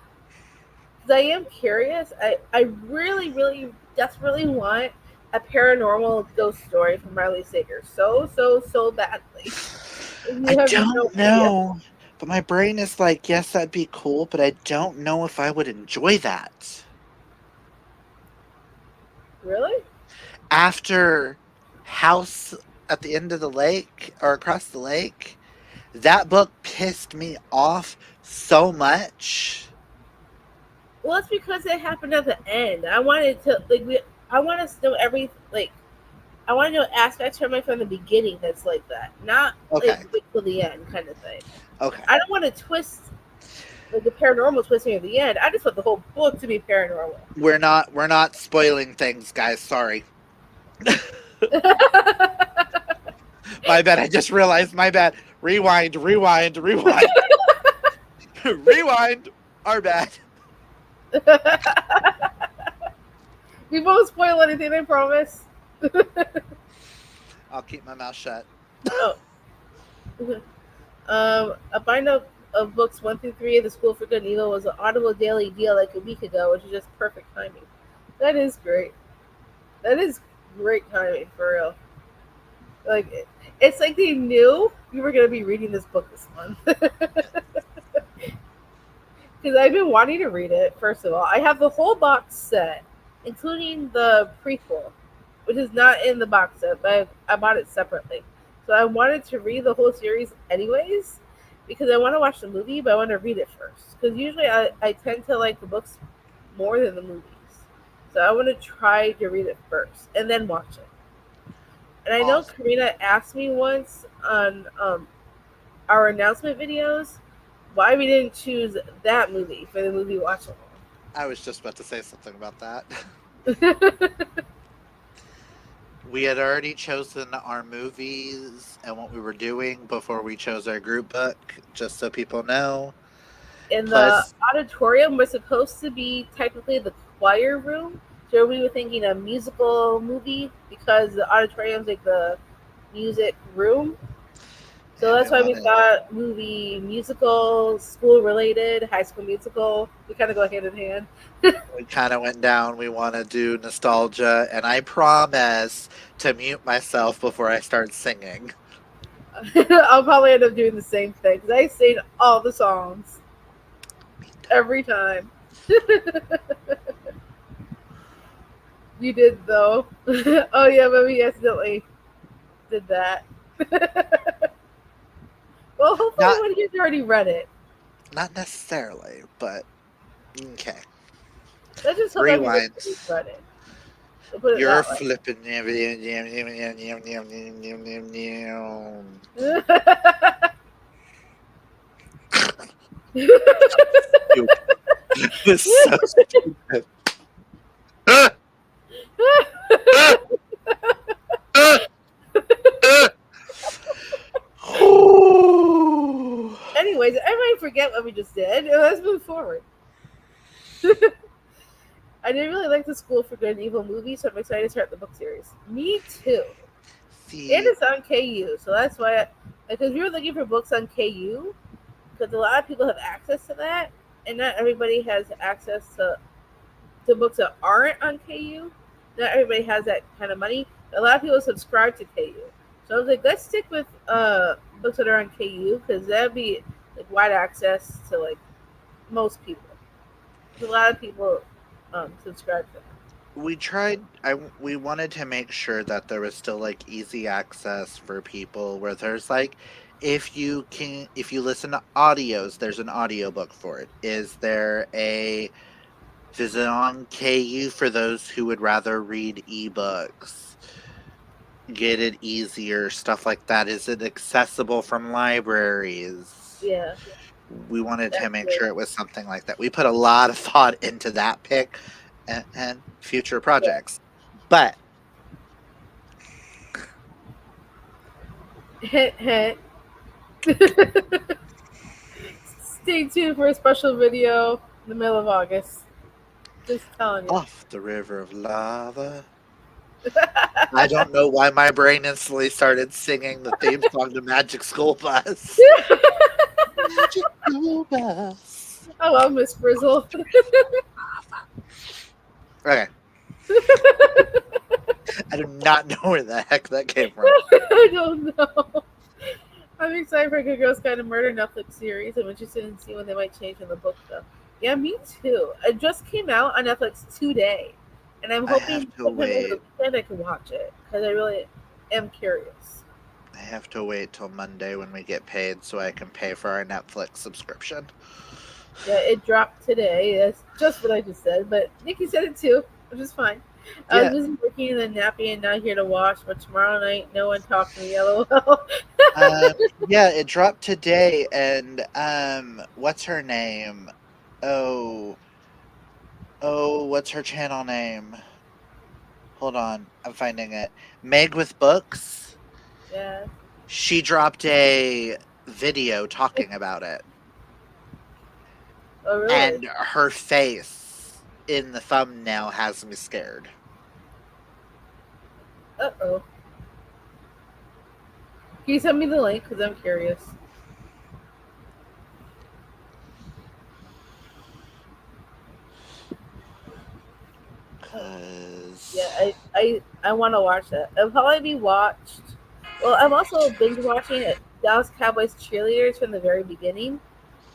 I am curious. I really, really, desperately want a paranormal ghost story from Riley Sager so badly. I You have no don't idea. know, but my brain is like, yes, that'd be cool, but I don't know if I would enjoy that. Really? After House at the end of the lake or across the lake, that book pissed me off so much. Well, it's because it happened at the end. I wanted to like we. I want us to know every like. I want to know aspects from it from the beginning that's like that, not like Okay, wait till the end kind of thing. okay. I don't want to twist like the paranormal twisting at the end. I just want the whole book to be paranormal. We're not spoiling things, guys. Sorry. My bad. I just realized. My bad. Rewind. Rewind. Rewind. Rewind. Our bad. We won't spoil anything, I promise. I'll keep my mouth shut. Oh. A bind of books 1 through 3 of the School for Good and Evil was an Audible daily deal like a week ago, which is just perfect timing. That is great. That is great timing for real. Like it's like they knew you were gonna be reading this book this month. Because I've been wanting to read it. First of all, I have the whole box set, including the prequel, which is not in the box set, but I bought it separately. So I wanted to read the whole series anyways, because I want to watch the movie, but I want to read it first. Because usually I tend to like the books more than the movies. So I want to try to read it first and then watch it. And I know Awesome. Karina asked me once on our announcement videos why we didn't choose that movie for the movie watch along. I was just about to say something about that. In We had already chosen our movies and what we were doing before we chose our group book, just so people know. the Plus, auditorium was supposed to be technically the choir room, so we were thinking a musical movie because the auditorium's like the music room. So and we that's why we wanted thought movie, musical, school related, High School Musical. We kind of go hand in hand. we kind of went down. We want to do nostalgia, and I promise to mute myself before I start singing. I'll probably end up doing the same thing because I sing all the songs every time. You did though. Oh yeah, but we accidentally did that. Well, hopefully Not, when he's already read it. not necessarily, but okay. Let's just hope everybody's Rewind. read it. We'll put it You're that way. flipping. This is so stupid. Anyways, I might forget what we just did. Let's move forward. I didn't really like the School for Good and Evil movie, so I'm excited to start the book series. Me too. And See, it's on KU, so that's why. Because we were looking for books on KU, because a lot of people have access to that, and not everybody has access to books that aren't on KU. Not everybody has that kind of money. A lot of people subscribe to KU, so I was like, let's stick with books that are on KU because that'd be like wide access to like most people. A lot of people subscribe to that. we tried. We wanted to make sure that there was still like easy access for people. Where there's like, if you listen to audios, there's an audiobook for it. Is there a visit on KU for those who would rather read ebooks? Get it easier, stuff like that. Is it accessible from libraries? Yeah, We wanted to that's make it. sure it was something like that. We put a lot of thought into that pick and future Yeah. projects. But Hint, hint. Stay tuned for a special video in the middle of August. Just telling you. off the river of lava. I don't know why my brain instantly started singing the theme song to Magic School Bus. Magic School Bus. I love Miss Frizzle. Okay. I do not know where the heck that came from. I don't know. I'm excited for Good Girls Kind of Murder Netflix series. I'm interested in seeing what they might change in the book, though. Yeah, me too. It just came out on Netflix today, and I'm I have hoping to sometime over wait. the weekend I can watch it because I really am curious. I have to wait till Monday when we get paid so I can pay for our Netflix subscription. Yeah, it dropped today. That's just what I just said, but Nikki said it too, which is fine. I Yeah. was busy working and then nappy and not here to watch, but tomorrow night, no one talk to me, lol. Yeah, it dropped today, and what's her name? Oh, what's her channel name? Hold on, I'm finding it. Meg with Books. Yeah. She dropped a video talking about it, Oh, really? and her face in the thumbnail has me scared. Uh-oh. Can you send me the link? Because I'm curious. Oh. Cause Yeah, I want to watch that. It'll probably be watched. Well, I'm also binge watching Dallas Cowboys cheerleaders from the very beginning.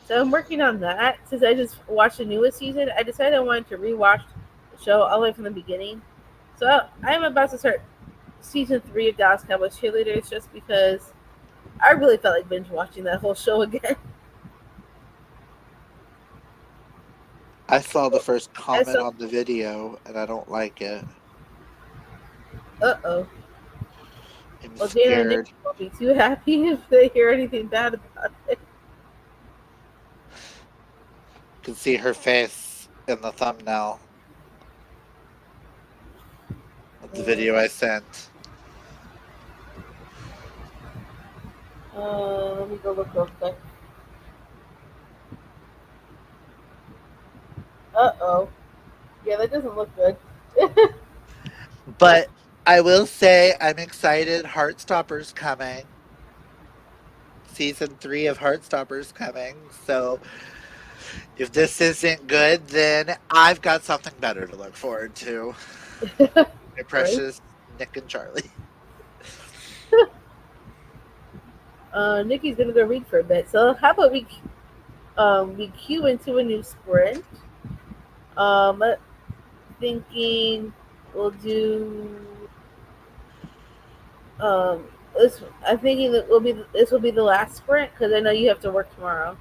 So I'm working on that. Since I just watched the newest season, I decided I wanted to rewatch the show all the way from the beginning. So I'm about to start season 3 of Dallas Cowboys cheerleaders just because I really felt like binge watching that whole show again. I saw the first And comment so, on the video and I don't like it. oh. I'm Well, Jana and Nick scared. won't be too happy if they hear anything bad about it. You can see her face in the thumbnail of the video I sent. Let me go look real quick. Oh. Yeah, that doesn't look good. But I will say I'm excited. Heartstopper's coming. Season 3 of Heartstopper's coming. So if this isn't good, then I've got something better to look forward to. My Right? precious Nick and Charlie. Nikki's gonna go read for a bit. So how about we cue into a new sprint? Um, thinking we'll do this. I'm thinking that this will be the last sprint because I know you have to work tomorrow,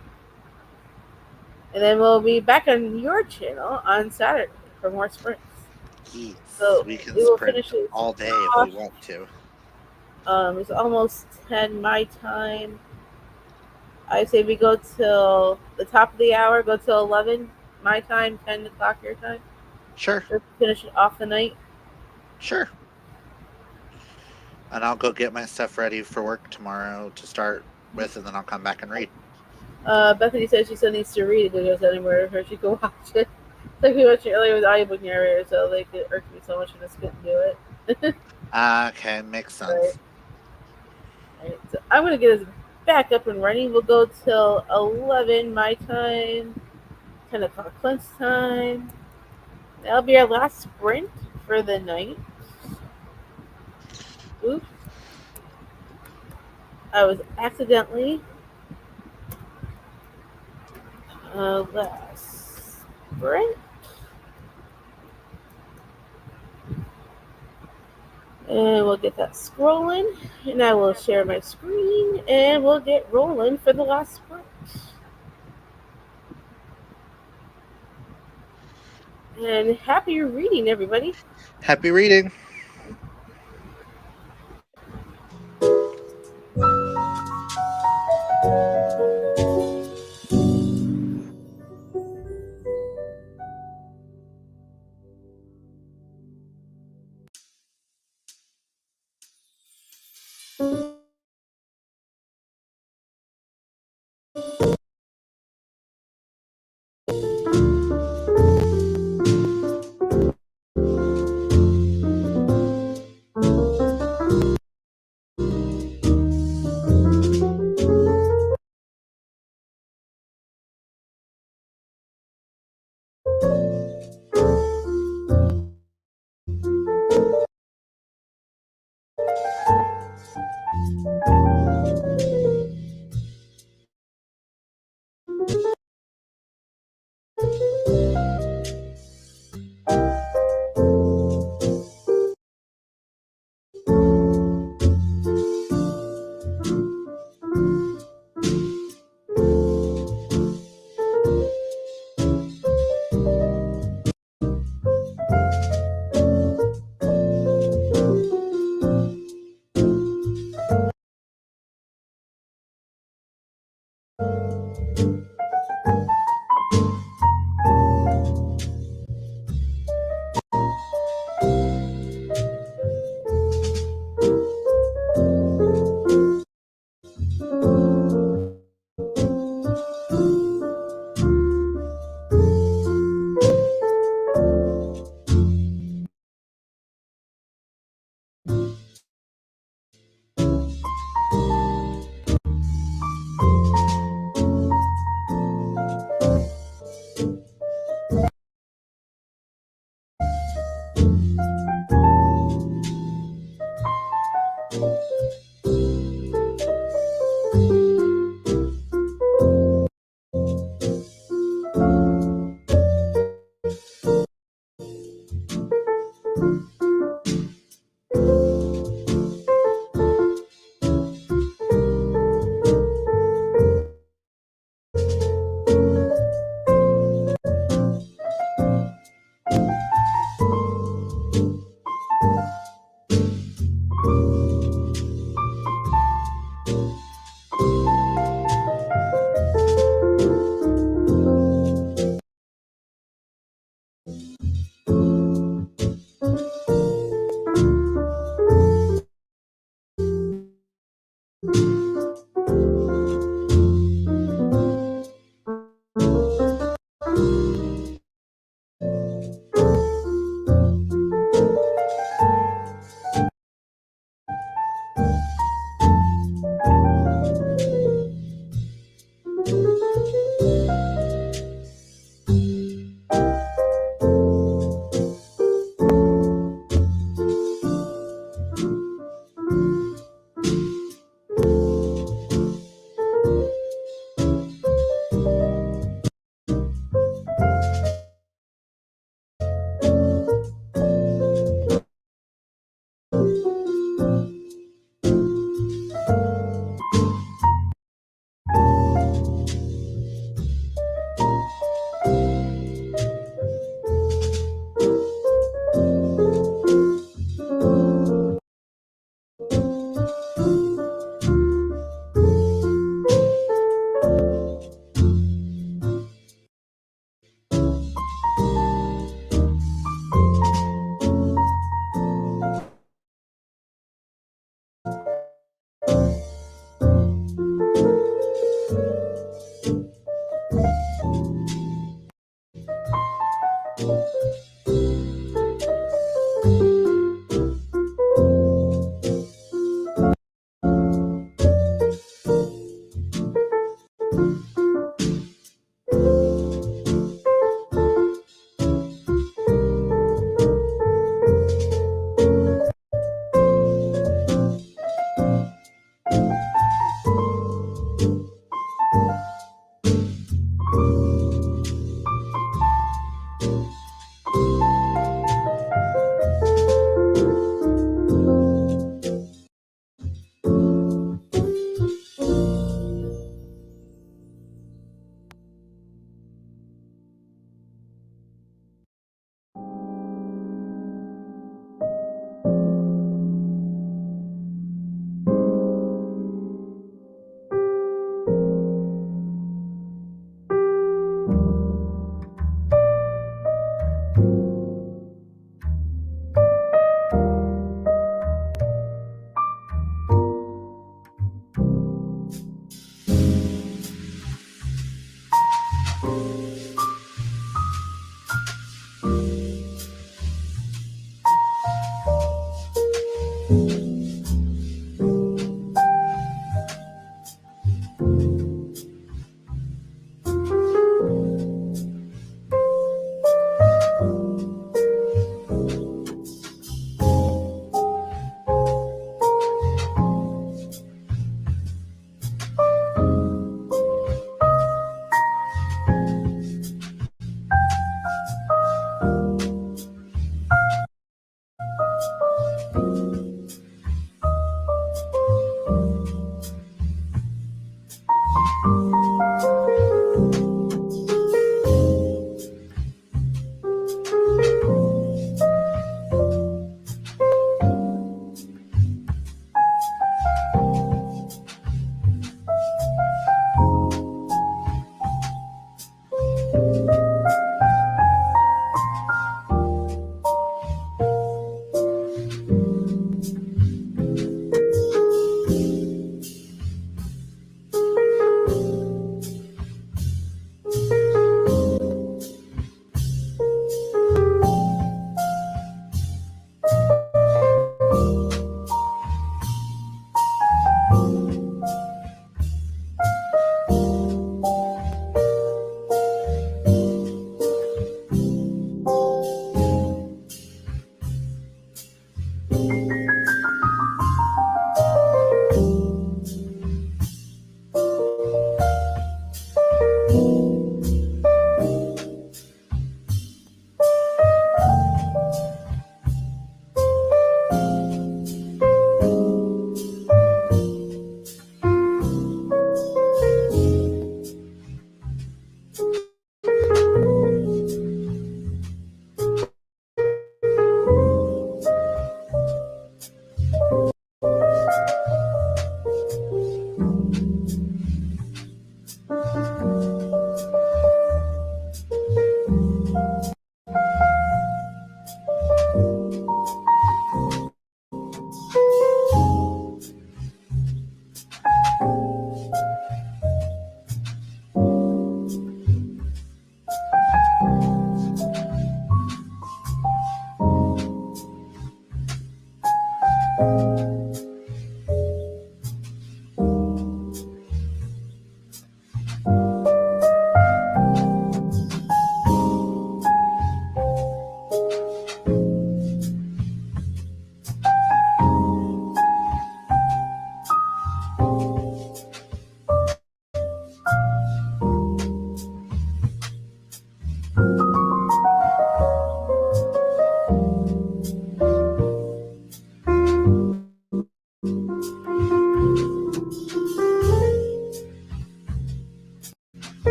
and then we'll be back on your channel on Saturday for more sprints. Yes, So we can we will sprint finish it all day if we off. want to. It's almost 10 my time. I say we go till the top of the hour. Go till 11 my time, 10 o'clock your time. Sure, Just to finish it off the night. sure. And I'll go get my stuff ready for work tomorrow to start with, and then I'll come back and read. Bethany says she still needs to read it. Goes anywhere her she can watch it. It's like we watched it earlier with the audiobook narrator, so like it irked me so much when I couldn't do it. Okay, makes sense. Right. So I'm gonna get us back up and running. We'll go till 11 my time, 10 o'clock Clint's time. That'll be our last sprint for the night. Oops. I was accidentally last sprint. And we'll get that scrolling. And I will share my screen and we'll get rolling for the last sprint. And happy reading, everybody. Happy reading.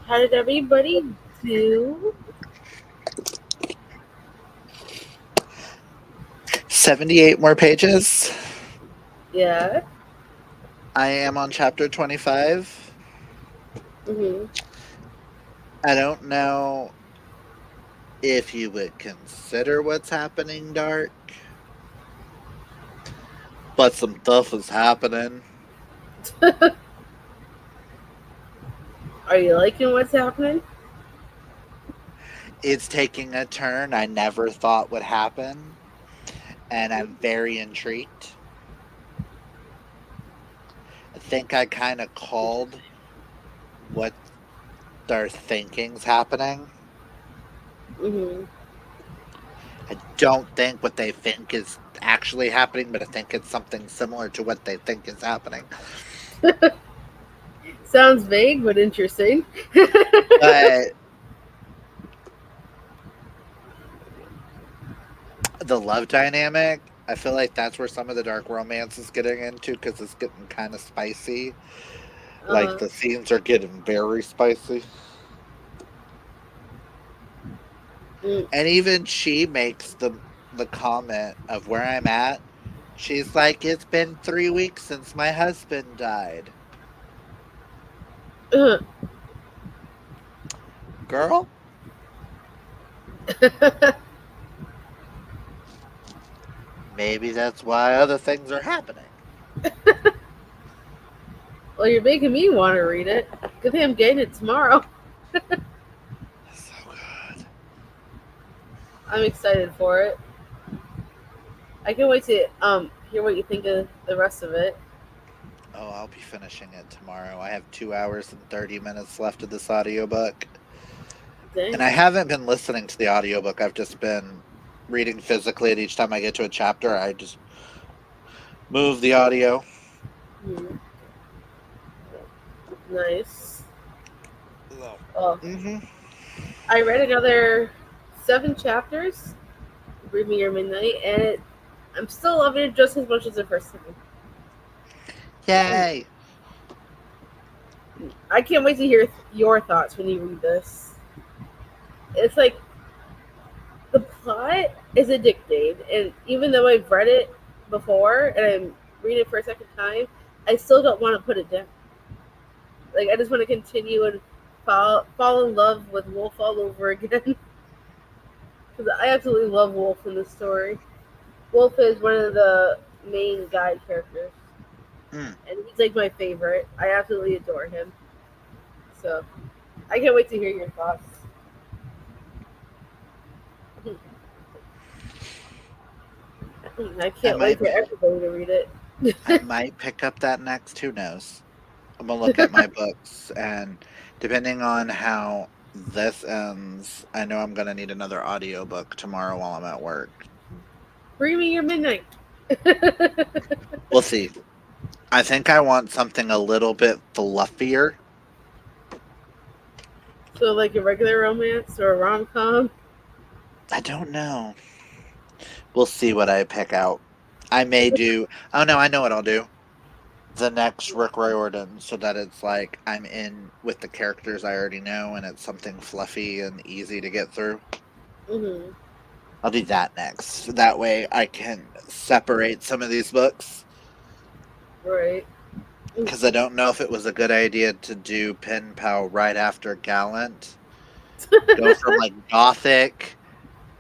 How did everybody do? 78 more pages. Yeah. I am on chapter 25. Mhm. I don't know if you would consider what's happening dark, but some stuff is happening. Are you liking what's happening? It's taking a turn I never thought would happen, and I'm very intrigued. I think I kind of called what their thinking's happening. Mhm. I don't think what they think is actually happening, but I think it's something similar to what they think is happening. Sounds vague but interesting. But the love dynamic, I feel like that's where some of the dark romance is getting into because it's getting kind of spicy. Like Uh-huh. the scenes are getting very spicy. Mm. And even she makes the comment of where I'm at. She's like, it's been 3 weeks since my husband died. Girl, maybe that's why other things are happening. Well, you're making me want to read it. Good thing I'm getting it tomorrow. So good. I'm excited for it. I can't wait to hear what you think of the rest of it. Oh, I'll be finishing it tomorrow. I have 2 hours and 30 minutes left of this audiobook. Dang. And I haven't been listening to the audiobook. I've just been reading physically, and each time I get to a chapter, I just move the audio. Mhm. Nice. Oh. Oh, Mm-hmm. I read another 7 chapters, Read Me Your Midnight, and I'm still loving it just as much as the first time. Yay! I can't wait to hear your thoughts when you read this. It's like the plot is addicting, and even though I've read it before and I'm reading it for a second time, I still don't want to put it down. Like I just want to continue and fall in love with Wolf all over again because I absolutely love Wolf in this story. Wolf is one of the main guide characters, Mm. and he's like my favorite. I absolutely adore him. So I can't wait to hear your thoughts. I I can't wait might, for everybody to read it. I might pick up that next. Who knows? I'm gonna look at my books, and depending on how this ends, I know I'm gonna need another audiobook tomorrow while I'm at work. Bring me your midnight. We'll see. I think I want something a little bit fluffier. So like a regular romance or a rom com. I don't know. We'll see what I pick out. I may do. Oh no, I know what I'll do. the next Rick Riordan, so that it's like I'm in with the characters I already know, and it's something fluffy and easy to get through. Mhm. I'll do that next. That way I can separate some of these books. Right. Because I don't know if it was a good idea to do Pen Pal right after Gallant. Go from like gothic,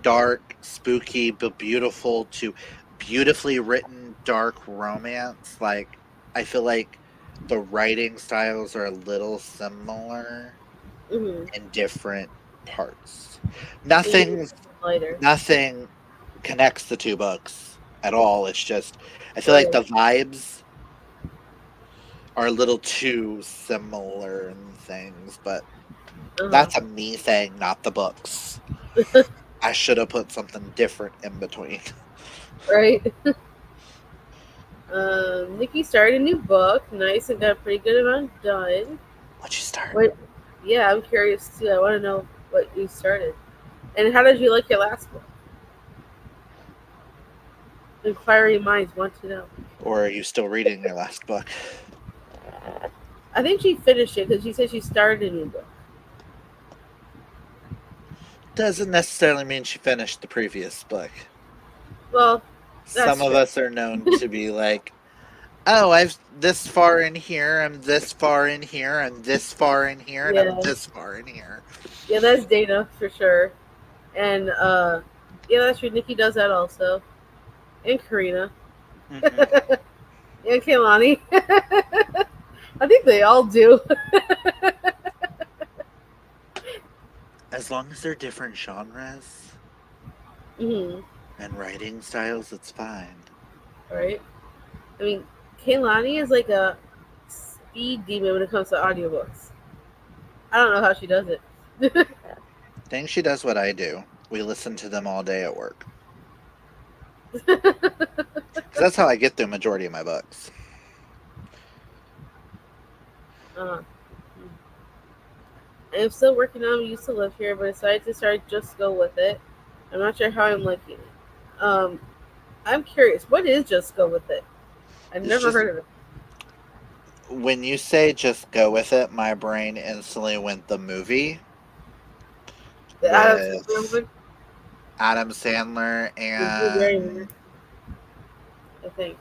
dark, spooky, but beautiful to beautifully written, dark romance. Like, I feel like the writing styles are a little similar Mhm. in different parts. Maybe Nothing lighter. nothing connects the two books at all. It's just I feel like Right. the vibes are a little too similar in things, but Uh that's a me thing, not the books. huh. I should have put something different in between. Right. Nikki started a new book. Nice, and got a pretty good amount done. What'd you start? What? Yeah, I'm curious too. I want to know what you started, and how did you like your last book? Inquiring minds want to know. Or are you still reading your last book? I think she finished it because she said she started a new book. Doesn't necessarily mean she finished the previous book. Well, Some that's of true. us are known to be like, oh, I've this far in here, I'm this far in here, I'm this far in here, and I'm Yeah, this far in here. yeah, that's Dana for sure. And yeah, that's true. Nikki does that also, and Karina, Hmm. and Kaylani. I think they all do. As long as they're different genres Hmm. and writing styles, it's fine. Right. I mean, Kaylani is like a speed demon when it comes to audiobooks. I don't know how she does it. I think she does what I do. We listen to them all day at work. Because that's how I get through majority of my books. uh, I'm still working on Used to Live Here, but decided to start Just Go With It. I'm not sure how I'm liking it. I'm curious. What is Just Go With It? I've It's never just heard of it. when you say just go with it, my brain instantly went the movie The Adam Sandler with one Adam Sandler with Drew Barrymore, and I think.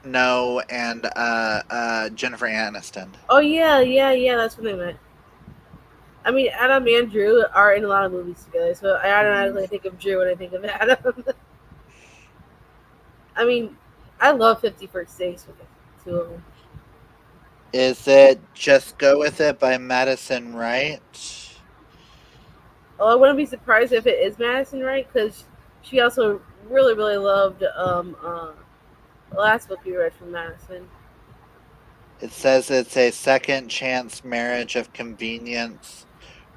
no and Jennifer Aniston. Oh yeah, yeah, yeah. That's what I meant. I mean, Adam and Drew are in a lot of movies together, so I Mhm. automatically think of Drew when I think of Adam. I mean, I love 50 First Dates with the two of them. Is it Just Go With It by Madison Wright? Oh, I wouldn't be surprised if it is Madison, right? Because she also really, really loved the last book we read from Madison. It says it's a second chance marriage of convenience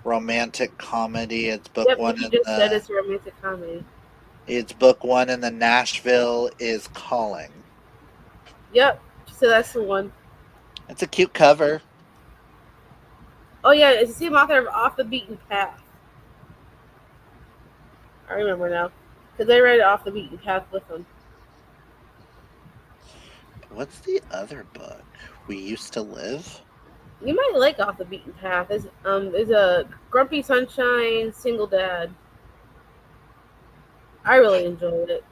romantic comedy. Yep, Nikki just said it's a romantic comedy. It's book one in the Nashville is Calling. Yep, so that's the one. It's a cute cover. Oh yeah, it's the same author of Off the Beaten Path. I remember now, because I read Off the Beaten Path with them. What's the other book? We Used to Live? You might like Off the Beaten Path. There's a Grumpy Sunshine Single Dad. I really enjoyed it.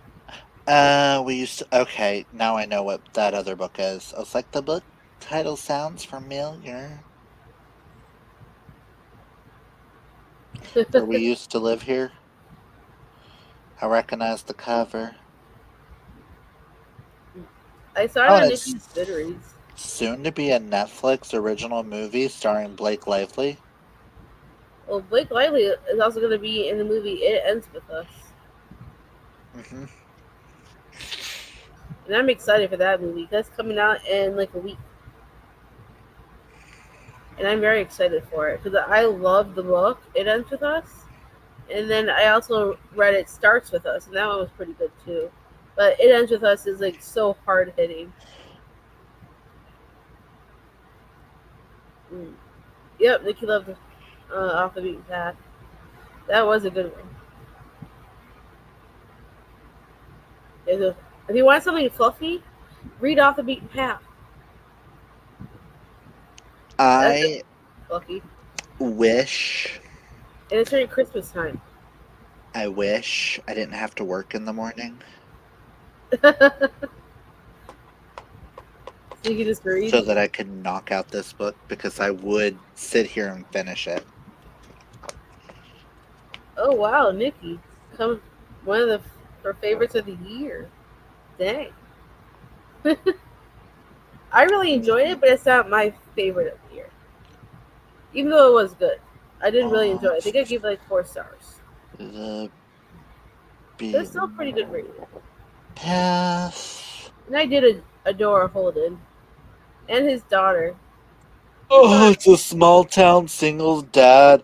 We used to. Okay, now I know what that other book is. I was like, the book title sounds familiar. For We Used to Live Here. I recognize the cover. I saw it Oh, and on it's Nikki's Goodreads. soon to be a Netflix original movie starring Blake Lively. Well, Blake Lively is also going to be in the movie It Ends With Us. Hmm. And I'm excited for that movie. That's coming out in like a week. And I'm very excited for it because I love the book It Ends With Us. And then I also read It Starts With Us, and that one was pretty good too. But It Ends With Us is like so hard hitting. Mm. Yep, Nikki loved Off the Beaten Path. That was a good one. If you want something fluffy, read Off the Beaten Path. I Lucky. wish And it's during Christmas time. I wish I didn't have to work in the morning So you can just read. so that I could knock out this book because I would sit here and finish it. Oh wow, Nikki, come one of her favorites of the year. Dang, I really enjoyed it, but it's not my favorite of the year. Even though it was good, I did really enjoy it. I think I gave it like 4 stars. The But it's still a pretty good read. path. And I did adore Holden and his daughter. Oh, it's a small town singles dad.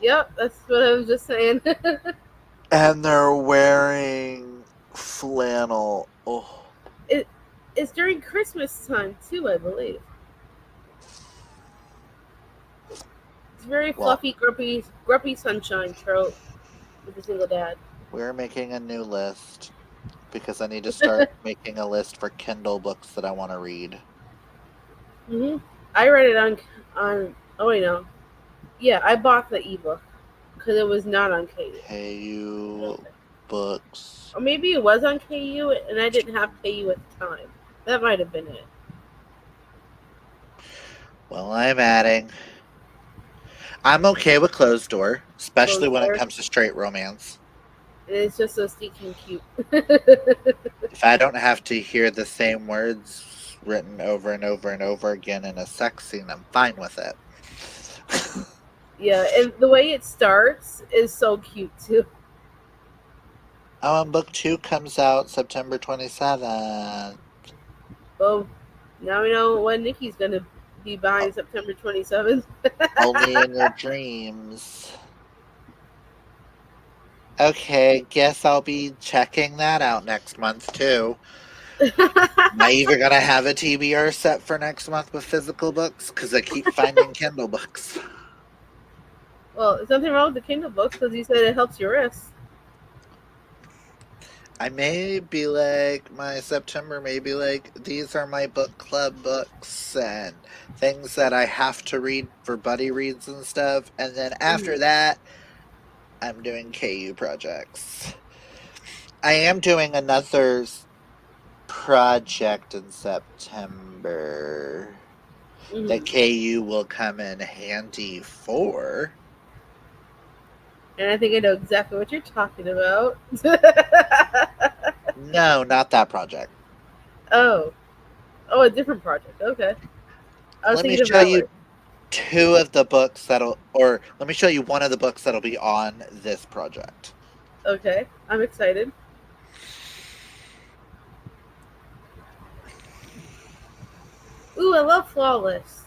Yep, that's what I was just saying. And they're wearing flannel. Oh, It's during Christmas time too, I believe. It's very well, fluffy, grumpy sunshine trope with a single dad. we're making a new list because I need to start making a list for Kindle books that I want to read. I read it on. Oh wait, no. Yeah, I bought the ebook because it was not on KU. KU books. Or maybe it was on KU and I didn't have KU at the time. That might have been it. Well, I'm adding. I'm okay with closed door, especially Closed when it Door. comes to straight romance. And it's just so stinking cute. If I don't have to hear the same words written over and over and over again in a sex scene, I'm fine with it. Yeah, and the way it starts is so cute too. Oh, and book 2 comes out September 27th. Well, now we know what Nikki's gonna be buying September 27th. Only in your dreams. Okay, guess I'll be checking that out next month too. Am I even gonna have a TBR set for next month with physical books? Because I keep finding Kindle books. Well, there's nothing wrong with the Kindle books because you said it helps your wrist. I may be like, my September may be like, these are my book club books and things that I have to read for buddy reads and stuff. And then after that, I'm doing KU projects. I am doing another project in September that KU will come in handy for. And I think I know exactly what you're talking about. No, not that project. Oh, a different project. Okay, I was Let me thinking of show you Valor. two of the books or let me show you one of the books that'll be on this project. Okay, I'm excited. Ooh, I love Flawless.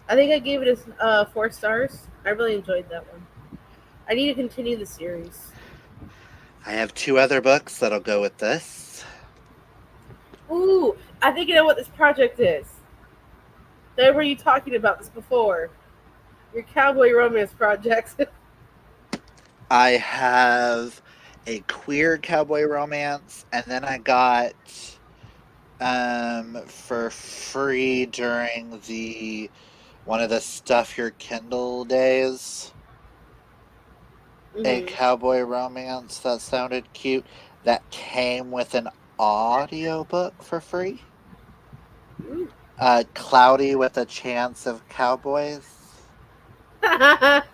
I think I gave it a 4 stars. I really enjoyed that one. I need to continue the series. I have two other books that'll go with this. Ooh, I think I know what this project is. I remember you talking about this before. Your cowboy romance project. I have a queer cowboy romance, and then I got for free during the one of the Stuff Your Kindle days, a cowboy romance that sounded cute that came with an audiobook for free. Cloudy with a Chance of Cowboys. It's a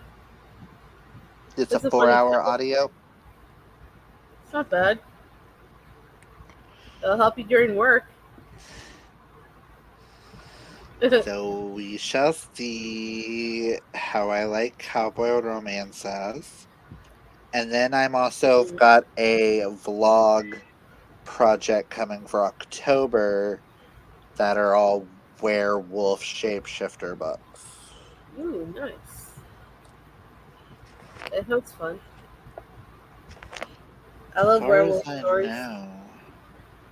That's a funny 4-hour title. audio. It's not bad. It'll help you during work. So we shall see how I like cowboy romances. And then I'm also got a vlog project coming for October that are all werewolf shapeshifter books. Ooh, nice. It sounds fun. I As love far as werewolf I stories. know.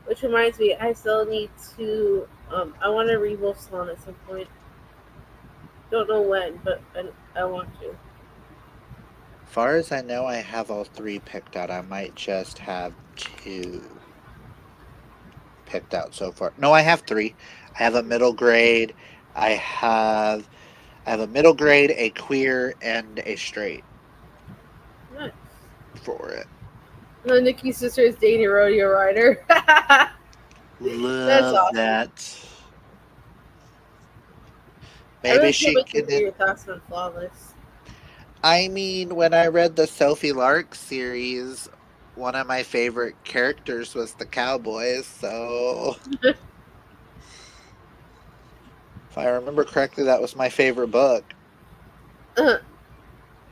Which reminds me, I still need to. I want to read Wolf Song at some point. Don't know when, but I want to. As far as I know, I have all 3 picked out. I might just have 2. picked out so far. No, I have 3. I have a middle grade. I have a middle grade, a queer, and a straight Nice. for it. Nikki's sister is dating a rodeo rider. That's Love awesome. that. I Maybe really can't she wait to hear can. your thoughts on Flawless. I mean, when I read the Sophie Lark series, one of my favorite characters was the Cowboys. So, if I remember correctly, that was my favorite book.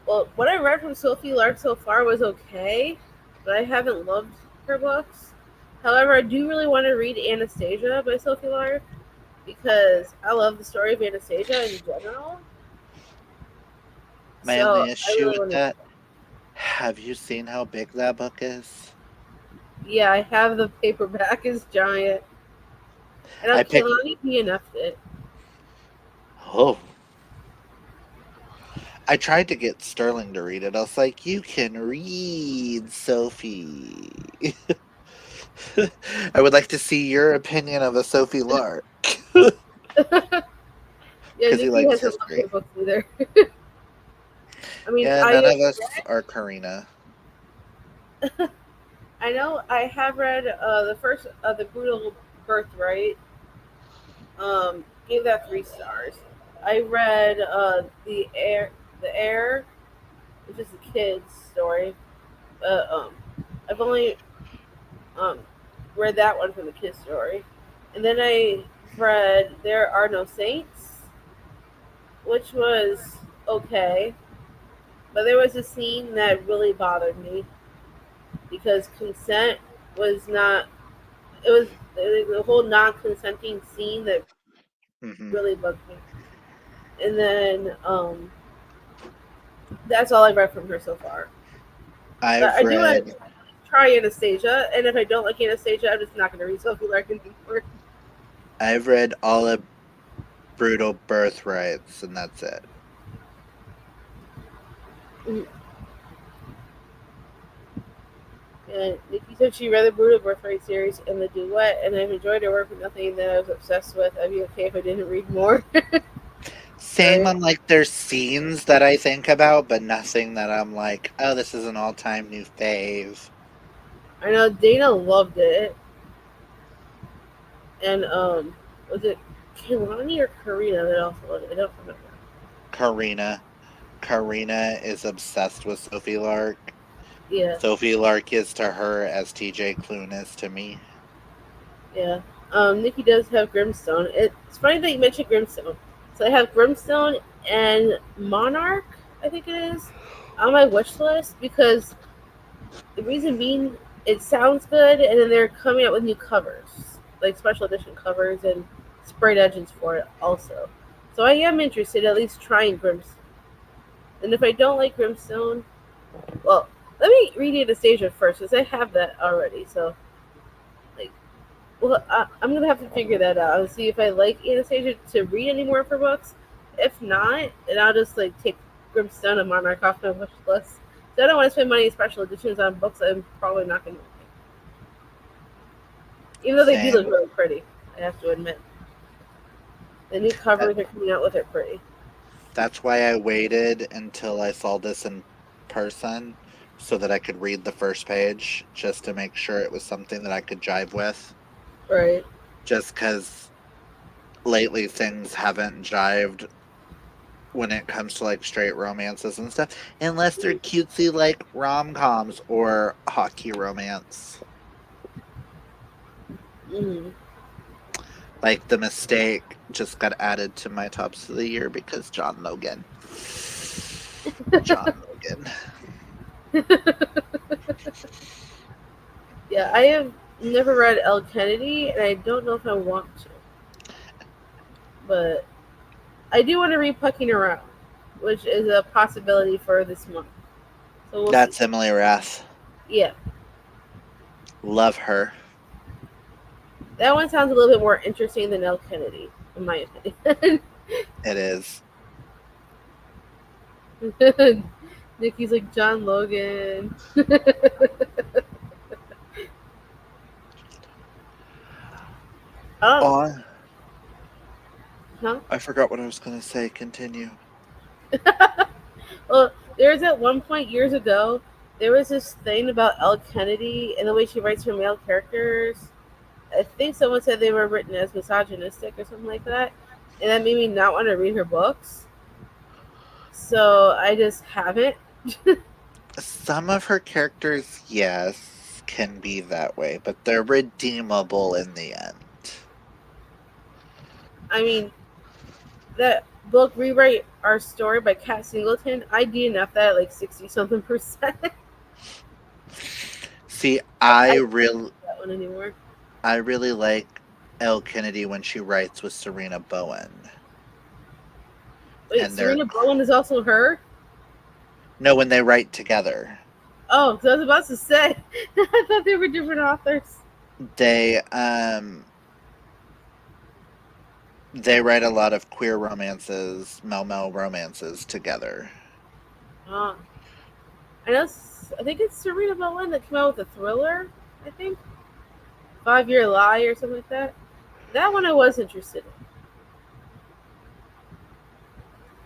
Well, what I read from Sophie Lark so far was okay, but I haven't loved her books. However, I do really want to read Anastasia by Sophie Lark because I love the story of Anastasia in general. My So only I issue really with want to. that, have you seen how big that book is? Yeah, I have the paperback is giant, and I picked. Kehlani DNF'd it. Oh, I tried to get Sterling to read it. I was like, "You can read, Sophie." I would like to see your opinion of a Sophie Lark Yeah, because he Nikki likes hasn't loved history. her books either. I mean, Yeah, I none have of us are Karina. I know I have read the first the Brutal Birthright. Gave that 3 stars. I read the Air, which is a kid's story. I've only um read that one from the kids' story, and then I read There Are No Saints, which was okay, but there was a scene that really bothered me because consent was not. It was the whole non-consenting scene that Hmm. really bugged me. And then that's all I've read from her so far. But I've I do want read to try Anastasia, and if I don't like Anastasia, I'm just not going to read Sophie Larkin anymore. I've read all of Brutal Birthrights, and that's it. And Nikki said she read the Brutal Birthright series and the Duet, and I've enjoyed her work, but nothing that I was obsessed with. I'd be okay if I didn't read more. Same Right? on like there's scenes that I think about, but nothing that I'm like, oh, this is an all-time new fave. I know Dana loved it, and was it Kehlani or Karina that also loved it? I don't remember. Karina. Karina is obsessed with Sophie Lark. Yeah, Sophie Lark is to her as TJ Klune is to me. yeah. Nikki does have Grimstone. It's funny that you mentioned Grimstone. So I have Grimstone and Monarch, I think it is, on my wish list because the reason being it sounds good, and then they're coming out with new covers, like special edition covers and sprayed edges for it also. So I am interested at least trying Grimstone. And if I don't like Grimstone, well, let me read Anastasia first because I have that already. So like, well, I'm gonna have to figure that out and see if I like Anastasia to read any more of her books. If not, then I'll just like take Grimstone and Monarch off my wish list. So I don't want to spend money in special editions on books I'm probably not gonna like. Even though they do look Same. really pretty, I have to admit. The new That, covers they're coming out with are pretty. that's why I waited until I saw this in person so that I could read the first page just to make sure it was something that I could jive with. Right. Just because lately things haven't jived when it comes to like straight romances and stuff, unless they're cutesy like rom coms or hockey romance. Mm. Like The Mistake just got added to my tops of the year because John Logan. John Logan. Yeah, I have never read El Kennedy, and I don't know if I want to. But I do want to read Pucking Around, which is a possibility for this month. So we'll see. That's Emily Rath. Yeah, Love her. that one sounds a little bit more interesting than El Kennedy, in my opinion. It is. Nikki's like John Logan. On. Huh? I forgot what I was going to say. Continue. Well, there's at one point years ago, there was this thing about Elle Kennedy and the way she writes her male characters. I think someone said they were written as misogynistic or something like that, and that made me not want to read her books. So I just haven't. Some of her characters, yes, can be that way, but they're redeemable in the end. I mean, that book Rewrite Our Story by Kat Singleton, I DNF that at like 60 something percent. See, I don't read that one anymore. I really like Elle Kennedy when she writes with Serena Bowen. Wait, And Serena Bowen is also her? No, when they write together. Oh, 'cause I was about to say, I thought they were different authors. They write a lot of queer romances, male romances together. Oh. I think it's Serena Bowen that came out with a thriller, I think. 5-Year Lie or something like that. That one I was interested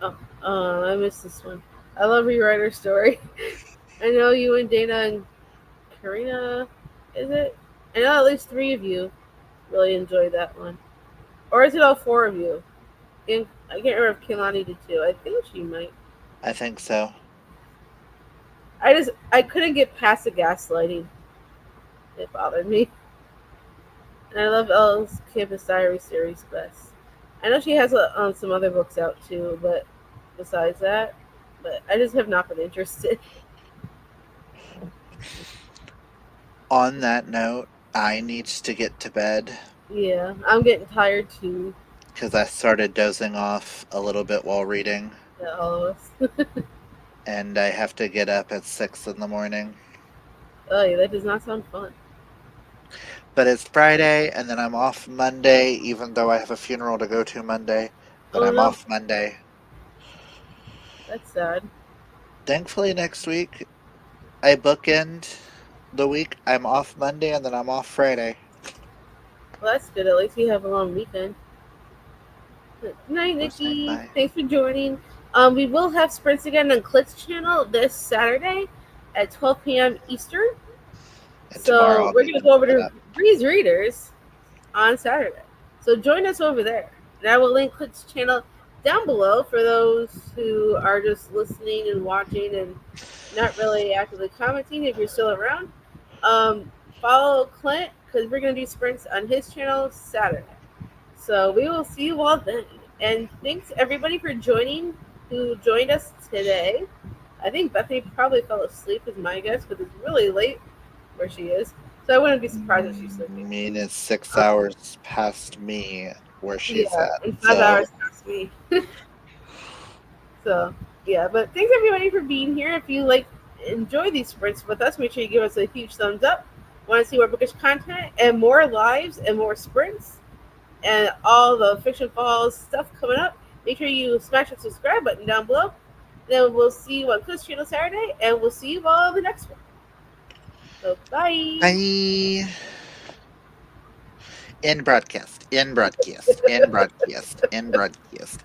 in. I missed this one. I love Rewrite Our Story. I know you and Dana and Karina, is it? I know at least 3 of you really enjoyed that one. Or is it all 4 of you? And I can't remember if Kehlani did too. I think she might. I think so. I couldn't get past the gaslighting. It bothered me. And I love Elle's Campus Diary series best. I know she has some other books out too, but besides that, but I just have not been interested. On that note, I need to get to bed. Yeah, I'm getting tired too. Because I started dozing off a little bit while reading. Yeah, all of us. And I have to get up at 6 in the morning. Oh yeah, that does not sound fun. But it's Friday, and then I'm off Monday, even though I have a funeral to go to Monday. But I'm off Monday. That's sad. Thankfully, next week, I bookend the week. I'm off Monday, and then I'm off Friday. Well, that's good. At least you have a long weekend. Good night, Nikki. Bye. Thanks for joining. We will have sprints again on Clint's channel this Saturday at 12 p.m. Eastern. And So we're going to go over to Breeze Readers on Saturday. So join us over there. And I will link Clint's channel down below for those who are just listening and watching and not really actively commenting if you're still around. Follow Clint because we're going to do sprints on his channel Saturday. So we will see you all then. And thanks everybody for joining who joined us today. I think Bethany probably fell asleep is my guess, but it's really late where she is. So I wouldn't be surprised if she's sleeping. I mean, it's 6 hours past me where she's at. And 5 hours past me. So, yeah. But thanks everybody for being here. If you enjoy these sprints with us, make sure you give us a huge thumbs up. Want to see more bookish content and more lives and more sprints and all the Fiction Falls stuff coming up, make sure you smash the subscribe button down below. Then we'll see you on Clint's channel Saturday, and we'll see you all in the next one. So, bye. Bye. End broadcast. End broadcast. End broadcast. End broadcast.